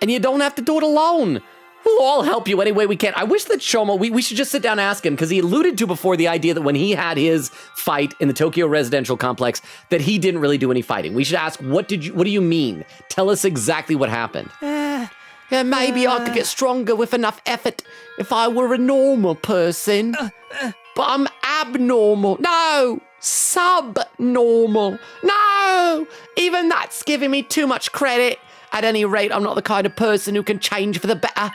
And you don't have to do it alone. We'll all help you any way we can. I wish that Shoma, we should just sit down and ask him, because he alluded to before the idea that when he had his fight in the Tokyo residential complex, that he didn't really do any fighting. We should ask, what do you mean? Tell us exactly what happened. Yeah, maybe I could get stronger with enough effort if I were a normal person. But I'm abnormal. No, subnormal. No, even that's giving me too much credit. At any rate, I'm not the kind of person who can change for the better.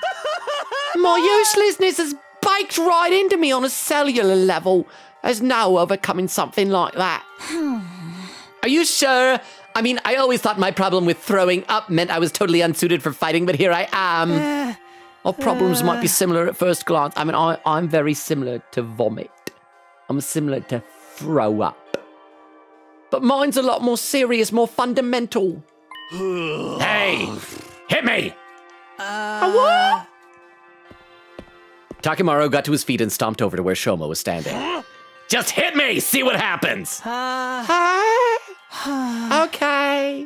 My uselessness has baked right into me on a cellular level. There's no overcoming something like that. Are you sure? I mean, I always thought my problem with throwing up meant I was totally unsuited for fighting, but here I am. Our problems might be similar at first glance. I mean, I'm very similar to vomit. I'm similar to throw up. But mine's a lot more serious, more fundamental. Hey, hit me! What? Takimaru got to his feet and stomped over to where Shoma was standing. Just hit me, see what happens. Okay.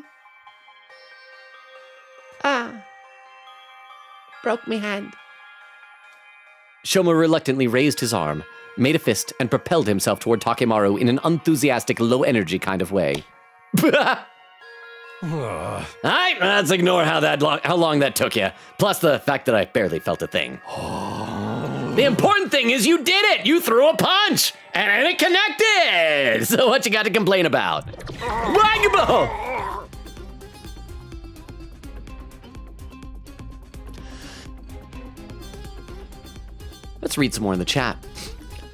Broke me hand. Shoma reluctantly raised his arm, made a fist, and propelled himself toward Takimaru in an enthusiastic, low-energy kind of way. All right, let's ignore how long that took you. Plus the fact that I barely felt a thing. The important thing is you did it. You threw a punch, and it connected. So what you got to complain about? Let's read some more in the chat.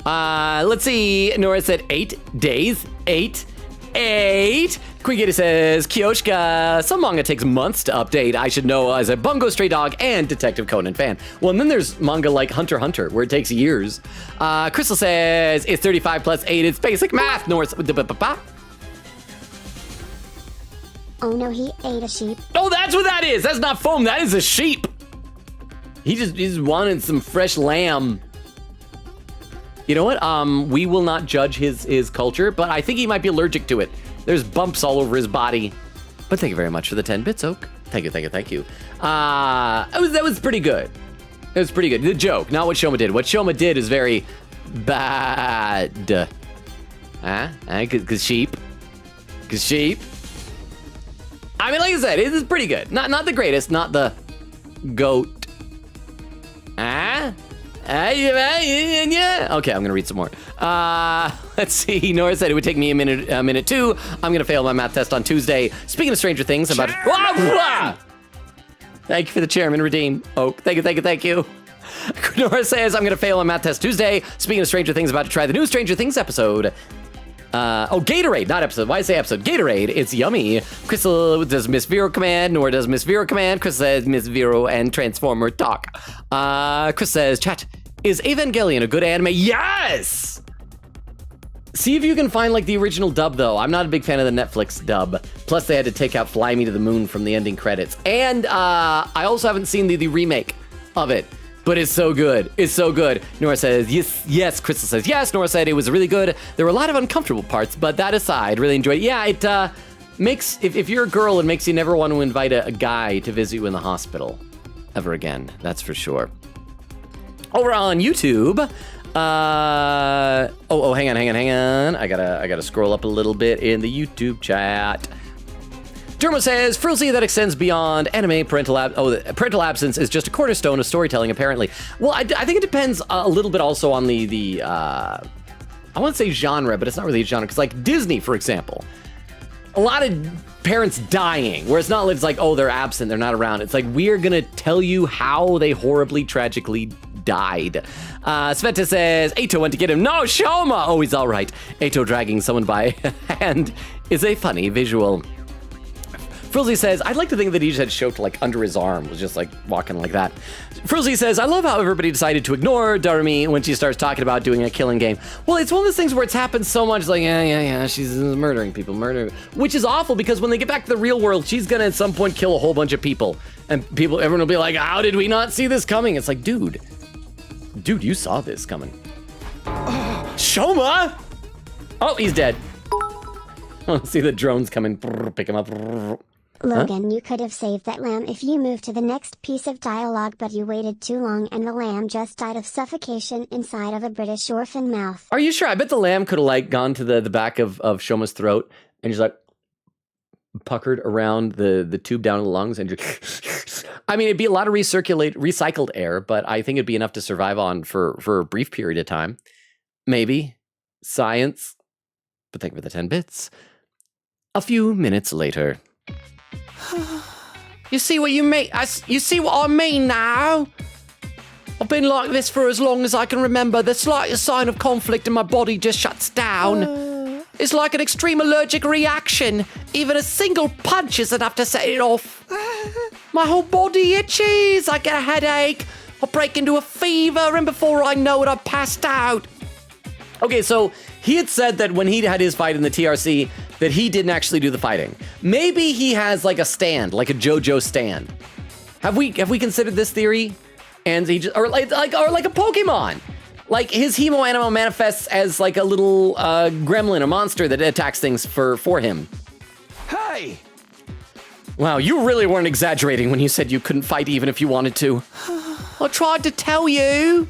Let's see. Nora said 8 days. 8. Quigita says, Kyoshka, some manga takes months to update. I should know as a Bungo Stray Dog and Detective Conan fan. Well, and then there's manga like Hunter x Hunter, where it takes years. Crystal says, it's 35 plus 8. It's basic math. North. Oh no, he ate a sheep. Oh, that's what that is. That's not foam. That is a sheep. He just wanted some fresh lamb. You know what? We will not judge his culture, but I think he might be allergic to it. There's bumps all over his body. But thank you very much for the 10 bits, Oak. Thank you. That was pretty good. It was pretty good. The joke, not what Shoma did. What Shoma did is very bad. Cause sheep. I mean, like I said, it is pretty good. Not the greatest, not the goat. Yeah. Okay, I'm gonna read some more. Let's see. Nora said it would take me a minute too. I'm gonna fail my math test on Tuesday. Speaking of Stranger Things, I'm about to. Thank you for the chairman redeem. Oh, thank you. Nora says I'm gonna fail my math test Tuesday. Speaking of Stranger Things, about to try the new Stranger Things episode. Gatorade, not episode. Why say episode? Gatorade. It's yummy. Crystal does Miss Vero command, nor does Miss Vero command. Chris says Miss Vero and Transformer talk. Chris says, chat, is Evangelion a good anime? Yes! See if you can find like the original dub though. I'm not a big fan of the Netflix dub. Plus they had to take out Fly Me to the Moon from the ending credits. And I also haven't seen the remake of it. But it's so good. It's so good. Nora says, yes. Crystal says, yes. Nora said it was really good. There were a lot of uncomfortable parts, but that aside, really enjoyed it. Yeah, if you're a girl, it makes you never want to invite a guy to visit you in the hospital ever again. That's for sure. Over on YouTube, hang on. I gotta scroll up a little bit in the YouTube chat. Dermo says, frilzy that extends beyond anime. Parental absence is just a cornerstone of storytelling, apparently. Well, I think it depends a little bit also on the I want to say genre, but it's not really a genre. Because like Disney, for example, a lot of parents dying, where it's not it's like, oh, they're absent, they're not around. It's like, we're gonna tell you how they horribly, tragically died. Sveta says, Ato went to get him. No, Shoma! Oh, he's all right. Ato dragging someone by hand is a funny visual. Frilzy says, I'd like to think that he just had Shoto like under his arm, was just like walking like that. Frilzy says, I love how everybody decided to ignore Darumi when she starts talking about doing a killing game. Well, it's one of those things where it's happened so much, like, yeah, she's murdering people, which is awful because when they get back to the real world, she's gonna at some point kill a whole bunch of people. And everyone will be like, how did we not see this coming? It's like, dude, you saw this coming. Shoma! Oh, he's dead. I see the drones coming, pick him up. Logan, you could have saved that lamb if you moved to the next piece of dialogue, but you waited too long and the lamb just died of suffocation inside of a British orphan mouth. Are you sure? I bet the lamb could have like gone to the back of Shoma's throat and just like puckered around the tube down to the lungs and just I mean, it'd be a lot of recycled air, but I think it'd be enough to survive on for a brief period of time. Maybe. Science. But thank you for the 10 bits. A few minutes later. You see what you mean? You see what I mean now? I've been like this for as long as I can remember. The slightest sign of conflict in my body just shuts down. It's like an extreme allergic reaction. Even a single punch is enough to set it off. My whole body itches. I get a headache. I break into a fever, and before I know it, I've passed out. Okay, so he had said that when he had his fight in the TRC, that he didn't actually do the fighting. Maybe he has like a stand, like a JoJo stand. Have we considered this theory? And he just, or like a Pokemon. Like his Hemo Animo manifests as like a little gremlin, a monster that attacks things for him. Hey! Wow, you really weren't exaggerating when you said you couldn't fight even if you wanted to. I tried to tell you.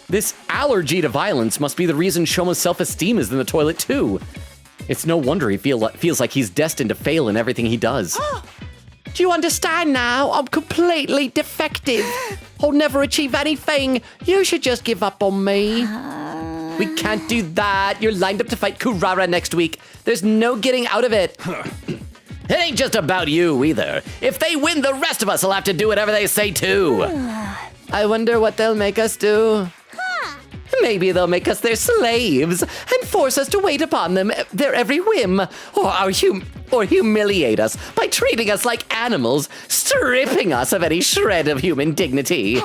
This allergy to violence must be the reason Shoma's self-esteem is in the toilet too. It's no wonder he feels like he's destined to fail in everything he does. Do you understand now? I'm completely defective. I'll never achieve anything. You should just give up on me. We can't do that. You're lined up to fight Kurara next week. There's no getting out of it. It ain't just about you either. If they win, the rest of us will have to do whatever they say too. I wonder what they'll make us do. Maybe they'll make us their slaves and force us to wait upon them, their every whim, or humiliate us by treating us like animals, stripping us of any shred of human dignity.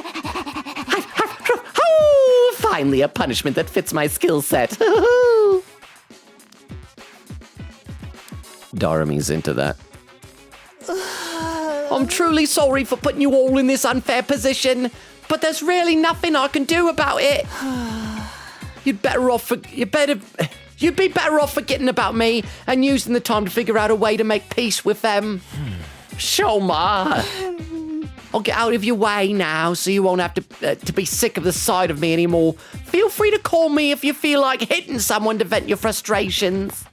Oh, finally a punishment that fits my skill set. Darumi's into that. I'm truly sorry for putting you all in this unfair position, but there's really nothing I can do about it. You'd be better off forgetting about me and using the time to figure out a way to make peace with them. Shoma, I'll get out of your way now so you won't have to be sick of the sight of me anymore. Feel free to call me if you feel like hitting someone to vent your frustrations.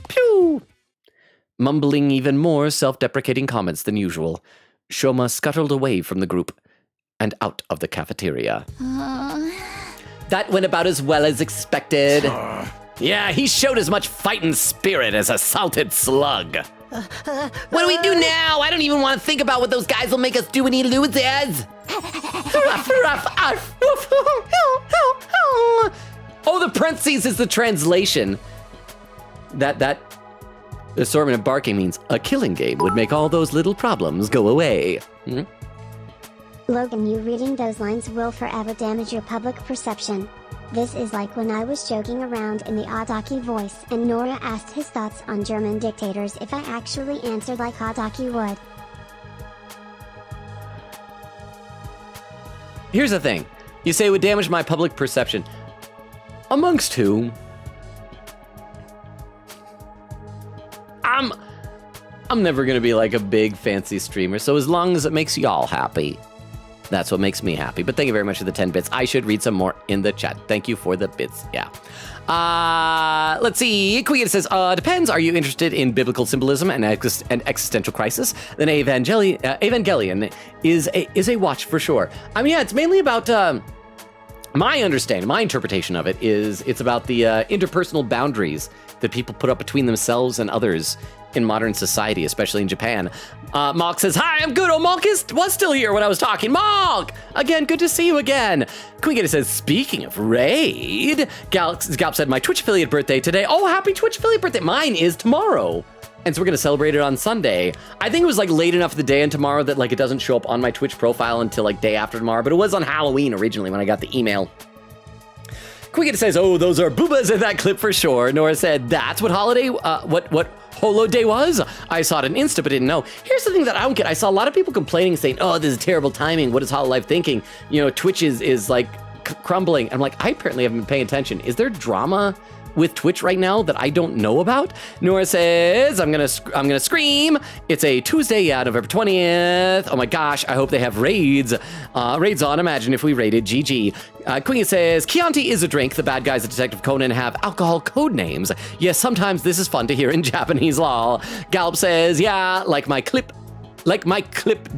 Pew! Mumbling even more self-deprecating comments than usual, Shoma scuttled away from the group and out of the cafeteria. That went about as well as expected. Yeah, he showed as much fighting spirit as a salted slug. What do we do now? I don't even want to think about what those guys will make us do when he loses. Oh, the parentheses is the translation. That assortment of barking means a killing game would make all those little problems go away. Logan, you reading those lines will forever damage your public perception. This is like when I was joking around in the Adaki voice and Nora asked his thoughts on German dictators if I actually answered like Adaki would. Here's the thing. You say it would damage my public perception. Amongst who? I'm never gonna be like a big fancy streamer, so as long as it makes y'all happy, that's what makes me happy. But thank you very much for the 10 bits. I should read some more in the chat. Thank you for the bits, yeah. Let's see. Queen says, depends. Are you interested in biblical symbolism and existential crisis? Then Evangelion is a watch for sure. I mean, yeah, it's mainly about, my interpretation of it is it's about the interpersonal boundaries that people put up between themselves and others in modern society, especially in Japan. Malk says, hi, I'm good. Oh, Malk was still here when I was talking. Malk! Again, good to see you again. Queen says, speaking of raid, Galp said, my Twitch affiliate birthday today. Oh, happy Twitch affiliate birthday. Mine is tomorrow. And so we're gonna celebrate it on Sunday. I think it was like late enough the day and tomorrow that like it doesn't show up on my Twitch profile until like day after tomorrow, but it was on Halloween originally when I got the email. Quiggett says, oh, those are boobas in that clip for sure. Nora said, that's what what Holo Day was? I saw it on Insta, but didn't know. Here's the thing that I don't get. I saw a lot of people complaining, saying, oh, this is terrible timing. What is Hololive thinking? You know, Twitch is like crumbling. I'm like, I apparently haven't been paying attention. Is there drama with Twitch right now that I don't know about? Nora says, I'm gonna scream. It's a Tuesday, yeah, November 20th. Oh my gosh, I hope they have raids. Raids on, imagine if we raided GG. Queen says, Chianti is a drink. The bad guys at Detective Conan have alcohol code names. Yes, sometimes this is fun to hear in Japanese law. Galp says, yeah, like my clip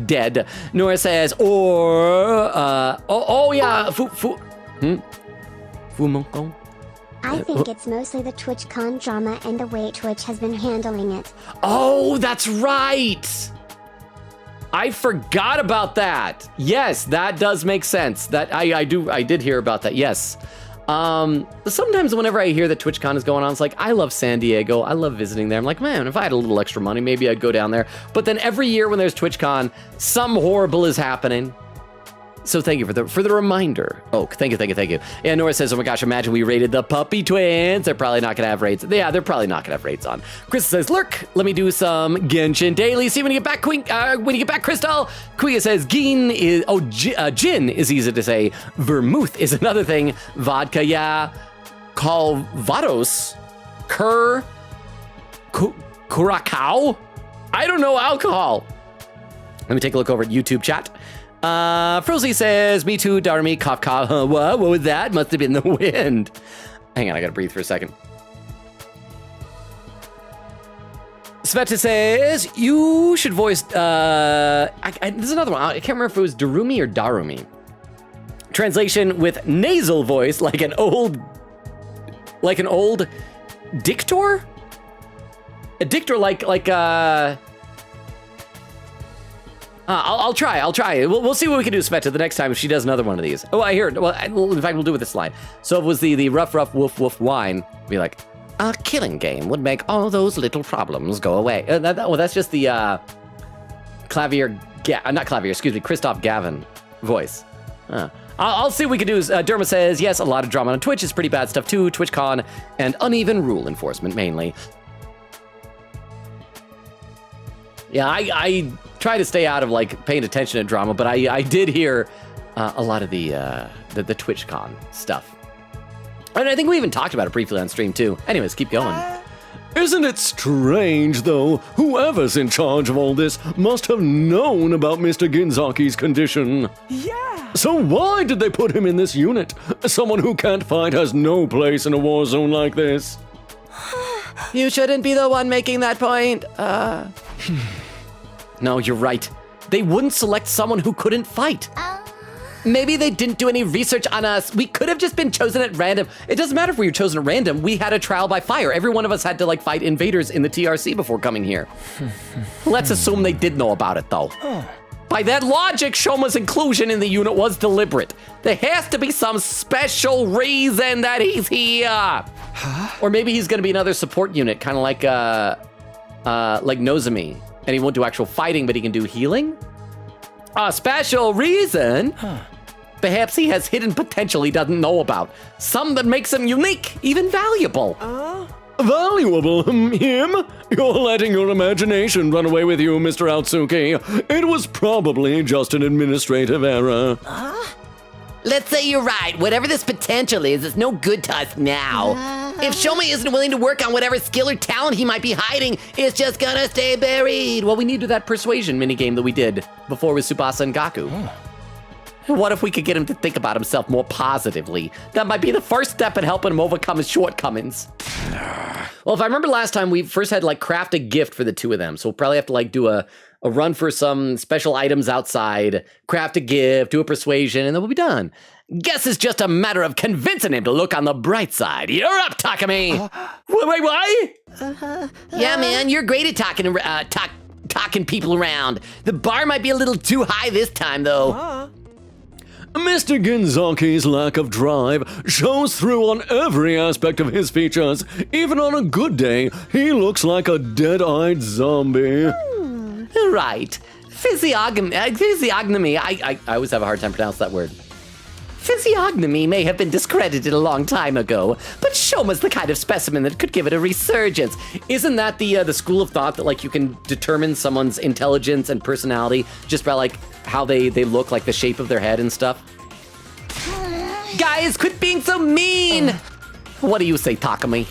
dead. Nora says, or, yeah, Fumoko. I think it's mostly the TwitchCon drama and the way Twitch has been handling it. Oh, that's right. I forgot about that. Yes, that does make sense. That I did hear about that. Yes. Sometimes whenever I hear that TwitchCon is going on, it's like, I love San Diego. I love visiting there. I'm like, man, if I had a little extra money, maybe I'd go down there. But then every year when there's TwitchCon, something horrible is happening. So thank you for the reminder. Oh, thank you. Yeah, Nora says, oh my gosh, imagine we raided the puppy twins. They're probably not gonna have raids. Yeah, they're probably not gonna have raids on. Chris says, lurk, let me do some Genshin Daily. See when you get back, Queen. When you get back, Crystal. Kuya says, gin is easy to say. Vermouth is another thing. Vodka, yeah. Calvados. Curacao. I don't know alcohol. Let me take a look over at YouTube chat. Frozy says, me too, Darmy, cough, cough. What was that? Must have been the wind. Hang on, I gotta breathe for a second. Sveta says, you should voice, there's another one. I can't remember if it was Darumi or Darumi. Translation with nasal voice, like an old dictor? A dictor like I'll try. We'll see what we can do, Sveta, the next time if she does another one of these. Oh, I hear it. Well, in fact, we'll do it with this line. So if it was the rough, woof, woof wine, be like, a killing game would make all those little problems go away. That's just the Christoph Gavin voice. I'll see what we can do. Derma says, yes, a lot of drama on Twitch is pretty bad stuff too. TwitchCon and uneven rule enforcement mainly. Yeah, I try to stay out of like paying attention to drama, but I did hear a lot of the TwitchCon stuff. And I think we even talked about it briefly on stream too. Anyways, keep going. Isn't it strange, though? Whoever's in charge of all this must have known about Mr. Ginzaki's condition. Yeah. So why did they put him in this unit? Someone who can't fight has no place in a war zone like this. You shouldn't be the one making that point. No, you're right. They wouldn't select someone who couldn't fight. Maybe they didn't do any research on us. We could have just been chosen at random. It doesn't matter if we were chosen at random. We had a trial by fire. Every one of us had to like fight invaders in the TRC before coming here. Let's assume they did know about it though. By that logic, Shoma's inclusion in the unit was deliberate. There has to be some special reason that he's here. Huh? Or maybe he's gonna be another support unit, kind of like Nozomi. And he won't do actual fighting, but he can do healing? A special reason? Huh. Perhaps he has hidden potential he doesn't know about. Some that makes him unique, even valuable. Valuable? Him? You're letting your imagination run away with you, Mr. Outsuki. It was probably just an administrative error. Let's say you're right. Whatever this potential is, it's no good to us now. If Shoma isn't willing to work on whatever skill or talent he might be hiding, it's just gonna stay buried. Well, we need to do that persuasion minigame that we did before with Tsubasa and Gaku. What if we could get him to think about himself more positively? That might be the first step in helping him overcome his shortcomings. Well, if I remember last time, we first had like craft a gift for the two of them. So we'll probably have to like do a run for some special items outside, craft a gift, do a persuasion, and then we'll be done. Guess it's just a matter of convincing him to look on the bright side. You're up, Takumi! Wait, what? Yeah, man, you're great at talking people around. The bar might be a little too high this time, though. Mr. Genzaki's lack of drive shows through on every aspect of his features. Even on a good day, he looks like a dead-eyed zombie. Right. Physiognomy. I always have a hard time pronouncing that word. Physiognomy may have been discredited a long time ago, but Shoma's the kind of specimen that could give it a resurgence. Isn't that the school of thought that like you can determine someone's intelligence and personality just by like how they look, like the shape of their head and stuff? Guys, quit being so mean! What do you say, Takumi?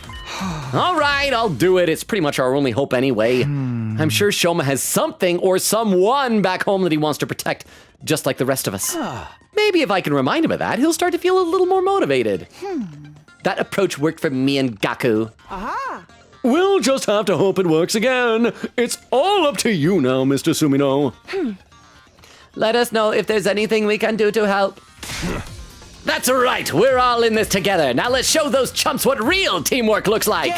All right, I'll do it. It's pretty much our only hope anyway. I'm sure Shoma has something or someone back home that he wants to protect, just like the rest of us. Maybe if I can remind him of that, he'll start to feel a little more motivated. That approach worked for me and Gaku. We'll just have to hope it works again. It's all up to you now, Mr. Sumino. Let us know if there's anything we can do to help. That's right, we're all in this together. Now let's show those chumps what real teamwork looks like.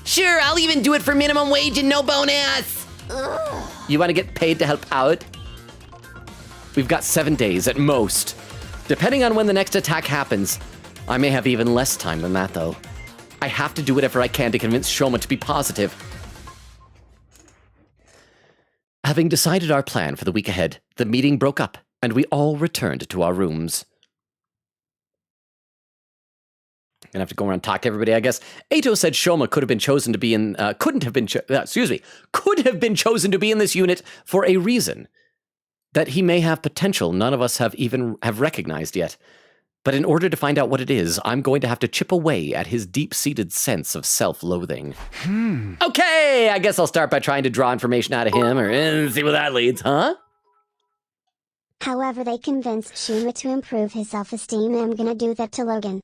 Sure, I'll even do it for minimum wage and no bonus. You want to get paid to help out? We've got 7 days at most. Depending on when the next attack happens, I may have even less time than that, though. I have to do whatever I can to convince Shoma to be positive. Having decided our plan for the week ahead, the meeting broke up, and we all returned to our rooms. Gonna have to go around and talk to everybody, I guess. Eito said Shoma could have been chosen to be in, could have been chosen to be in this unit for a reason. That he may have potential none of us have recognized yet. But in order to find out what it is, I'm going to have to chip away at his deep-seated sense of self-loathing. Okay, I guess I'll start by trying to draw information out of him, or see where that leads, huh? However, they convinced Shuma to improve his self-esteem, and I'm gonna do that to Logan.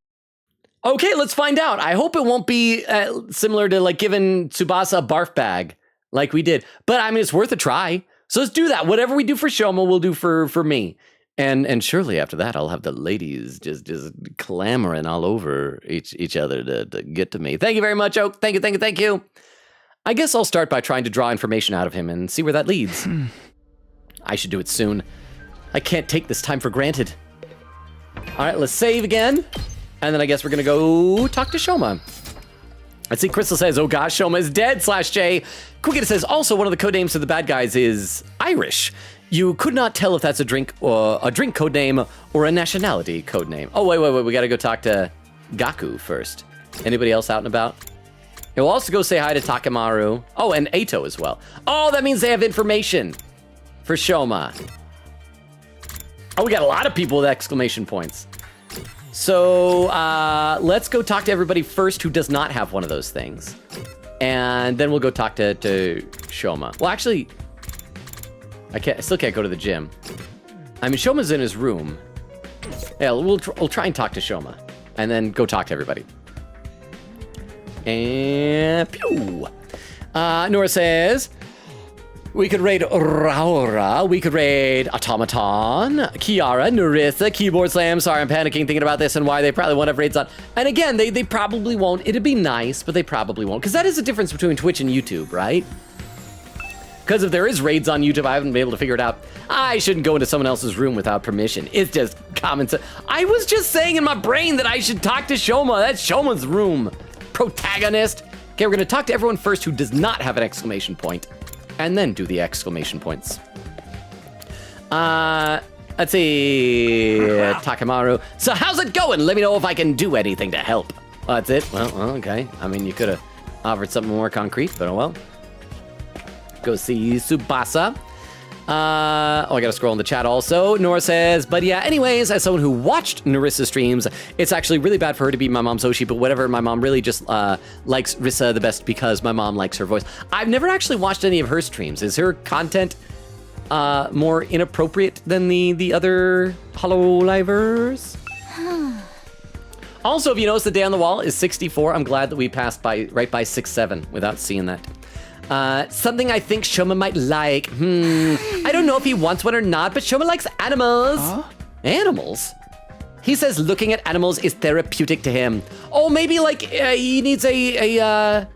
Okay, let's find out. I hope it won't be similar to like giving Tsubasa a barf bag like we did. But I mean, it's worth a try. So let's do that. Whatever we do for Shoma, we'll do for me. And surely after that, I'll have the ladies just clamoring all over each other to get to me. Thank you very much, Oak. Thank you. I guess I'll start by trying to draw information out of him and see where that leads. I should do it soon. I can't take this time for granted. All right, let's save again. And then I guess we're gonna go talk to Shoma. I see Crystal says, oh gosh, Shoma is dead, /J. Quickita says, also one of the codenames of the bad guys is Irish. You could not tell if that's a drink codename or a nationality codename. Oh, wait, we gotta go talk to Gaku first. Anybody else out and about? We'll also go say hi to Takemaru. Oh, and Eito as well. Oh, that means they have information for Shoma. Oh, we got a lot of people with exclamation points. So let's go talk to everybody first who does not have one of those things. And then we'll go talk to Shoma. Well, actually, I still can't go to the gym. I mean, Shoma's in his room. Yeah, we'll try and talk to Shoma. And then go talk to everybody. And pew! Nora says, we could raid Raura, we could raid Automaton, Kiara, Narissa, Keyboard Slam. Sorry, I'm panicking thinking about this and why they probably won't have raids on. And again, they probably won't. It'd be nice, but they probably won't. Because that is the difference between Twitch and YouTube, right? Because if there is raids on YouTube, I haven't been able to figure it out. I shouldn't go into someone else's room without permission. It's just common sense. I was just saying in my brain that I should talk to Shoma. That's Shoma's room. Protagonist. Okay, we're going to talk to everyone first who does not have an exclamation point. And then do the exclamation points. Let's see. Takemaru. So how's it going? Let me know if I can do anything to help. Oh, that's it? Well, okay. I mean, you could have offered something more concrete, but oh well. Go see Tsubasa. I gotta scroll in the chat also. Nora says, but yeah, anyways, as someone who watched Narissa's streams, it's actually really bad for her to be my mom's Oshi, but whatever, my mom really just likes Rissa the best because my mom likes her voice. I've never actually watched any of her streams. Is her content more inappropriate than the other Hololivers? Also, if you notice, the day on the wall is 64. I'm glad that we passed right by 6-7 without seeing that. Something I think Shoma might like. I don't know if he wants one or not, but Shoma likes animals. Animals? He says looking at animals is therapeutic to him. Oh, maybe like he needs an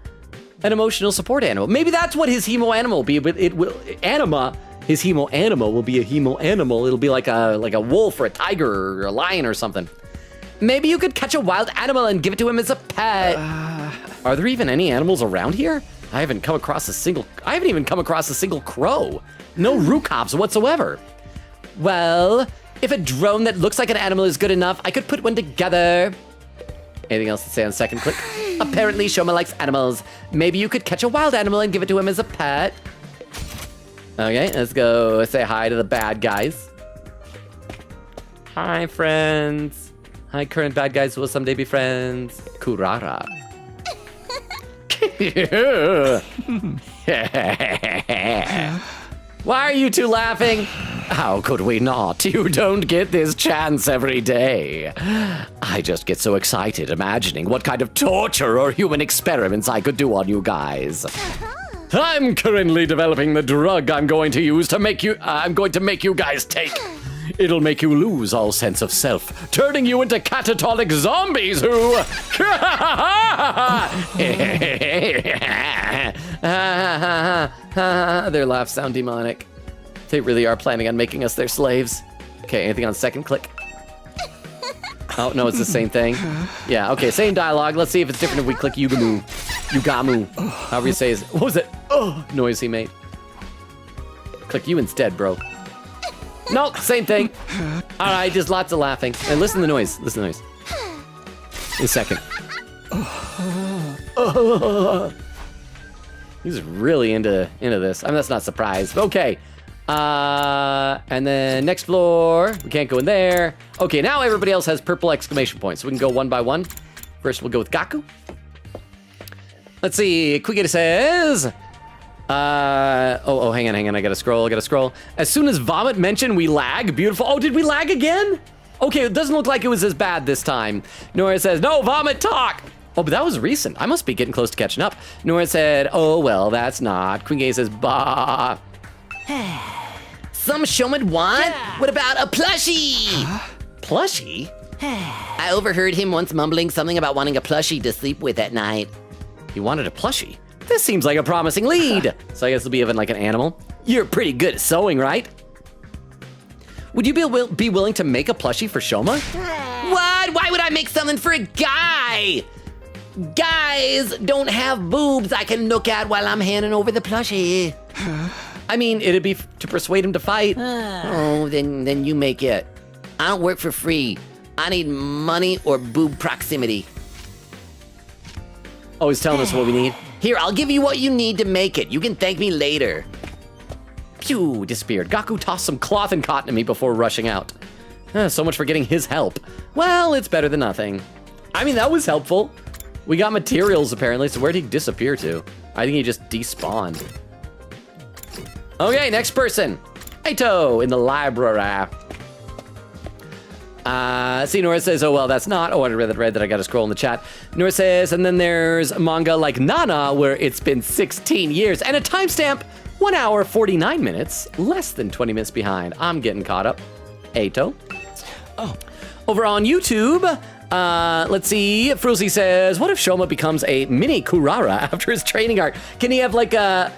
emotional support animal. Maybe that's what his hemo animal will be. But his hemo animal will be a hemo animal. It'll be like a wolf or a tiger or a lion or something. Maybe you could catch a wild animal and give it to him as a pet. Are there even any animals around here? I haven't even come across a single crow. No rookops whatsoever. Well, if a drone that looks like an animal is good enough, I could put one together. Anything else to say on second click? Apparently, Shoma likes animals. Maybe you could catch a wild animal and give it to him as a pet. Okay, let's go say hi to the bad guys. Hi, friends. Hi, current bad guys who will someday be friends. Kurara. Why are you two laughing? How could we not? You don't get this chance every day. I just get so excited imagining what kind of torture or human experiments I could do on you guys. I'm currently developing the drug I'm going to use to make you guys take. It'll make you lose all sense of self, turning you into catatonic zombies who... Their laughs sound demonic. They really are planning on making us their slaves. Okay, anything on second click? Oh, no, it's the same thing. Yeah, okay, same dialogue. Let's see if it's different if we click Yugamu. Yugamu. However you say it. What was it? Oh, noise he made. Click you instead, bro. No, same thing. All right, just lots of laughing. And listen to the noise. Listen to the noise. A second. He's really into this. I mean, that's not surprised. Okay. And then next floor. We can't go in there. Okay, now everybody else has purple exclamation points. So we can go one by one. First, we'll go with Gaku. Let's see. Quigita says... hang on. I gotta scroll. As soon as Vomit mentioned we lag, beautiful. Oh, did we lag again? Okay, it doesn't look like it was as bad this time. Nora says, no, Vomit talk. Oh, but that was recent. I must be getting close to catching up. Nora said, oh, well, that's not. Queen Gay says, bah. Some Shoma want? What about a plushie? Plushie? I overheard him once mumbling something about wanting a plushie to sleep with at night. He wanted a plushie? This seems like a promising lead. So I guess it'll be even like an animal. You're pretty good at sewing, right? Would you be willing to make a plushie for Shoma? What? Why would I make something for a guy? Guys don't have boobs I can look at while I'm handing over the plushie. I mean, it'd be to persuade him to fight. Oh, then you make it. I don't work for free. I need money or boob proximity. Oh, he's telling us what we need. Here, I'll give you what you need to make it. You can thank me later. Phew, disappeared. Gaku tossed some cloth and cotton at me before rushing out. So much for getting his help. Well, it's better than nothing. I mean, that was helpful. We got materials, apparently, so where'd he disappear to? I think he just despawned. Okay, next person. Aito in the library. See, Nora says, oh, well, that's not. Oh, I read that. I got to scroll in the chat. Nora says, and then there's manga like Nana, where it's been 16 years, and a timestamp, 1 hour, 49 minutes, less than 20 minutes behind. I'm getting caught up. Aito. Oh. Over on YouTube, let's see. Fruzy says, what if Shoma becomes a mini Kurara after his training arc? Can he have like a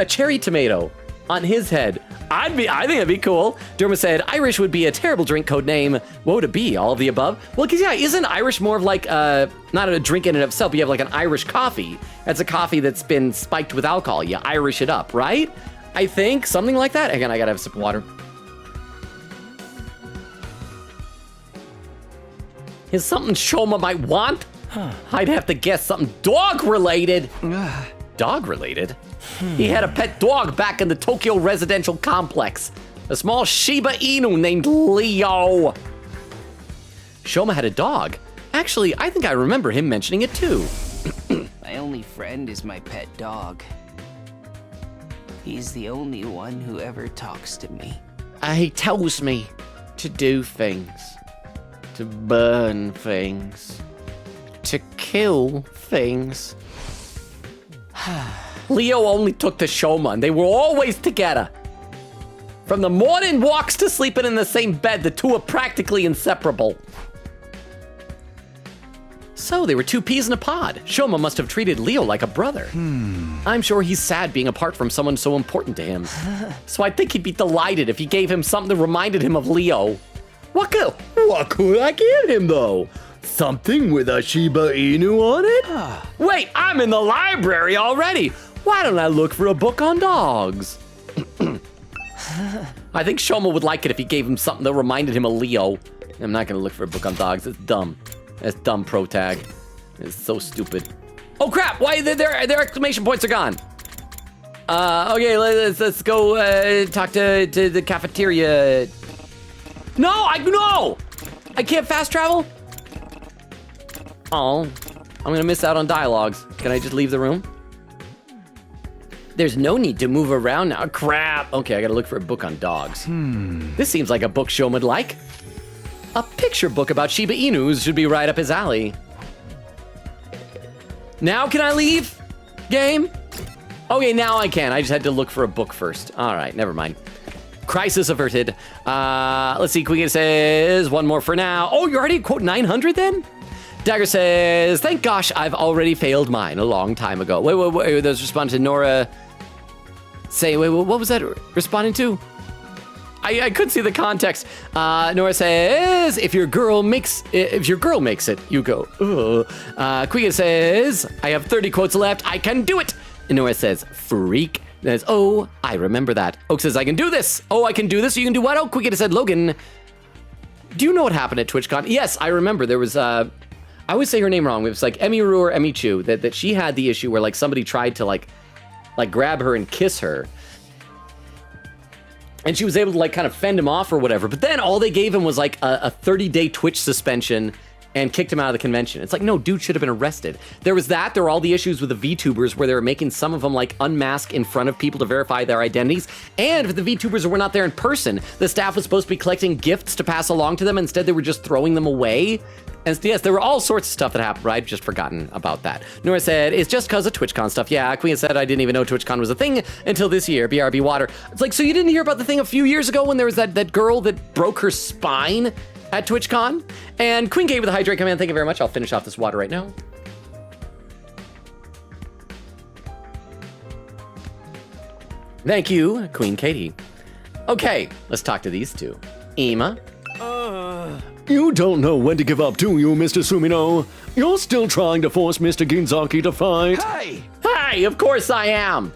cherry tomato on his head? I think that'd be cool. Derma said, Irish would be a terrible drink code name. What would it be? All of the above? Well, because yeah, isn't Irish more of like, not a drink in and of itself, but you have like an Irish coffee. That's a coffee that's been spiked with alcohol. You Irish it up, right? I think, something like that. Again, I gotta have a sip of water. Is something Shoma might want? I'd have to guess something dog-related. Dog-related? He had a pet dog back in the Tokyo residential complex. A small Shiba Inu named Leo. Shoma had a dog. Actually, I think I remember him mentioning it too. My only friend is my pet dog. He's the only one who ever talks to me. He tells me to do things, to burn things, to kill things. Leo only took to Shoma, and they were always together. From the morning walks to sleeping in the same bed, the two are practically inseparable. So they were two peas in a pod. Shoma must have treated Leo like a brother. I'm sure he's sad being apart from someone so important to him. So I think he'd be delighted if he gave him something that reminded him of Leo. What could I give him though? Something with a Shiba Inu on it? Wait, I'm in the library already. Why don't I look for a book on dogs? I think Shoma would like it if he gave him something that reminded him of Leo. I'm not gonna look for a book on dogs, it's dumb. That's dumb pro tag. It's so stupid. Oh crap, why their exclamation points are gone. Okay, let's go talk to the cafeteria. No, I can't fast travel. Oh, I'm gonna miss out on dialogues. Can I just leave the room? There's no need to move around now. Crap. Okay, I gotta look for a book on dogs. This seems like a book Shoma would like. A picture book about Shiba Inus should be right up his alley. Now can I leave? Game? Okay, now I can. I just had to look for a book first. All right, never mind. Crisis averted. Let's see, Queen says one more for now. Oh, you're already at quote 900 then? Dagger says, thank gosh, I've already failed mine a long time ago. Wait, that was responding to Nora. Say, wait, what was that responding to? I couldn't see the context. Nora says, if your girl makes it, you go. Quiga says, I have 30 quotes left. I can do it. And Nora says, freak. Says, oh, I remember that. Oak says, I can do this. Oh, I can do this. You can do what? Oh, Quiga said, Logan, do you know what happened at TwitchCon? Yes, I remember. There was, I always say her name wrong. It was like Emmy Rue or Emmy Chu that she had the issue where like somebody tried to like grab her and kiss her. And she was able to like kind of fend him off or whatever. But then all they gave him was like a 30-day Twitch suspension and kicked him out of the convention. It's like, no, dude should have been arrested. There was that. There were all the issues with the VTubers where they were making some of them like unmask in front of people to verify their identities. And if the VTubers were not there in person, the staff was supposed to be collecting gifts to pass along to them. Instead, they were just throwing them away. And yes, there were all sorts of stuff that happened, but I'd just forgotten about that. Nora said, it's just because of TwitchCon stuff. Yeah, Queen said, I didn't even know TwitchCon was a thing until this year, BRB Water. It's like, so you didn't hear about the thing a few years ago when there was that girl that broke her spine at TwitchCon? And Queen gave with the hydrate command, thank you very much. I'll finish off this water right now. Thank you, Queen Katie. Okay, let's talk to these two. Ima. You don't know when to give up, do you, Mr. Sumino? You're still trying to force Mr. Ginzaki to fight. Hi, of course I am.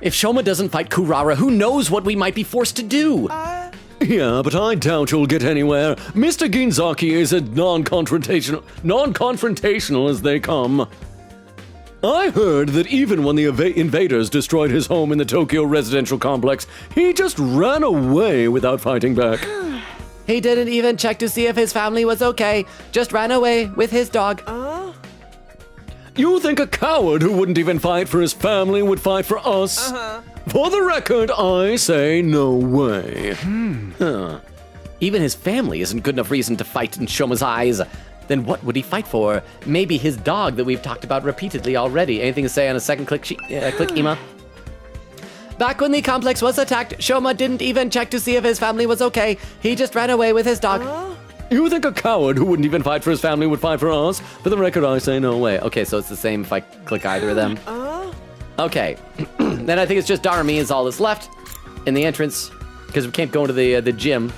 If Shoma doesn't fight Kurara, who knows what we might be forced to do? Yeah, but I doubt you'll get anywhere. Mr. Ginzaki is as non-confrontational as they come. I heard that even when the invaders destroyed his home in the Tokyo residential complex, he just ran away without fighting back. He didn't even check to see if his family was okay. Just ran away with his dog. You think a coward who wouldn't even fight for his family would fight for us? For the record, I say no way. Even his family isn't good enough reason to fight in Shoma's eyes. Then what would he fight for? Maybe his dog that we've talked about repeatedly already. Anything to say on a second click, click Ima? Back when the complex was attacked, Shoma didn't even check to see if his family was okay. He just ran away with his dog. You think a coward who wouldn't even fight for his family would fight for us? For the record, I say no way. Okay, so it's the same if I click either of them. Okay, then I think it's just Darami is all that's left in the entrance because we can't go into the gym.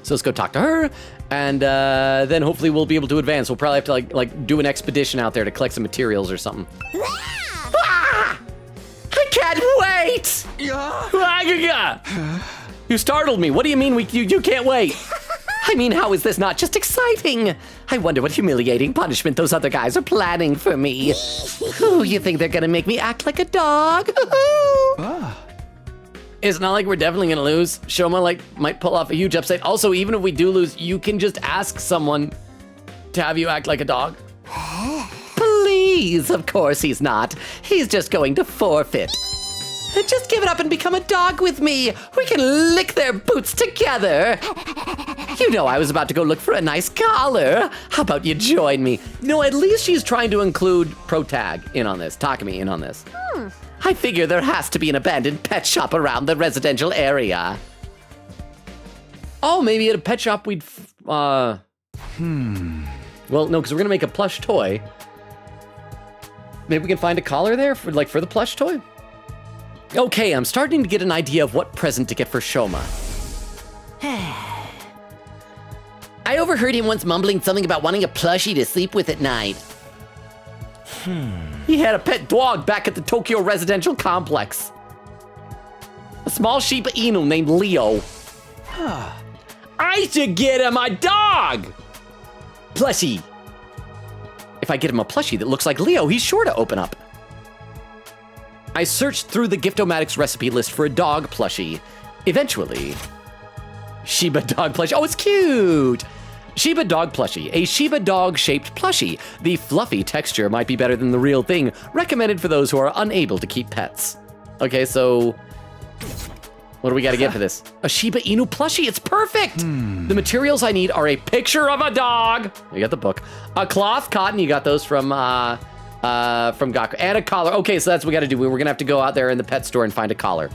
So let's go talk to her, and then hopefully we'll be able to advance. We'll probably have to like do an expedition out there to collect some materials or something. I can't wait! You startled me. What do you mean you can't wait? I mean, how is this not just exciting? I wonder what humiliating punishment those other guys are planning for me. Ooh, you think they're gonna make me act like a dog? It's not like we're definitely gonna lose. Shoma might pull off a huge upset. Also, even if we do lose, you can just ask someone to have you act like a dog. Please, of course he's not. He's just going to forfeit. Just give it up and become a dog with me. We can lick their boots together. You know I was about to go look for a nice collar. How about you join me? No, at least she's trying to include Protag in on this, Takumi in on this. I figure there has to be an abandoned pet shop around the residential area. Oh, maybe at a pet shop we'd, well, no, because we're gonna make a plush toy. Maybe we can find a collar there for the plush toy? Okay, I'm starting to get an idea of what present to get for Shoma. I overheard him once mumbling something about wanting a plushie to sleep with at night. He had a pet dog back at the Tokyo residential complex. A small Shiba Inu named Leo. I should get him a dog! Plushie. If I get him a plushie that looks like Leo, he's sure to open up. I searched through the Giftomatics recipe list for a dog plushie. Eventually, Shiba dog plushie. Oh, it's cute! Shiba dog plushie, a Shiba dog shaped plushie. The fluffy texture might be better than the real thing. Recommended for those who are unable to keep pets. Okay, so what do we gotta get for this? A Shiba Inu plushie, it's perfect! The materials I need are a picture of a dog. You got the book. A cloth, cotton, you got those from Gaku, and a collar. Okay, so that's what we gotta do. We're gonna have to go out there in the pet store and find a collar.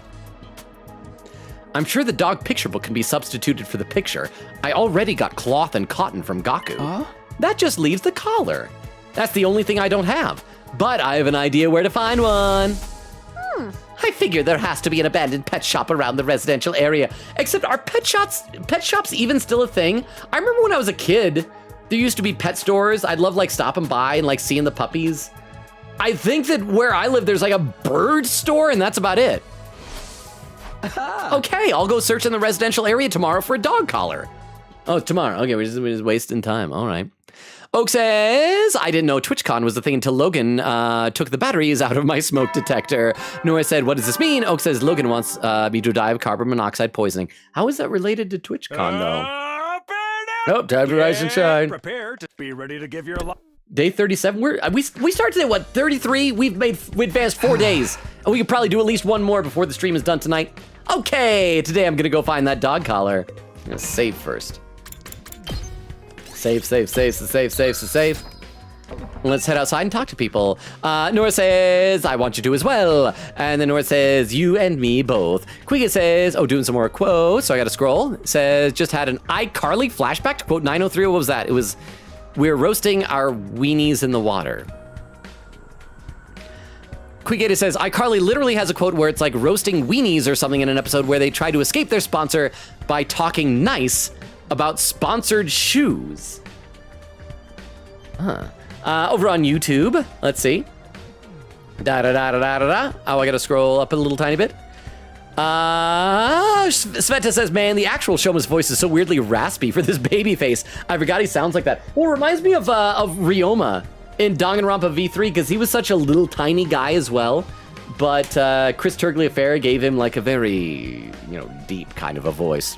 I'm sure the dog picture book can be substituted for the picture. I already got cloth and cotton from Gaku. That just leaves the collar. That's the only thing I don't have. But I have an idea where to find one. I figure there has to be an abandoned pet shop around the residential area. Except are pet shops even still a thing? I remember when I was a kid, there used to be pet stores. I'd love stopping by and seeing the puppies. I think that where I live, there's a bird store and that's about it. Okay, I'll go search in the residential area tomorrow for a dog collar. Oh, tomorrow. Okay, we're just wasting time. All right. Oak says, I didn't know TwitchCon was a thing until Logan took the batteries out of my smoke detector. Nora said, what does this mean? Oak says, Logan wants me to die of carbon monoxide poisoning. How is that related to TwitchCon, though? Oh, time to rise and shine. Prepare to be ready to give your life. Day 37. We started today, what, 33? We advanced 4 days. And we could probably do at least one more before the stream is done tonight. Okay, today I'm gonna go find that dog collar. I'm gonna save first. Save. Let's head outside and talk to people. Nora says, I want you to as well. And then Nora says, you and me both. Quiga says, oh, doing some more quotes. So I gotta scroll. Says, just had an iCarly flashback to quote 903. What was that? It was, we're roasting our weenies in the water. Quigata says, iCarly literally has a quote where it's roasting weenies or something in an episode where they try to escape their sponsor by talking nice about sponsored shoes. Over on YouTube, let's see. Oh, I gotta scroll up a little tiny bit. Sveta says, man, the actual Shoma's voice is so weirdly raspy for this baby face. I forgot he sounds like that. Well, it reminds me of Ryoma in Danganronpa V3, because he was such a little tiny guy as well. But Chris Tergliaferra gave him a very, deep kind of a voice.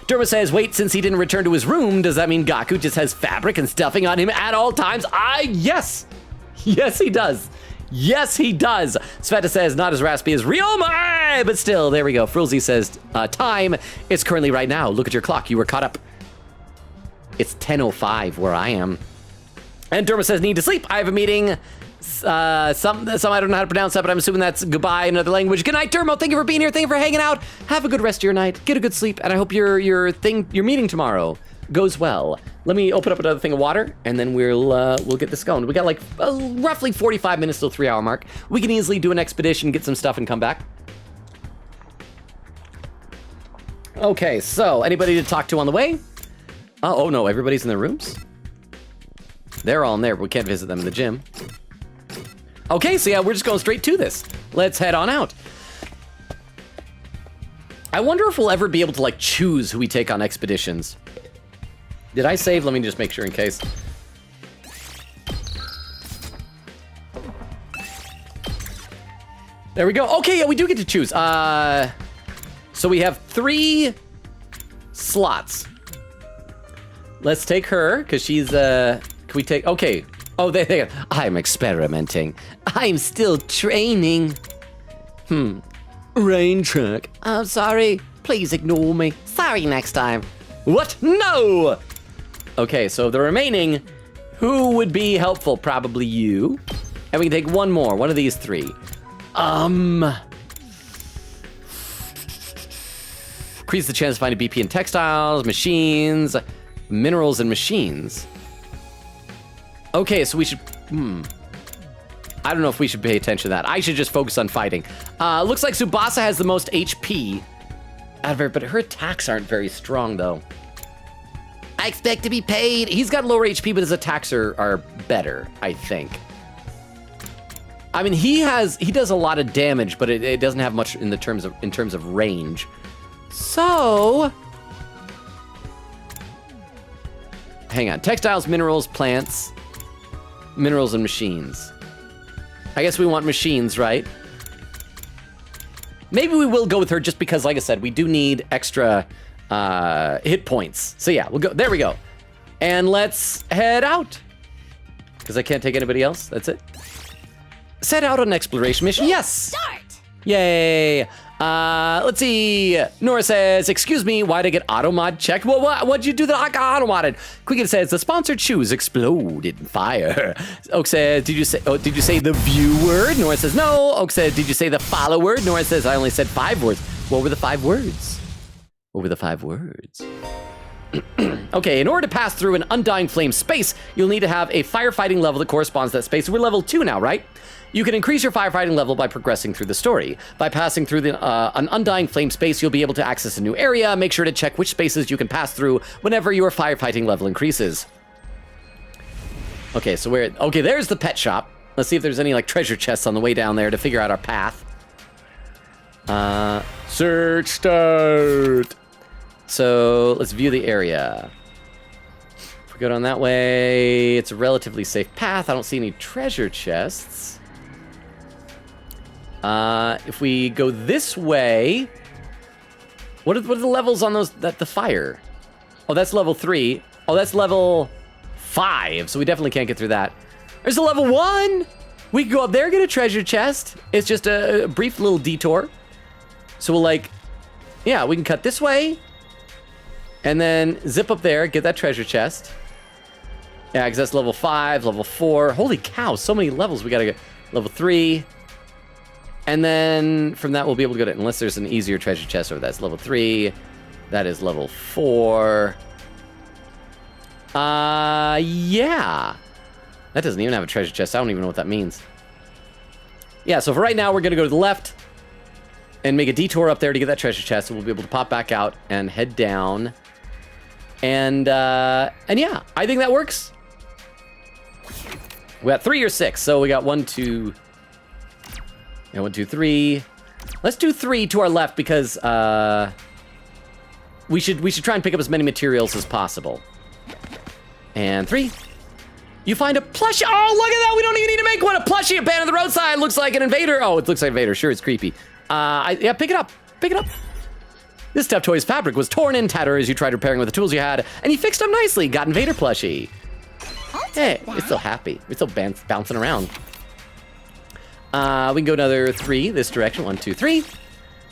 Derma says, wait, since he didn't return to his room, does that mean Gaku just has fabric and stuffing on him at all times? Yes. Yes, he does. Yes, he does. Sveta says, not as raspy as Ryoma, but still, there we go. Frulzy says, time. It's currently right now. Look at your clock. You were caught up. It's 10:05 where I am. And Derma says, need to sleep. I have a meeting. Some I don't know how to pronounce that, but I'm assuming that's goodbye in another language. Good night, Dermo. Thank you for being here. Thank you for hanging out. Have a good rest of your night. Get a good sleep. And I hope your meeting tomorrow goes well. Let me open up another thing of water, and then we'll get this going. We got roughly 45 minutes till 3-hour mark. We can easily do an expedition, get some stuff, and come back. Okay, so anybody to talk to on the way? Oh no, everybody's in their rooms? They're all in there, but we can't visit them in the gym. Okay, so yeah, we're just going straight to this. Let's head on out. I wonder if we'll ever be able to, like, choose who we take on expeditions. Did I save? Let me just make sure in case. There we go. Okay, yeah, we do get to choose. So we have 3 slots. Let's take her, because she's, can we take, okay. Oh, there. I'm experimenting. I'm still training. Rain check. I'm sorry. Please ignore me. Sorry next time. What? No! Okay, so the remaining, who would be helpful? Probably you. And we can take one more, one of these 3. Increase the chance to find a BP in textiles, machines, minerals, and machines. Okay, so we should, I don't know if we should pay attention to that. I should just focus on fighting. Looks like Tsubasa has the most HP out of her, but her attacks aren't very strong, though. I expect to be paid. He's got lower HP, but his attacks are better, I think. I mean, he does a lot of damage, but it doesn't have much in terms of range. So, hang on. Textiles, minerals, plants, minerals, and machines. I guess we want machines, right? Maybe we will go with her just because, like I said, we do need extra hit points. So yeah, we'll go. There we go. And let's head out. Because I can't take anybody else. That's it. Set out on an exploration mission. Yes! Start! Yay! Let's see. Nora says, excuse me, why'd I get auto-mod checked? Well, what'd you do that I got auto-modded? Quicken says, the sponsored shoes explode in fire. Oak says, did you say the view word? Nora says, no. Oak said, did you say the follow word? Nora says, I only said 5 words. What were the 5 words? What were the 5 words? Okay, in order to pass through an undying flame space, you'll need to have a firefighting level that corresponds to that space. We're level 2 now, right? You can increase your firefighting level by progressing through the story. By passing through an undying flame space, you'll be able to access a new area. Make sure to check which spaces you can pass through whenever your firefighting level increases. Okay, so okay, there's the pet shop. Let's see if there's any, like, treasure chests on the way down there to figure out our path. Search start. So let's view the area. If we go down that way, it's a relatively safe path. I don't see any treasure chests. If we go this way, what are the levels on those? The fire? Oh, that's level 3. Oh, that's level 5. So we definitely can't get through that. There's a level 1. We can go up there, get a treasure chest. It's just a brief little detour. So we'll yeah, we can cut this way. And then zip up there, get that treasure chest. Yeah, because that's level 5, level 4. Holy cow, so many levels we gotta get. Level 3. And then from that, we'll be able to go to, unless there's an easier treasure chest over that's level 3. That is level 4. Yeah. That doesn't even have a treasure chest. I don't even know what that means. Yeah, so for right now, we're gonna go to the left and make a detour up there to get that treasure chest. And we'll be able to pop back out and head down. And yeah, I think that works. We got 3 or 6, so we got 1, 2... Yeah, 1, 2, 3. Let's do 3 to our left because we should try and pick up as many materials as possible. And 3. You find a plushie. Oh, look at that! We don't even need to make one. A plushie abandoned on the roadside. Looks like an invader. Oh, it looks like an invader. Sure, it's creepy. Yeah, pick it up. Pick it up. This stuffed toy's fabric was torn in tatter as you tried repairing with the tools you had, and you fixed them nicely. Got invader plushie. Hey, we're still happy. We're still bouncing around. We can go another 3 this direction. 1, 2, 3.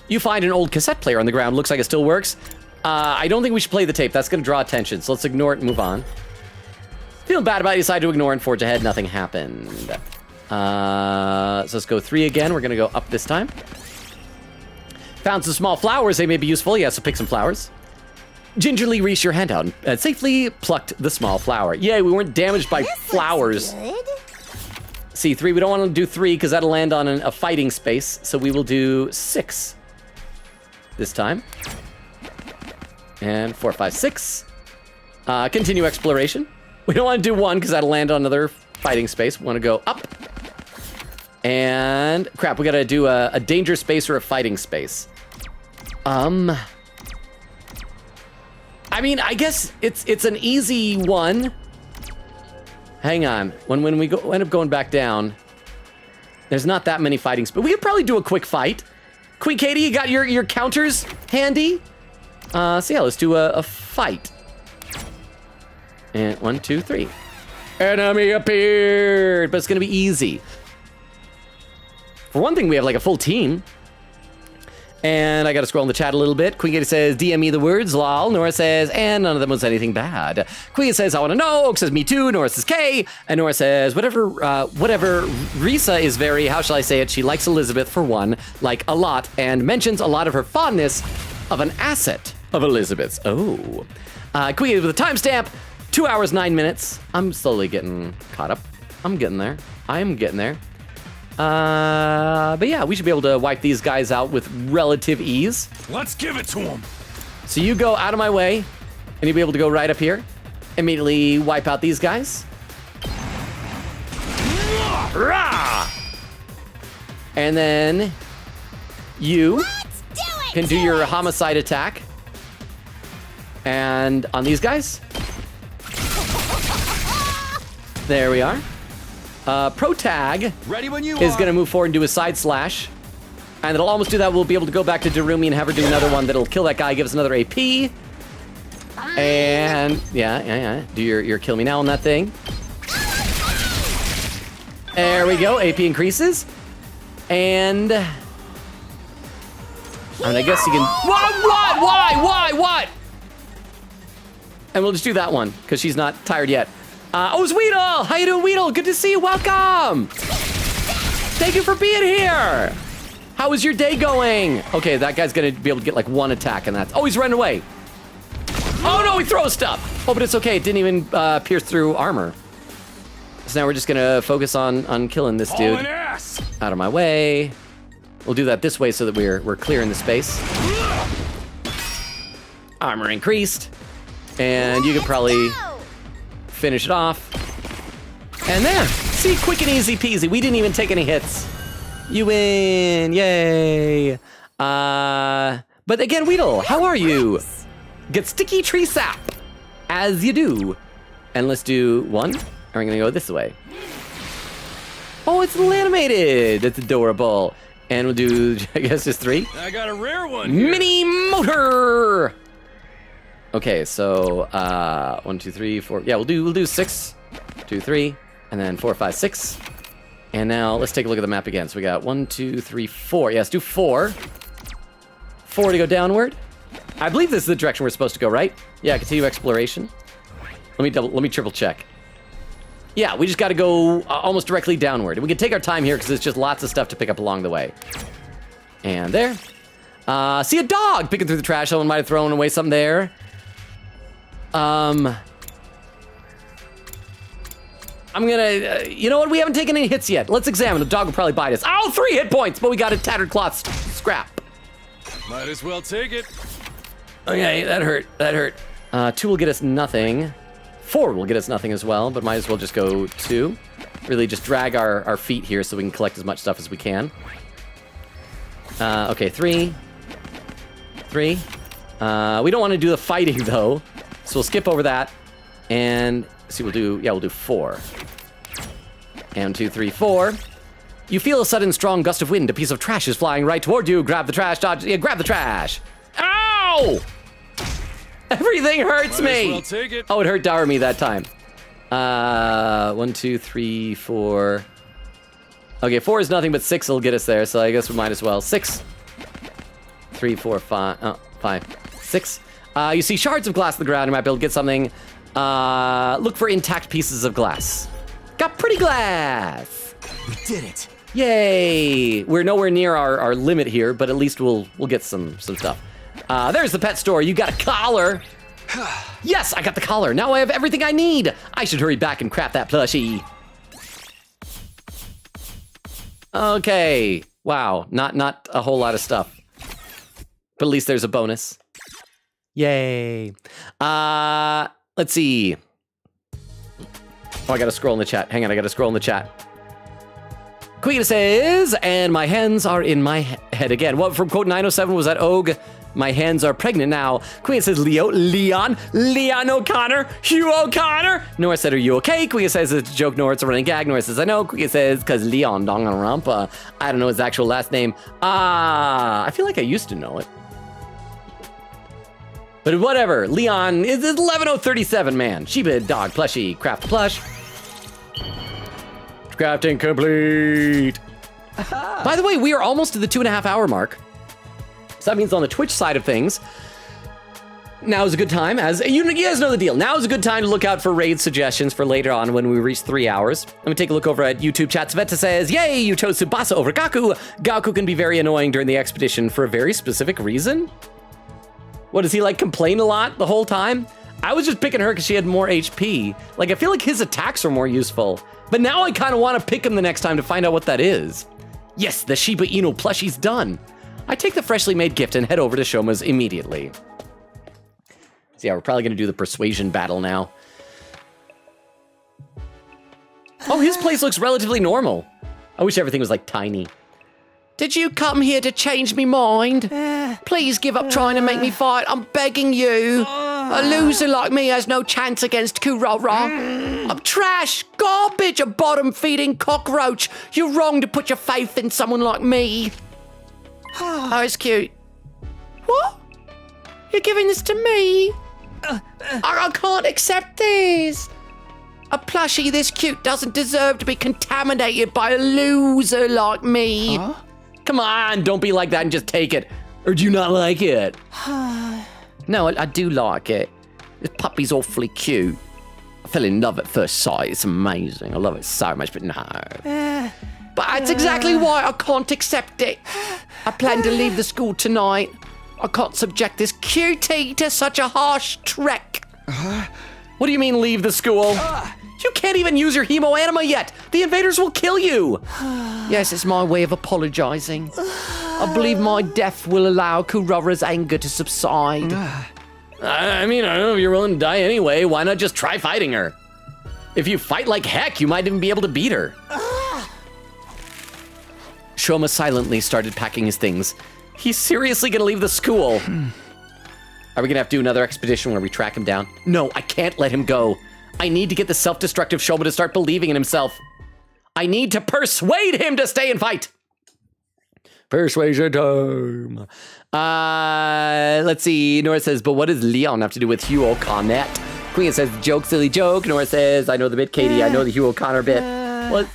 You find an old cassette player on the ground. Looks like it still works. I don't think we should play the tape. That's going to draw attention, so let's ignore it and move on. Feeling bad about it, decide to ignore and forge ahead. Nothing happened. So let's go 3 again. We're going to go up this time. Found some small flowers. They may be useful. Yeah, so pick some flowers. Gingerly reached your hand out and safely plucked the small flower. Yay, we weren't damaged by flowers. C3, we don't want to do 3 because that'll land on a fighting space. So we will do 6 this time. And 4, 5, 6. Continue exploration. We don't want to do 1 because that'll land on another fighting space. We want to go up. And crap, we got to do a danger space or a fighting space. I mean, I guess it's an easy one. Hang on. When we end up going back down, there's not that many fighting spots. We could probably do a quick fight. Queen Katie, you got your counters handy? So yeah, let's do a fight. And 1, 2, 3. Enemy appeared, but it's gonna be easy. For one thing, we have like a full team. And I gotta scroll in the chat a little bit. Queen Katie says, DM me the words, lol. Nora says, and none of them was anything bad. Queen says, I wanna know. Oak says, me too. Nora says, K. And Nora says, whatever, Risa is very, how shall I say it? She likes Elizabeth for one, like a lot, and mentions a lot of her fondness of an asset of Elizabeth's. Oh. Queen Katie with a timestamp, 2 hours, 9 minutes. I'm slowly getting caught up. I'm getting there. I am getting there. But yeah, we should be able to wipe these guys out with relative ease. Let's give it to him. So you go out of my way, and you'll be able to go right up here. Immediately wipe out these guys. Rah! And then you can do your homicide attack. And on these guys. There we are. Pro Tag Ready when you is going to move forward and do a side slash. And it'll almost do that. We'll be able to go back to Darumi and have her do another one that'll kill that guy, give us another AP. And yeah. Do your kill me now on that thing. There we go. AP increases. And I mean, I guess you can. What? And we'll just do that one because she's not tired yet. It's Weedle! How you doing, Weedle? Good to see you. Welcome! Thank you for being here! How is your day going? Okay, that guy's gonna be able to get like one attack and that's... Oh, he's running away! Oh no, he throws stuff! Oh, but it's okay, it didn't even pierce through armor. So now we're just gonna focus on killing this dude. Out of my way. We'll do that this way so that we're clearing the space. Armor increased. And you can probably... finish it off. And there. See, quick and easy peasy. We didn't even take any hits. You win. Yay. But again, Weedle, how are you? Get sticky tree sap. As you do. And let's do one. And we're gonna go this way. Oh, it's a little animated. That's adorable. And we'll do, I guess, just 3. I got a rare one here. Mini motor. Okay, so 1, 2, 3, 4. Yeah, we'll do 6, 2, 3, and then 4, 5, 6. And now let's take a look at the map again. So we got 1, 2, 3, 4. Yeah, let's do 4. 4 to go downward. I believe this is the direction we're supposed to go, right? Yeah, continue exploration. Let me triple check. Yeah, we just got to go almost directly downward. And we can take our time here because there's just lots of stuff to pick up along the way. And there. See a dog picking through the trash. Someone might have thrown away something there. I'm gonna, you know what? We haven't taken any hits yet. Let's examine. The dog will probably bite us. Oh, 3 hit points, but we got a tattered cloth scrap. Might as well take it. Okay, that hurt. 2 will get us nothing. 4 will get us nothing as well, but might as well just go 2. Really just drag our feet here so we can collect as much stuff as we can. Okay, 3. We don't want to do the fighting though. So we'll skip over that, and see, we'll do 4. And 2, 3, 4. You feel a sudden strong gust of wind. A piece of trash is flying right toward you. Grab the trash, dodge. Yeah, grab the trash. Ow! Everything hurts me. Well, take it. Oh, it hurt Darumi that time. 1, 2, 3, 4. Okay, 4 is nothing, but 6 will get us there. So I guess we might as well. 6, 3, 4, 5. Oh, 5, 6. You see shards of glass on the ground. You might be able to get something. Look for intact pieces of glass. Got pretty glass. We did it. Yay! We're nowhere near our limit here, but at least we'll get some stuff. There's the pet store. You got a collar. Yes, I got the collar. Now I have everything I need. I should hurry back and craft that plushie. Okay. Wow. Not a whole lot of stuff. But at least there's a bonus. Yay. Let's see. Oh, I gotta scroll in the chat. Hang on, I gotta scroll in the chat. Queen says, and my hands are in my head again. What from quote 907 was that? Og My hands are pregnant now. Queen says, Leon O'Connor, Hugh O'Connor. Nora said, are you okay? Queen says, it's a joke, Nora, it's a running gag. Nora says, I know. Queen says, because Leon Danganronpa. I don't know his actual last name. I feel like I used to know it. But whatever, Leon is 11037, man. Shiba dog plushie, craft plush. Crafting complete. By the way, we are almost to the 2.5 hour mark. So that means on the Twitch side of things, now is a good time, as you guys know the deal. Now is a good time to look out for raid suggestions for later on when we reach 3 hours. Let me take a look over at YouTube chat. Sveta says, yay, you chose Tsubasa over Gaku. Gaku can be very annoying during the expedition for a very specific reason. What, does he like complain a lot the whole time? I was just picking her because she had more HP. Like, I feel like his attacks are more useful. But now I kind of want to pick him the next time to find out what that is. Yes, the Shiba Inu plushie's done. I take the freshly made gift and head over to Shoma's immediately. So yeah, we're probably going to do the persuasion battle now. Oh, his place looks relatively normal. I wish everything was like tiny. Did you come here to change me mind? Please give up trying to make me fight. I'm begging you. A loser like me has no chance against Kurara. I'm trash, garbage, a bottom-feeding cockroach. You're wrong to put your faith in someone like me. Oh, it's cute. What? You're giving this to me? I can't accept this. A plushie this cute doesn't deserve to be contaminated by a loser like me. Huh? Come on, don't be like that and just take it. Or do you not like it? No, I do like it. This puppy's awfully cute. I fell in love at first sight. It's amazing. I love it so much, but no. But that's exactly why I can't accept it. I plan to leave the school tonight. I can't subject this cutie to such a harsh trek. What do you mean leave the school? You can't even use your hemoanima yet. The invaders will kill you. Yes, it's my way of apologizing. I believe my death will allow Kurara's anger to subside. I mean, I don't know if you're willing to die anyway. Why not just try fighting her? If you fight like heck, you might even be able to beat her. Shoma silently started packing his things. He's seriously gonna leave the school. Are we gonna have to do another expedition where we track him down? No, I can't let him go. I need to get the self-destructive Shoma to start believing in himself. I need to persuade him to stay and fight. Persuasion time. Let's see. Nora says, but what does Leon have to do with Hugh O'Connor? Queen says, joke, silly joke. Nora says, I know the bit, Katie. I know the Hugh O'Connor bit. What?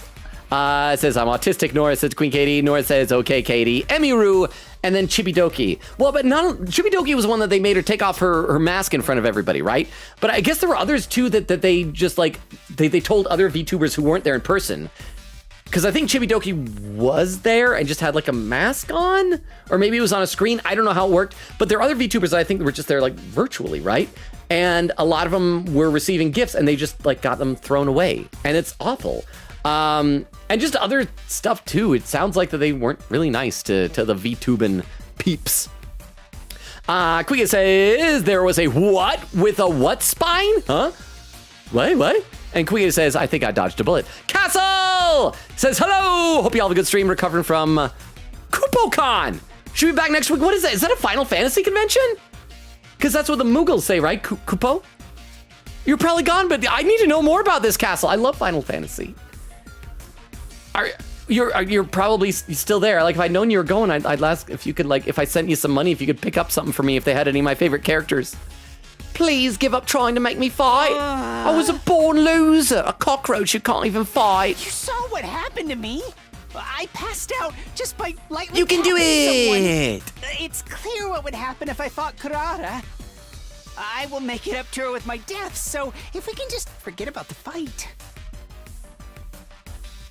Says, I'm autistic. Nora says, Queen Katie. Nora says, okay, Katie. Emiru. And then Chibidoki. Well, but Chibidoki was one that they made her take off her mask in front of everybody, right? But I guess there were others too that they just like, they told other VTubers who weren't there in person. Because I think Chibidoki was there and just had like a mask on, or maybe it was on a screen. I don't know how it worked, but there are other VTubers that I think were just there like virtually, right? And a lot of them were receiving gifts and they just like got them thrown away, and it's awful. And just other stuff too. It sounds like that they weren't really nice to the VTubin peeps. Kuya says there was a what with a what spine? Huh? What? And Kuya says, I think I dodged a bullet. Castle says, hello. Hope you all have a good stream recovering from KupoCon. Should we be back next week? What is that? Is that a Final Fantasy convention? Because that's what the Mughals say, right? Kupo? You're probably gone, but I need to know more about this castle. I love Final Fantasy. You're probably still there. Like, if I'd known you were going, I'd ask if you could, like, if I sent you some money, if you could pick up something for me if they had any of my favorite characters. Please give up trying to make me fight. I was a born loser, a cockroach who can't even fight. You saw what happened to me. I passed out just by lightly You can do it. Someone. It's clear what would happen if I fought Kurara. I will make it up to her with my death, so if we can just forget about the fight.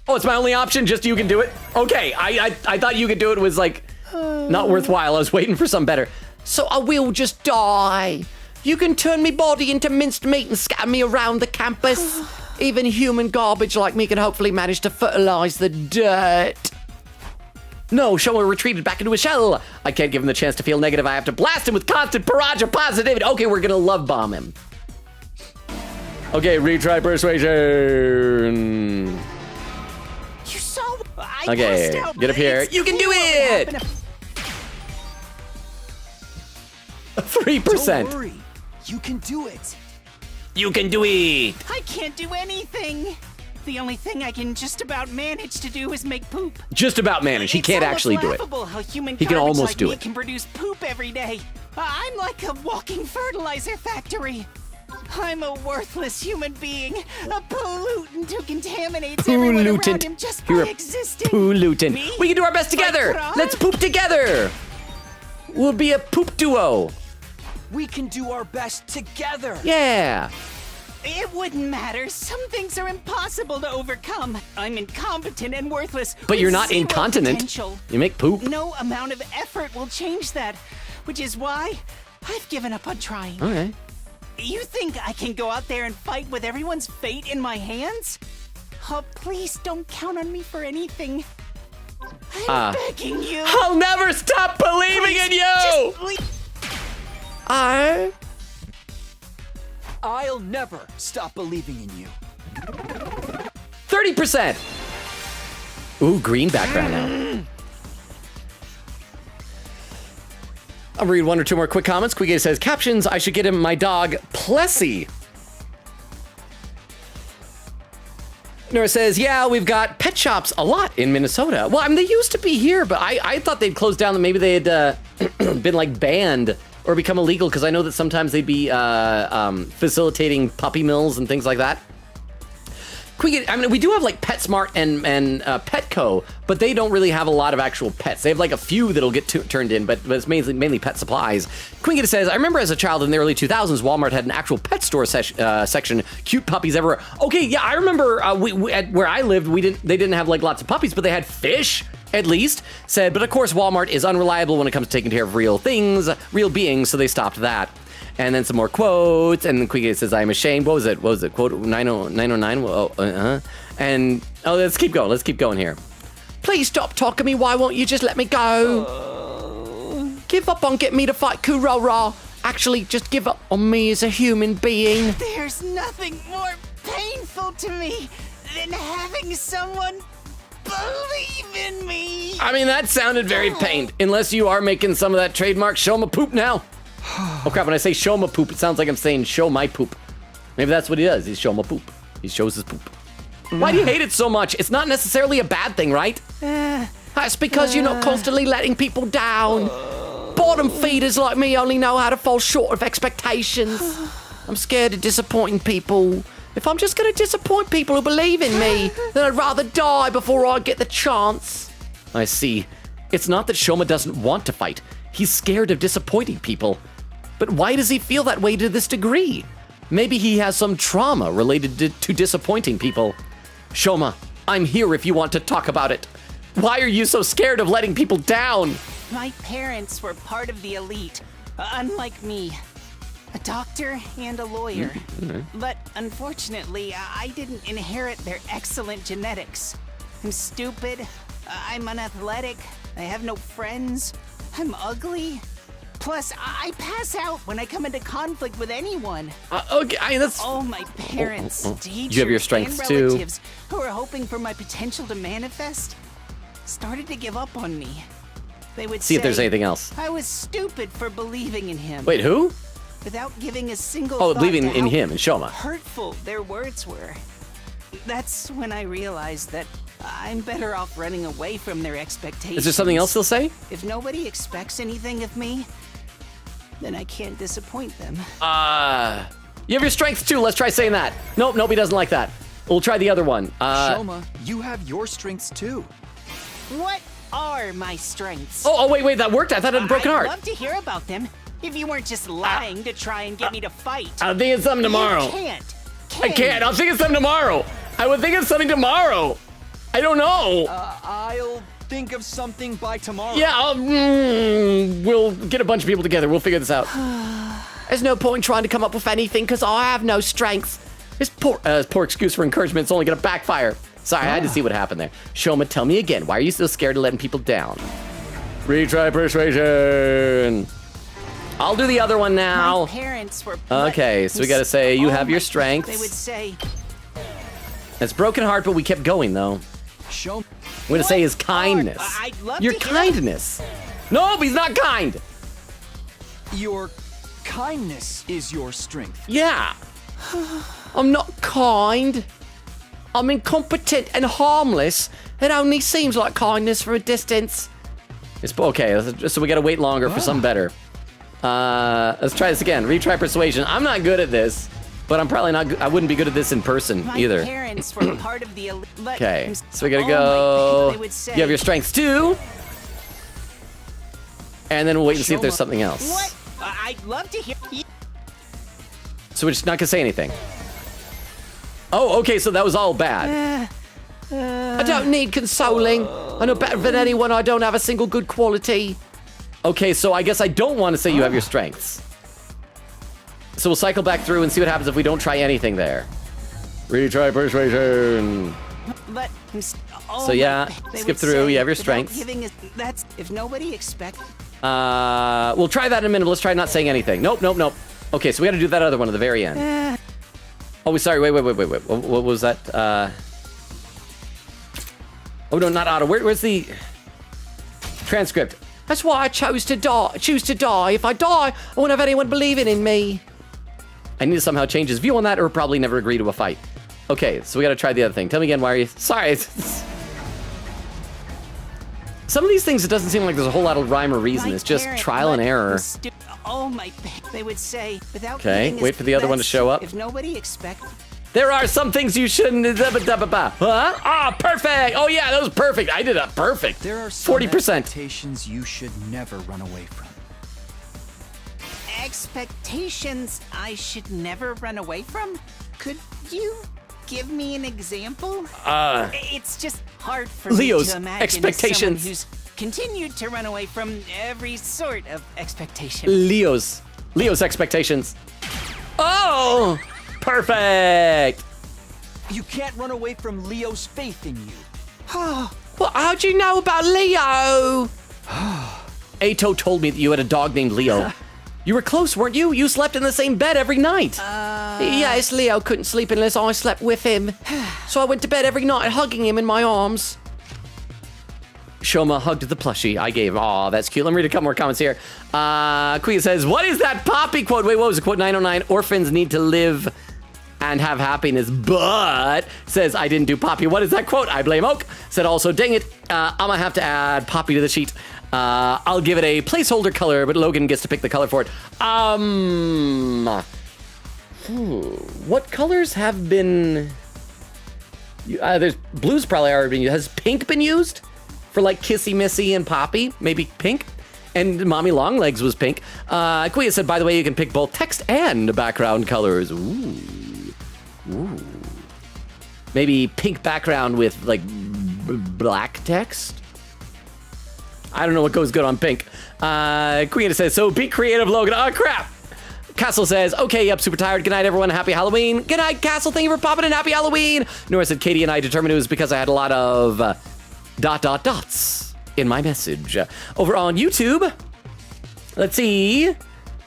Oh, it's my only option? Just you can do it? Okay, I thought you could do it was like not worthwhile. I was waiting for something better. So I will just die. You can turn me body into minced meat and scatter me around the campus. Even human garbage like me can hopefully manage to fertilize the dirt. No, Shoma retreated back into his shell. I can't give him the chance to feel negative. I have to blast him with constant barrage of positivity. Okay, we're gonna love bomb him. Okay, retry persuasion. You saw. I okay, passed out. get up here. It's you can do clear what would it. happen if- 3%. Don't worry. You can do it. You can do it. I can't do anything. The only thing I can just about manage to do is make poop. Just about manage. He can't actually do it. It's almost laughable how human He can garbage almost like do me it. can produce poop every day. I'm like a walking fertilizer factory. I'm a worthless human being, a pollutant who contaminates everyone around him just by You're a existing. pollutant. Me? We can do our best together. Like Let's poop together. We'll be a poop duo. We can do our best together. Yeah. It wouldn't matter. Some things are impossible to overcome. I'm incompetent and worthless. But you're with not zero incontinent. potential. You make poop. No amount of effort will change that, which is why I've given up on trying. Okay. You think I can go out there and fight with everyone's fate in my hands? Oh, please don't count on me for anything. I'm begging you. I'll never stop believing in you. Just leave. I'll never stop believing in you. 30%. Ooh, green background now. I'll read one or two more quick comments. Quigate says, captions, I should get him my dog, Plessy. Nora says, yeah, we've got pet shops a lot in Minnesota. Well, I mean, they used to be here, but I thought they'd closed down, and maybe they had been like banned or become illegal, because I know that sometimes they'd be facilitating puppy mills and things like that. I mean, we do have like PetSmart and Petco, but they don't really have a lot of actual pets. They have like a few that'll get turned in, but it's mainly pet supplies. Quingita says, I remember as a child in the early 2000s, Walmart had an actual pet store section, cute puppies everywhere. Okay, yeah, I remember where I lived, they didn't have like lots of puppies, but they had fish. At least, said, but of course Walmart is unreliable when it comes to taking care of real things, real beings, so they stopped that. And then some more quotes, and then Quigate says, I'm ashamed. What was it? Quote 909? And, let's keep going here. Please stop talking to me, why won't you just let me go? Give up on getting me to fight Kurora. Actually, just give up on me as a human being. There's nothing more painful to me than having someone believe in me. I mean, that sounded very pained. Unless you are making some of that trademark show my poop now. Oh crap, when I say show my poop, it sounds like I'm saying show my poop. Maybe that's what he does. He's show my poop. He shows his poop. Why do you hate it so much? It's not necessarily a bad thing, right? That's because you're not constantly letting people down. Bottom feeders like me only know how to fall short of expectations. I'm scared of disappointing people. If I'm just gonna disappoint people who believe in me, then I'd rather die before I get the chance. I see. It's not that Shoma doesn't want to fight. He's scared of disappointing people. But why does he feel that way to this degree? Maybe he has some trauma related to disappointing people. Shoma, I'm here if you want to talk about it. Why are you so scared of letting people down? My parents were part of the elite, unlike me. A doctor and a lawyer. But unfortunately, I didn't inherit their excellent genetics. I'm stupid, I'm unathletic, I have no friends, I'm ugly. Plus, I pass out when I come into conflict with anyone. Okay, that's... All my parents, teachers, You have your strengths and too. relatives who were hoping for my potential to manifest started to give up on me. They would See say if there's anything else. I was stupid for believing in him. Wait, who? Without giving a single Oh, thought believing to in how him, in Shoma. hurtful their words were. That's when I realized that I'm better off running away from their expectations. Is there something else they'll say? If nobody expects anything of me, then I can't disappoint them. You have your strengths too. Let's try saying that. Nope, he doesn't like that. We'll try the other one. Shoma, you have your strengths too. What are my strengths? Oh, wait, that worked. I thought I had a broken heart. I'd love to hear about them. If you weren't just lying to try and get me to fight. I'll think of something tomorrow. You can't. I can't. I'll think of something tomorrow. I would think of something tomorrow. I don't know. I'll think of something by tomorrow. Yeah, we'll get a bunch of people together. We'll figure this out. There's no point trying to come up with anything because I have no strength. This poor excuse for encouragement is only going to backfire. Sorry, I had to see what happened there. Shoma, tell me again. Why are you so scared of letting people down? Retry persuasion. I'll do the other one now. My parents were. Okay, so we got to say you have your They strengths. would say. It's broken heart, but we kept going though. Show. I'm going to say his kindness. I'd love Your to hear- kindness. No, he's not kind. Your kindness is your strength. Yeah. I'm not kind. I'm incompetent and harmless. It only seems like kindness from a distance. It's okay, so we gotta wait longer for some better. Let's try this again. Retry persuasion. I'm not good at this, but I'm probably not. I wouldn't be good at this in person My either. parents were part of the elite. Okay, so we gotta go. They would say, You have your strengths too, and then we'll wait and see if there's something else. What? I'd love to hear. So we're just not gonna say anything. Oh, okay, so that was all bad. I don't need consoling. I know better than anyone I don't have a single good quality. Okay, so I guess I don't want to say you have your strengths. So we'll cycle back through and see what happens if we don't try anything there. Retry persuasion. But, So yeah, skip through. You have your strengths. That's if nobody expects. We'll try that in a minute. Let's try not saying anything. Nope. Okay, so we got to do that other one at the very end. Oh, sorry. Wait. What was that? Oh no, not auto. Where's the transcript? That's why I choose to die. If I die, I won't have anyone believing in me. I need to somehow change his view on that, or probably never agree to a fight. Okay, so we got to try the other thing. Tell me again, why are you? Sorry. Some of these things, it doesn't seem like there's a whole lot of rhyme or reason. It's just trial and error. Oh my! They would say without. Okay, wait for the other one to show up. If nobody expects. There are some things you shouldn't. Huh? Ah, perfect. Oh yeah, that was perfect. I did that perfect. There are some 40%. expectations you should never run away from. Expectations I should never run away from? Could you give me an example? It's just hard for Leo's me to imagine expectations. someone who's continued to run away from every sort of expectation. Leo's expectations. Oh, perfect. You can't run away from Leo's faith in you. Well, how'd you know about Leo? Ato told me that you had a dog named Leo. You were close, weren't you? You slept in the same bed every night. Yes, Leo couldn't sleep unless I slept with him. So I went to bed every night hugging him in my arms. Shoma hugged the plushie I gave. Aw, that's cute. Let me read a couple more comments here. Queen says, what is that Poppy quote? Wait, what was the quote? 909, orphans need to live and have happiness, but says, I didn't do Poppy. What is that quote? I blame Oak. Said also, dang it, I'm gonna have to add Poppy to the sheet. I'll give it a placeholder color, but Logan gets to pick the color for it. What colors have been... there's blue's probably already been used. Has pink been used? For like Kissy Missy and Poppy? Maybe pink? And Mommy Longlegs was pink. Quia said, by the way, you can pick both text and background colors. Ooh. Maybe pink background with like black text? I don't know what goes good on pink. Queen says, so be creative, Logan. Oh, crap. Castle says, okay, yep, super tired. Good night, everyone. Happy Halloween. Good night, Castle. Thank you for popping in. Happy Halloween. Nora said, Katie and I determined it was because I had a lot of dots in my message. Over on YouTube, let's see.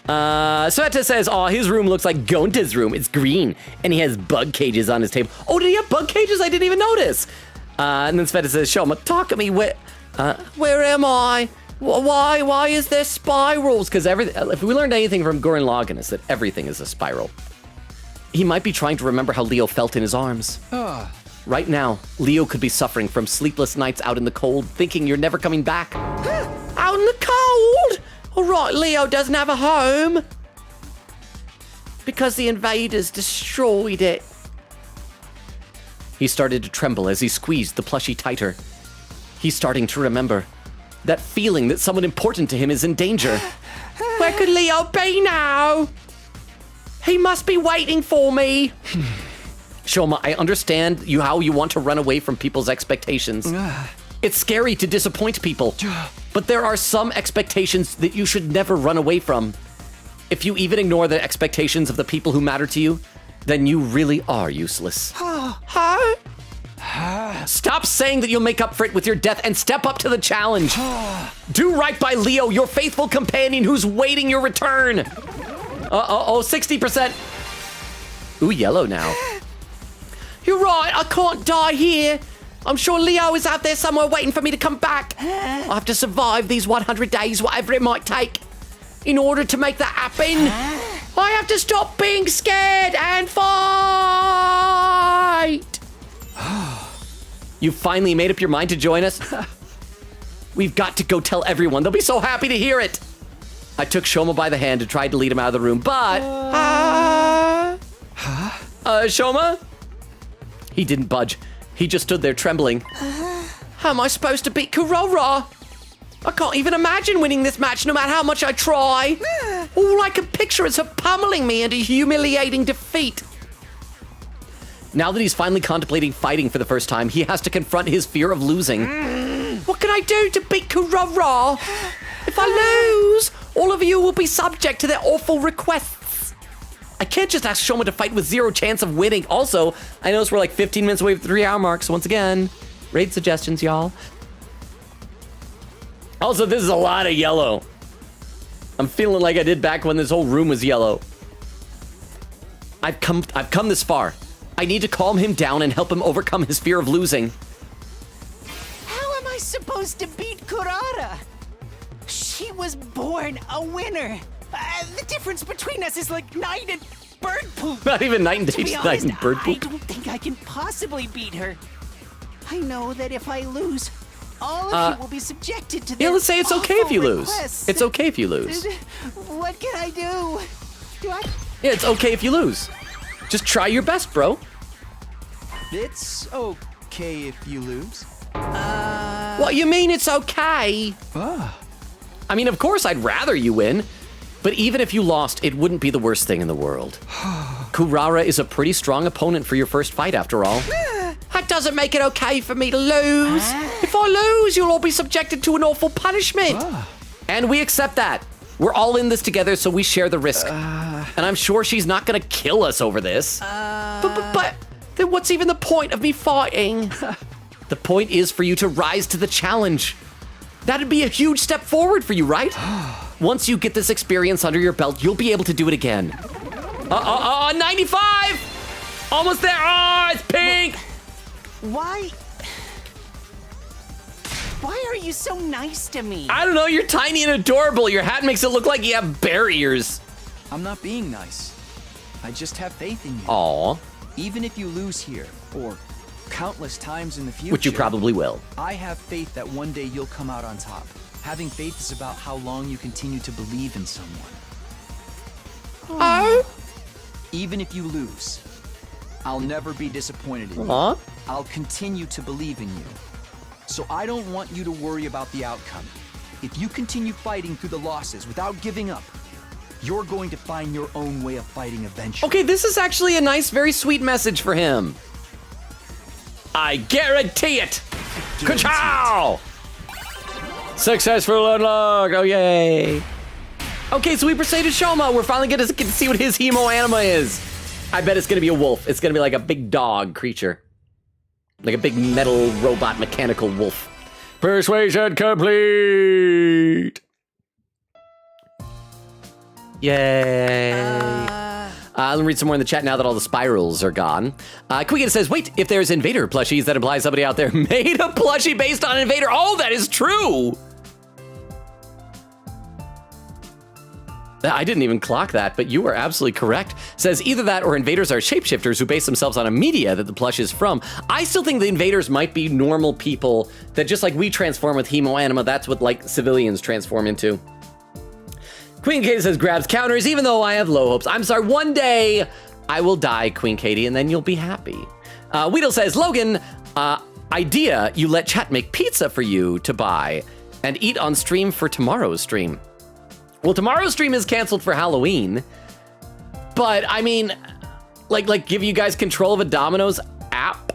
Sveta says, oh, his room looks like Gonta's room. It's green, and he has bug cages on his table. Oh, did he have bug cages? I didn't even notice. And then Sveta says, Shoma, talk at me. Where am I? Why is there spirals? Because if we learned anything from Gurren Lagann, it's that everything is a spiral. He might be trying to remember how Leo felt in his arms. Right now, Leo could be suffering from sleepless nights out in the cold, thinking you're never coming back. Out in the cold? All right, Leo doesn't have a home. Because the invaders destroyed it. He started to tremble as he squeezed the plushie tighter. He's starting to remember that feeling that someone important to him is in danger. Where could Leo be now? He must be waiting for me. Shoma, I understand how you want to run away from people's expectations. It's scary to disappoint people, but there are some expectations that you should never run away from. If you even ignore the expectations of the people who matter to you, then you really are useless. Huh? Stop saying that you'll make up for it with your death and step up to the challenge. Do right by Leo, your faithful companion who's waiting your return. 60%. Ooh, yellow now. You're right, I can't die here. I'm sure Leo is out there somewhere waiting for me to come back. I have to survive these 100 days, whatever it might take. In order to make that happen, I have to stop being scared and fight. You finally made up your mind to join us? We've got to go tell everyone. They'll be so happy to hear it. I took Shoma by the hand and tried to lead him out of the room, but... Shoma? He didn't budge. He just stood there trembling. How am I supposed to beat Kurara? I can't even imagine winning this match no matter how much I try. All I can picture is her pummeling me into humiliating defeat. Now that he's finally contemplating fighting for the first time, he has to confront his fear of losing. What can I do to beat Kurara? If I lose, all of you will be subject to their awful requests. I can't just ask Shoma to fight with zero chance of winning. Also, I notice we're like 15 minutes away from the 3-hour mark, so once again, raid suggestions, y'all. Also, this is a lot of yellow. I'm feeling like I did back when this whole room was yellow. I've come this far. I need to calm him down and help him overcome his fear of losing. How am I supposed to beat Kurara? She was born a winner. The difference between us is like night and bird poop. Not even night and To day, be just honest, night and bird I poop. don't think I can possibly beat her. I know that if I lose, all of you will be subjected to Yeah, their let's say it's okay if you awful lose. requests. It's okay if you lose. What can I do? Do I? Yeah, it's okay if you lose. Just try your best, bro. It's okay if you lose. What you mean it's okay? I mean, of course I'd rather you win, but even if you lost, it wouldn't be the worst thing in the world. Kurara is a pretty strong opponent for your first fight, after all. That doesn't make it okay for me to lose. If I lose, you'll all be subjected to an awful punishment. And we accept that. We're all in this together, so we share the risk. And I'm sure she's not gonna kill us over this. But then what's even the point of me fighting? The point is for you to rise to the challenge. That'd be a huge step forward for you, right? Once you get this experience under your belt, you'll be able to do it again. 95! Almost there! Oh, it's pink! Why are you so nice to me? I don't know, you're tiny and adorable. Your hat makes it look like you have barriers. I'm not being nice. I just have faith in you. Aw, Even if you lose here, or countless times in the future. which you probably will. I have faith that one day you'll come out on top. Having faith is about how long you continue to believe in someone. Oh? Even if you lose, I'll never be disappointed in you. Huh? I'll continue to believe in you. So I don't want you to worry about the outcome. If you continue fighting through the losses without giving up, you're going to find your own way of fighting eventually. Okay, this is actually a nice, very sweet message for him. I guarantee it. Ka-chow! Successful unlock. Oh, yay. Okay, so we persuaded Shoma. We're finally going to get to see what his hemo anima is. I bet it's going to be a wolf. It's going to be like a big dog creature. Like a big metal robot mechanical wolf. Persuasion complete. Yay. Let me read some more in the chat now that all the spirals are gone. Quiggin says, wait, if there's Invader plushies, that implies somebody out there made a plushie based on Invader. Oh, that is true. I didn't even clock that, but you were absolutely correct. Says either that or invaders are shapeshifters who base themselves on a media that the plush is from. I still think the invaders might be normal people that just like we transform with hemo anima, that's what like civilians transform into. Queen Katie says grabs counters, even though I have low hopes. I'm sorry, one day I will die, Queen Katie, and then you'll be happy. Weedle says, Logan, idea you let chat make pizza for you to buy and eat on stream for tomorrow's stream. Well, tomorrow's stream is canceled for Halloween, but I mean, like give you guys control of a Domino's app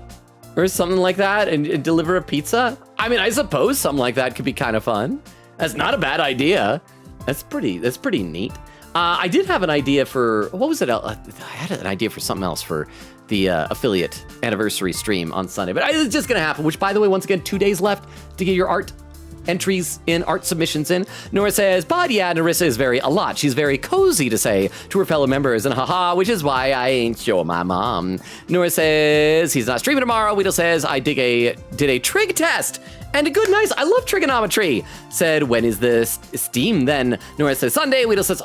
or something like that and deliver a pizza. I mean, I suppose something like that could be kind of fun. That's not a bad idea. That's pretty neat. I did have an idea for, what was it? I had an idea for something else for the affiliate anniversary stream on Sunday, but it's just gonna happen, which by the way, once again, 2 days left to get your art entries in, art submissions in. Nora says, but yeah, Narissa is a lot. She's very cozy to say to her fellow members, and haha, which is why I ain't show my mom. Nora says, he's not streaming tomorrow. Weedle says, I did a trig test And a good, nice, I love trigonometry. Said, when is this Steam then? Nora says, Sunday. Weedle says,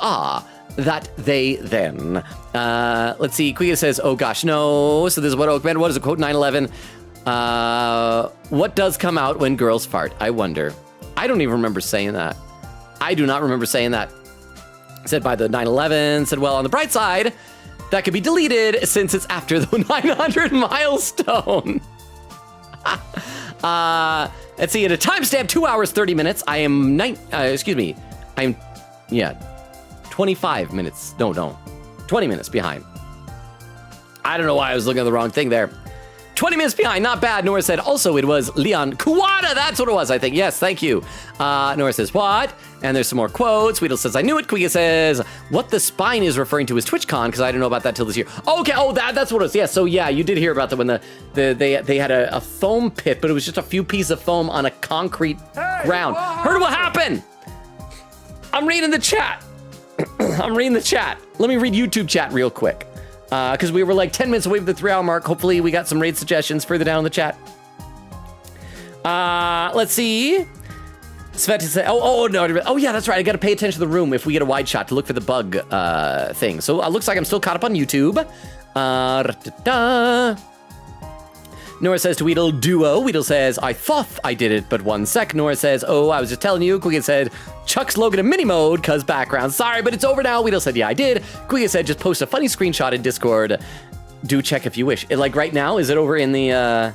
that they then. Let's see. Kuya says, oh gosh, no. So this is what Oakman, what is it? Quote 9/11. What does come out when girls fart? I wonder. I don't even remember saying that. I do not remember saying that. Said by the 9/11. Said, well, on the bright side, that could be deleted since it's after the 900 milestone. Let's see, at a timestamp, 2 hours, 30 minutes. I am 25 minutes. No, 20 minutes behind. I don't know why I was looking at the wrong thing there. 20 minutes behind, not bad. Nora said, also, it was Leon Kuwata. That's what it was, I think. Yes, thank you. Nora says, what? And there's some more quotes. Weedle says, I knew it. Kuya says, what the spine is referring to is TwitchCon, because I didn't know about that till this year. Okay, that's what it was. Yeah, so yeah, you did hear about that when they had a foam pit, but it was just a few pieces of foam on a concrete ground. Heard what happened? I'm reading the chat. I'm reading the chat. Let me read YouTube chat real quick. Because we were like 10 minutes away from the 3-hour mark. Hopefully we got some raid suggestions further down in the chat. Let's see. Sveti said, oh yeah, that's right. I got to pay attention to the room if we get a wide shot to look for the bug thing. So it looks like I'm still caught up on YouTube. Nora says to Weedle, duo. Weedle says, I thought I did it, but 1 sec. Nora says, oh, I was just telling you. Quiga said, Chuck's Logan in mini mode, cause background. Sorry, but it's over now. Weedle said, yeah, I did. Quiga said, just post a funny screenshot in Discord. Do check if you wish. Like right now, is it over in the,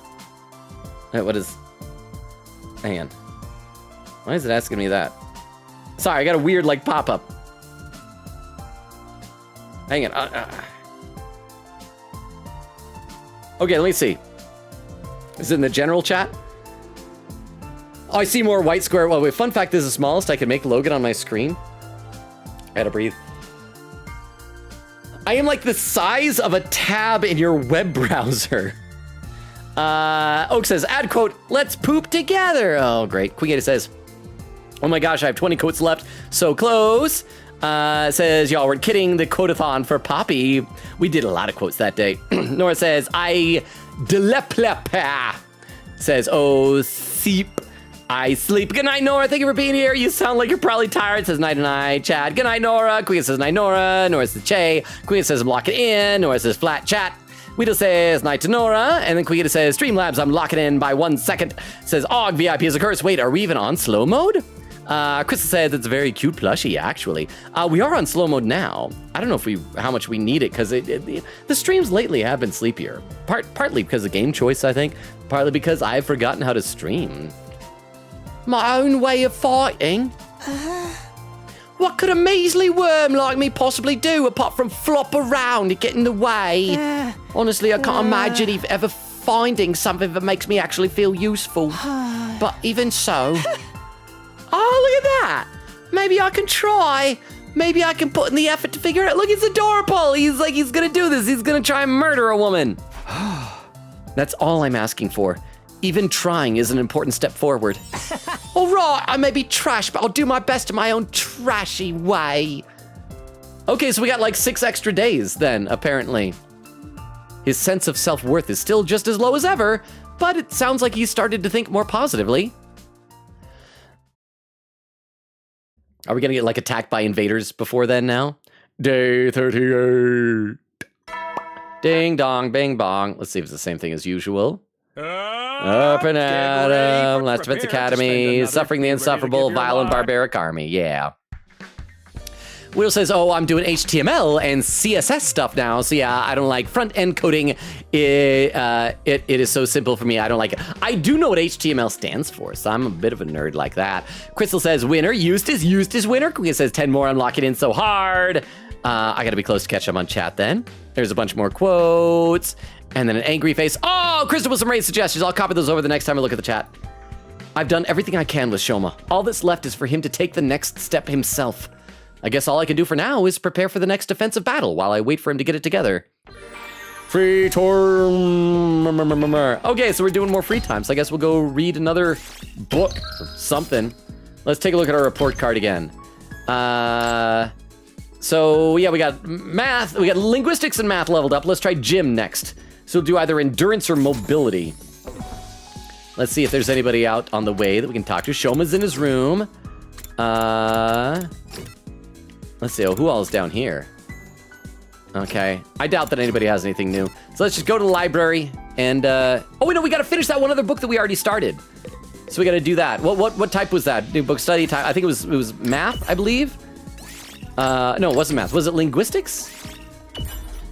what is, hang on. Why is it asking me that? Sorry, I got a weird, like, pop-up. Hang on. Okay, let me see. Is it in the general chat? Oh, I see more white square. Well, wait, fun fact, this is the smallest I can make Logan on my screen. I gotta breathe. I am like the size of a tab in your web browser. Oak says, add quote, let's poop together. Oh, great. Quigata says, oh my gosh, I have 20 quotes left. So close. Says, y'all weren't kidding. The quotathon for Poppy. We did a lot of quotes that day. Nora says, I deleplepa. Says, oh, seep. I sleep. Good night, Nora. Thank you for being here. You sound like you're probably tired. Says night and night. Chad. Good night, Nora. Queen says night, Nora. Nora says Che. Queen says I'm locking in. Nora says flat chat. Weedle says night to Nora. And then Queen says Streamlabs, I'm locking in by 1 second. Says Og, VIP is a curse. Wait, are we even on slow mode? Crystal says it's a very cute plushie, actually. We are on slow mode now. I don't know how much we need it, because the streams lately have been sleepier. Partly because of game choice, I think. Partly because I've forgotten how to stream. My own way of fighting? What could a measly worm like me possibly do apart from flop around and get in the way? Honestly, I can't imagine ever finding something that makes me actually feel useful. But even so... Oh, look at that. Maybe I can try. Maybe I can put in the effort to figure it out. Look, he's adorable. He's like, he's gonna do this. He's gonna try and murder a woman. That's all I'm asking for. Even trying is an important step forward. All right, I may be trash, but I'll do my best in my own trashy way. Okay, so we got like 6 extra days then, apparently. His sense of self-worth is still just as low as ever, but it sounds like he's started to think more positively. Are we gonna get like attacked by invaders before then now? Day 38. Ding dong, bing bong. Let's see if it's the same thing as usual. Up and Adam, Last Defense Academy, Suffering the Insufferable, Violent Barbaric Army. Yeah. Will says, oh, I'm doing HTML and CSS stuff now. So yeah, I don't like front-end coding. It is so simple for me. I don't like it. I do know what HTML stands for, so I'm a bit of a nerd like that. Crystal says, winner. Eustace winner. Queen says, 10 more. I'm locking in so hard. I gotta be close to catch up on chat then. There's a bunch more quotes. And then an angry face. Oh, Crystal with some raid suggestions. I'll copy those over the next time I look at the chat. I've done everything I can with Shoma. All that's left is for him to take the next step himself. I guess all I can do for now is prepare for the next defensive battle while I wait for him to get it together. Free time. Okay, so we're doing more free time. So I guess we'll go read another book or something. Let's take a look at our report card again. So yeah, we got math. We got linguistics and math leveled up. Let's try gym next. So we'll do either endurance or mobility. Let's see if there's anybody out on the way that we can talk to. Shoma's in his room. Let's see. Oh, who all is down here? Okay. I doubt that anybody has anything new. So let's just go to the library and, oh, wait, no, we got to finish that one other book that we already started. So we got to do that. What type was that? New book study type? I think it was math, I believe. No, it wasn't math. Was it linguistics?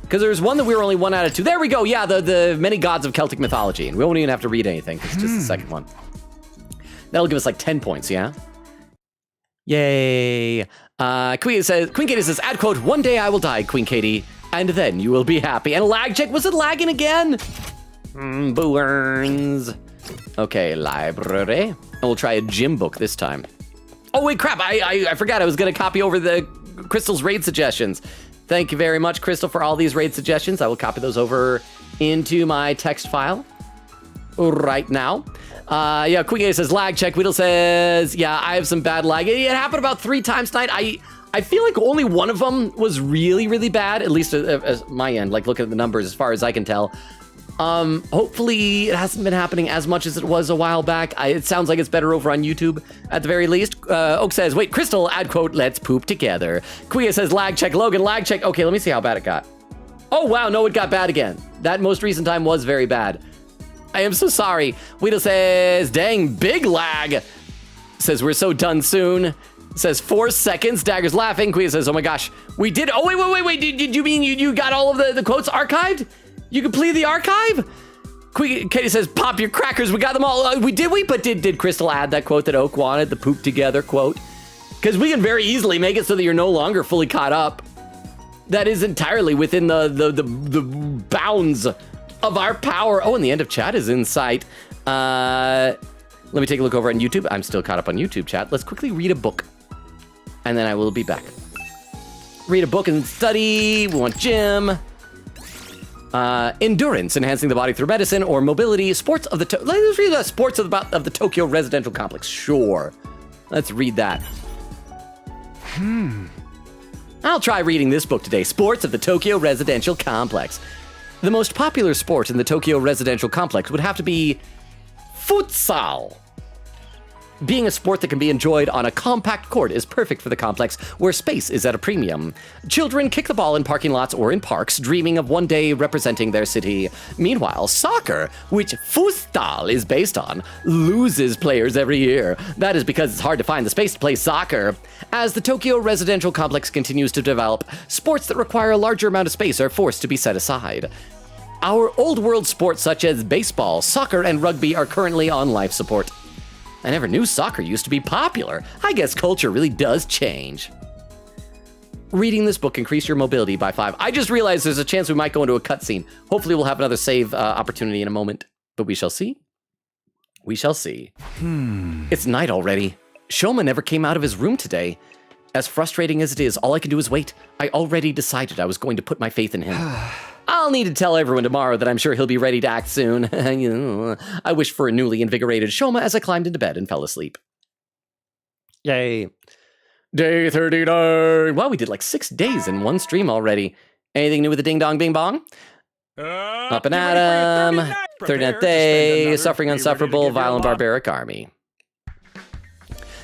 Because there was one that we were only 1 out of 2. There we go. Yeah, the many gods of Celtic mythology. And we won't even have to read anything. It's just the second one. That'll give us like 10 points, yeah? Yay. Queen Katie says, add quote, one day I will die, Queen Katie, and then you will be happy. And a lag check. Was it lagging again? Burns. Okay, library. And we'll try a gym book this time. Oh, wait, crap. I forgot I was going to copy over the Crystal's raid suggestions. Thank you very much, Crystal, for all these raid suggestions. I will copy those over into my text file right now. Yeah, Queen A says lag check. Weedle says, yeah, I have some bad lag. It happened about 3 times tonight. I feel like only one of them was really, really bad, at least at my end, like looking at the numbers as far as I can tell. Hopefully it hasn't been happening as much as it was a while back. It sounds like it's better over on YouTube at the very least. Oak says, wait, Crystal, add quote, let's poop together. Quia says lag check. Logan, lag check. Okay, let me see how bad it got. Oh, wow, no, it got bad again. That most recent time was very bad. I am so sorry. Weedle says, dang, big lag. Says, we're so done soon. Says, 4 seconds. Dagger's laughing. Quia says, oh my gosh, we did. Oh, wait. Did you mean you got all of the quotes archived? You completed the archive? Katie says, pop your crackers. We got them all. But did Crystal add that quote that Oak wanted, the poop together quote? Because we can very easily make it so that you're no longer fully caught up. That is entirely within the bounds of our power. Oh, and the end of chat is in sight. Let me take a look over on YouTube. I'm still caught up on YouTube chat. Let's quickly read a book. And then I will be back. Read a book and study. We want gym. Endurance, enhancing the body through medicine, or mobility, sports of the let's read the sports of the Tokyo residential complex. Sure, let's read that. I'll try reading this book today. Sports of the Tokyo residential complex. The most popular sport in the Tokyo residential complex would have to be futsal. Being a sport that can be enjoyed on a compact court is perfect for the complex, where space is at a premium. Children kick the ball in parking lots or in parks, dreaming of one day representing their city. Meanwhile, soccer, which futsal is based on, loses players every year. That is because it's hard to find the space to play soccer. As the Tokyo residential complex continues to develop, sports that require a larger amount of space are forced to be set aside. Our old world sports such as baseball, soccer, and rugby are currently on life support. I never knew soccer used to be popular. I guess culture really does change. Reading this book increased your mobility by 5. I just realized there's a chance we might go into a cutscene. Hopefully we'll have another save opportunity in a moment, but we shall see. We shall see. It's night already. Shoma never came out of his room today. As frustrating as it is, all I can do is wait. I already decided I was going to put my faith in him. I'll need to tell everyone tomorrow that I'm sure he'll be ready to act soon. I wish for a newly invigorated Shoma as I climbed into bed and fell asleep. Yay. Day 39. Wow, we did like 6 days in one stream already. Anything new with the Ding Dong Bing Bong? Up and at 'em. 39th day. Suffering Unsufferable. Violent Barbaric Army.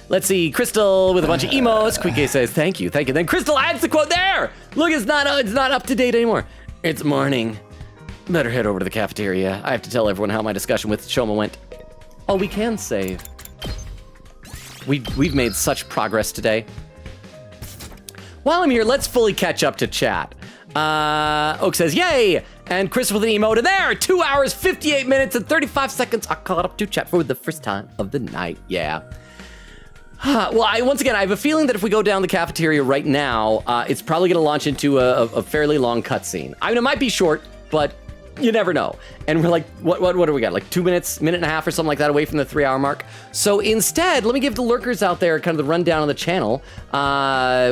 Let's see, Crystal with a bunch of emotes. Quike says, thank you. Then Crystal adds the quote there. Look, it's not up to date anymore. It's morning. Better head over to the cafeteria. I have to tell everyone how my discussion with Shoma went. Oh, we can save. We've made such progress today. While I'm here, let's fully catch up to chat. Oak says, yay! And Crystal with an emote. And there, 2 hours, 58 minutes, and 35 seconds. I caught up to chat for the first time of the night. Yeah. Well, once again, I have a feeling that if we go down the cafeteria right now, it's probably going to launch into a fairly long cutscene. I mean, it might be short, but you never know. And we're like, what do we got? Like 2 minutes, minute and a half or something like that away from the 3 hour mark. So instead, let me give the lurkers out there kind of the rundown on the channel.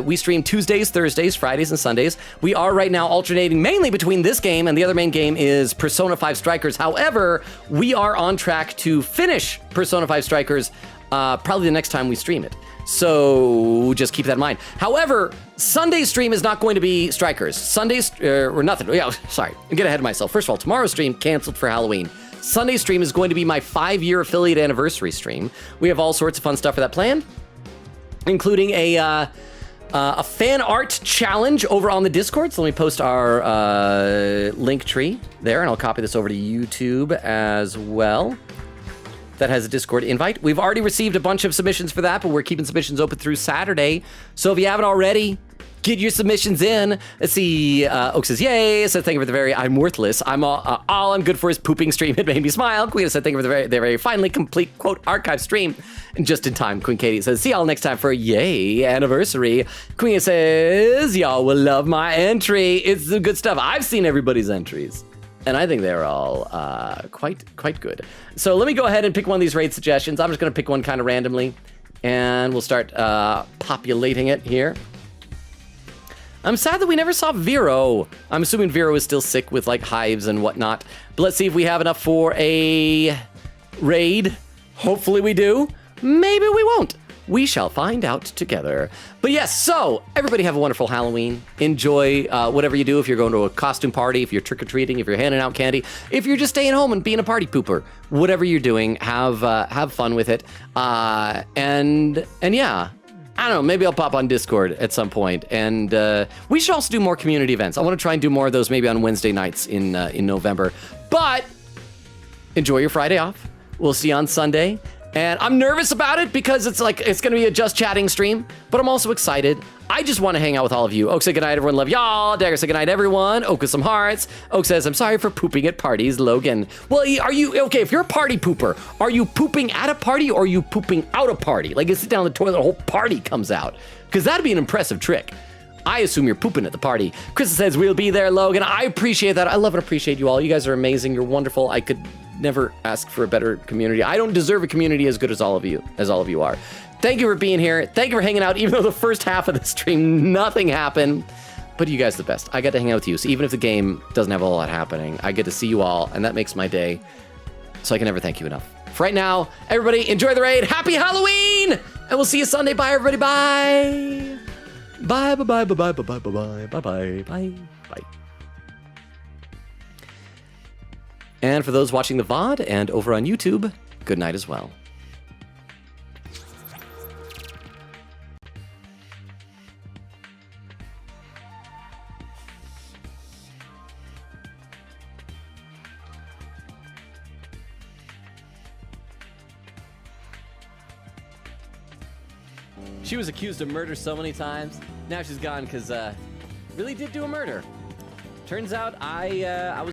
We stream Tuesdays, Thursdays, Fridays, and Sundays. We are right now alternating mainly between this game and the other main game is Persona 5 Strikers. However, we are on track to finish Persona 5 Strikers probably the next time we stream it. So just keep that in mind. However, Sunday's stream is not going to be Strikers. Sunday's, or nothing. Yeah, sorry, I'm getting ahead of myself. First of all, tomorrow's stream canceled for Halloween. Sunday stream is going to be my 5-year affiliate anniversary stream. We have all sorts of fun stuff for that planned, including a fan art challenge over on the Discord. So let me post our link tree there, and I'll copy this over to YouTube as well. That has a Discord invite. We've already received a bunch of submissions for that, but we're keeping submissions open through Saturday. So if you haven't already, get your submissions in. Let's see. Oak says, yay. Says, thank you for the very, I'm worthless. All I'm good for is pooping stream. It made me smile. Queen said, thank you for the very finally complete, quote, archive stream. And just in time, Queen Katie says, see y'all next time for a yay anniversary. Queen says, y'all will love my entry. It's the good stuff. I've seen everybody's entries, and I think they're all quite good. So let me go ahead and pick one of these raid suggestions. I'm just going to pick one kind of randomly, and we'll start populating it here. I'm sad that we never saw Vero. I'm assuming Vero is still sick with like hives and whatnot. But let's see if we have enough for a raid. Hopefully we do. Maybe we won't. We shall find out together. But yes, so everybody have a wonderful Halloween. Enjoy whatever you do. If you're going to a costume party, if you're trick-or-treating, if you're handing out candy, if you're just staying home and being a party pooper, whatever you're doing, have fun with it. And yeah, I don't know, maybe I'll pop on Discord at some point. And we should also do more community events. I want to try and do more of those maybe on Wednesday nights in November. But enjoy your Friday off. We'll see you on Sunday. And I'm nervous about it because it's going to be a just chatting stream, but I'm also excited. I just want to hang out with all of you. Oak said goodnight, everyone. Love y'all. Dagger said goodnight, everyone. Oak with some hearts. Oak says, I'm sorry for pooping at parties, Logan. Well, are you, okay, if you're a party pooper, are you pooping at a party or are you pooping out a party? Like you sit down in the toilet, the whole party comes out. Because that'd be an impressive trick. I assume you're pooping at the party. Krista says, we'll be there, Logan. I appreciate that. I love and appreciate you all. You guys are amazing. You're wonderful. I could never ask for a better community. I don't deserve a community as good as all of you are. Thank you for being here. Thank you for hanging out, even though the first half of the stream, nothing happened. But you guys are the best. I got to hang out with you. So even if the game doesn't have a whole lot happening, I get to see you all, and that makes my day. So I can never thank you enough. For right now, everybody, enjoy the raid. Happy Halloween! And we'll see you Sunday. Bye, everybody. Bye. Bye, bye, bye, bye, bye, bye, bye, bye, bye, bye, bye, bye. And for those watching the VOD and over on YouTube, good night as well. She was accused of murder so many times. Now she's gone because really did do a murder. Turns out I was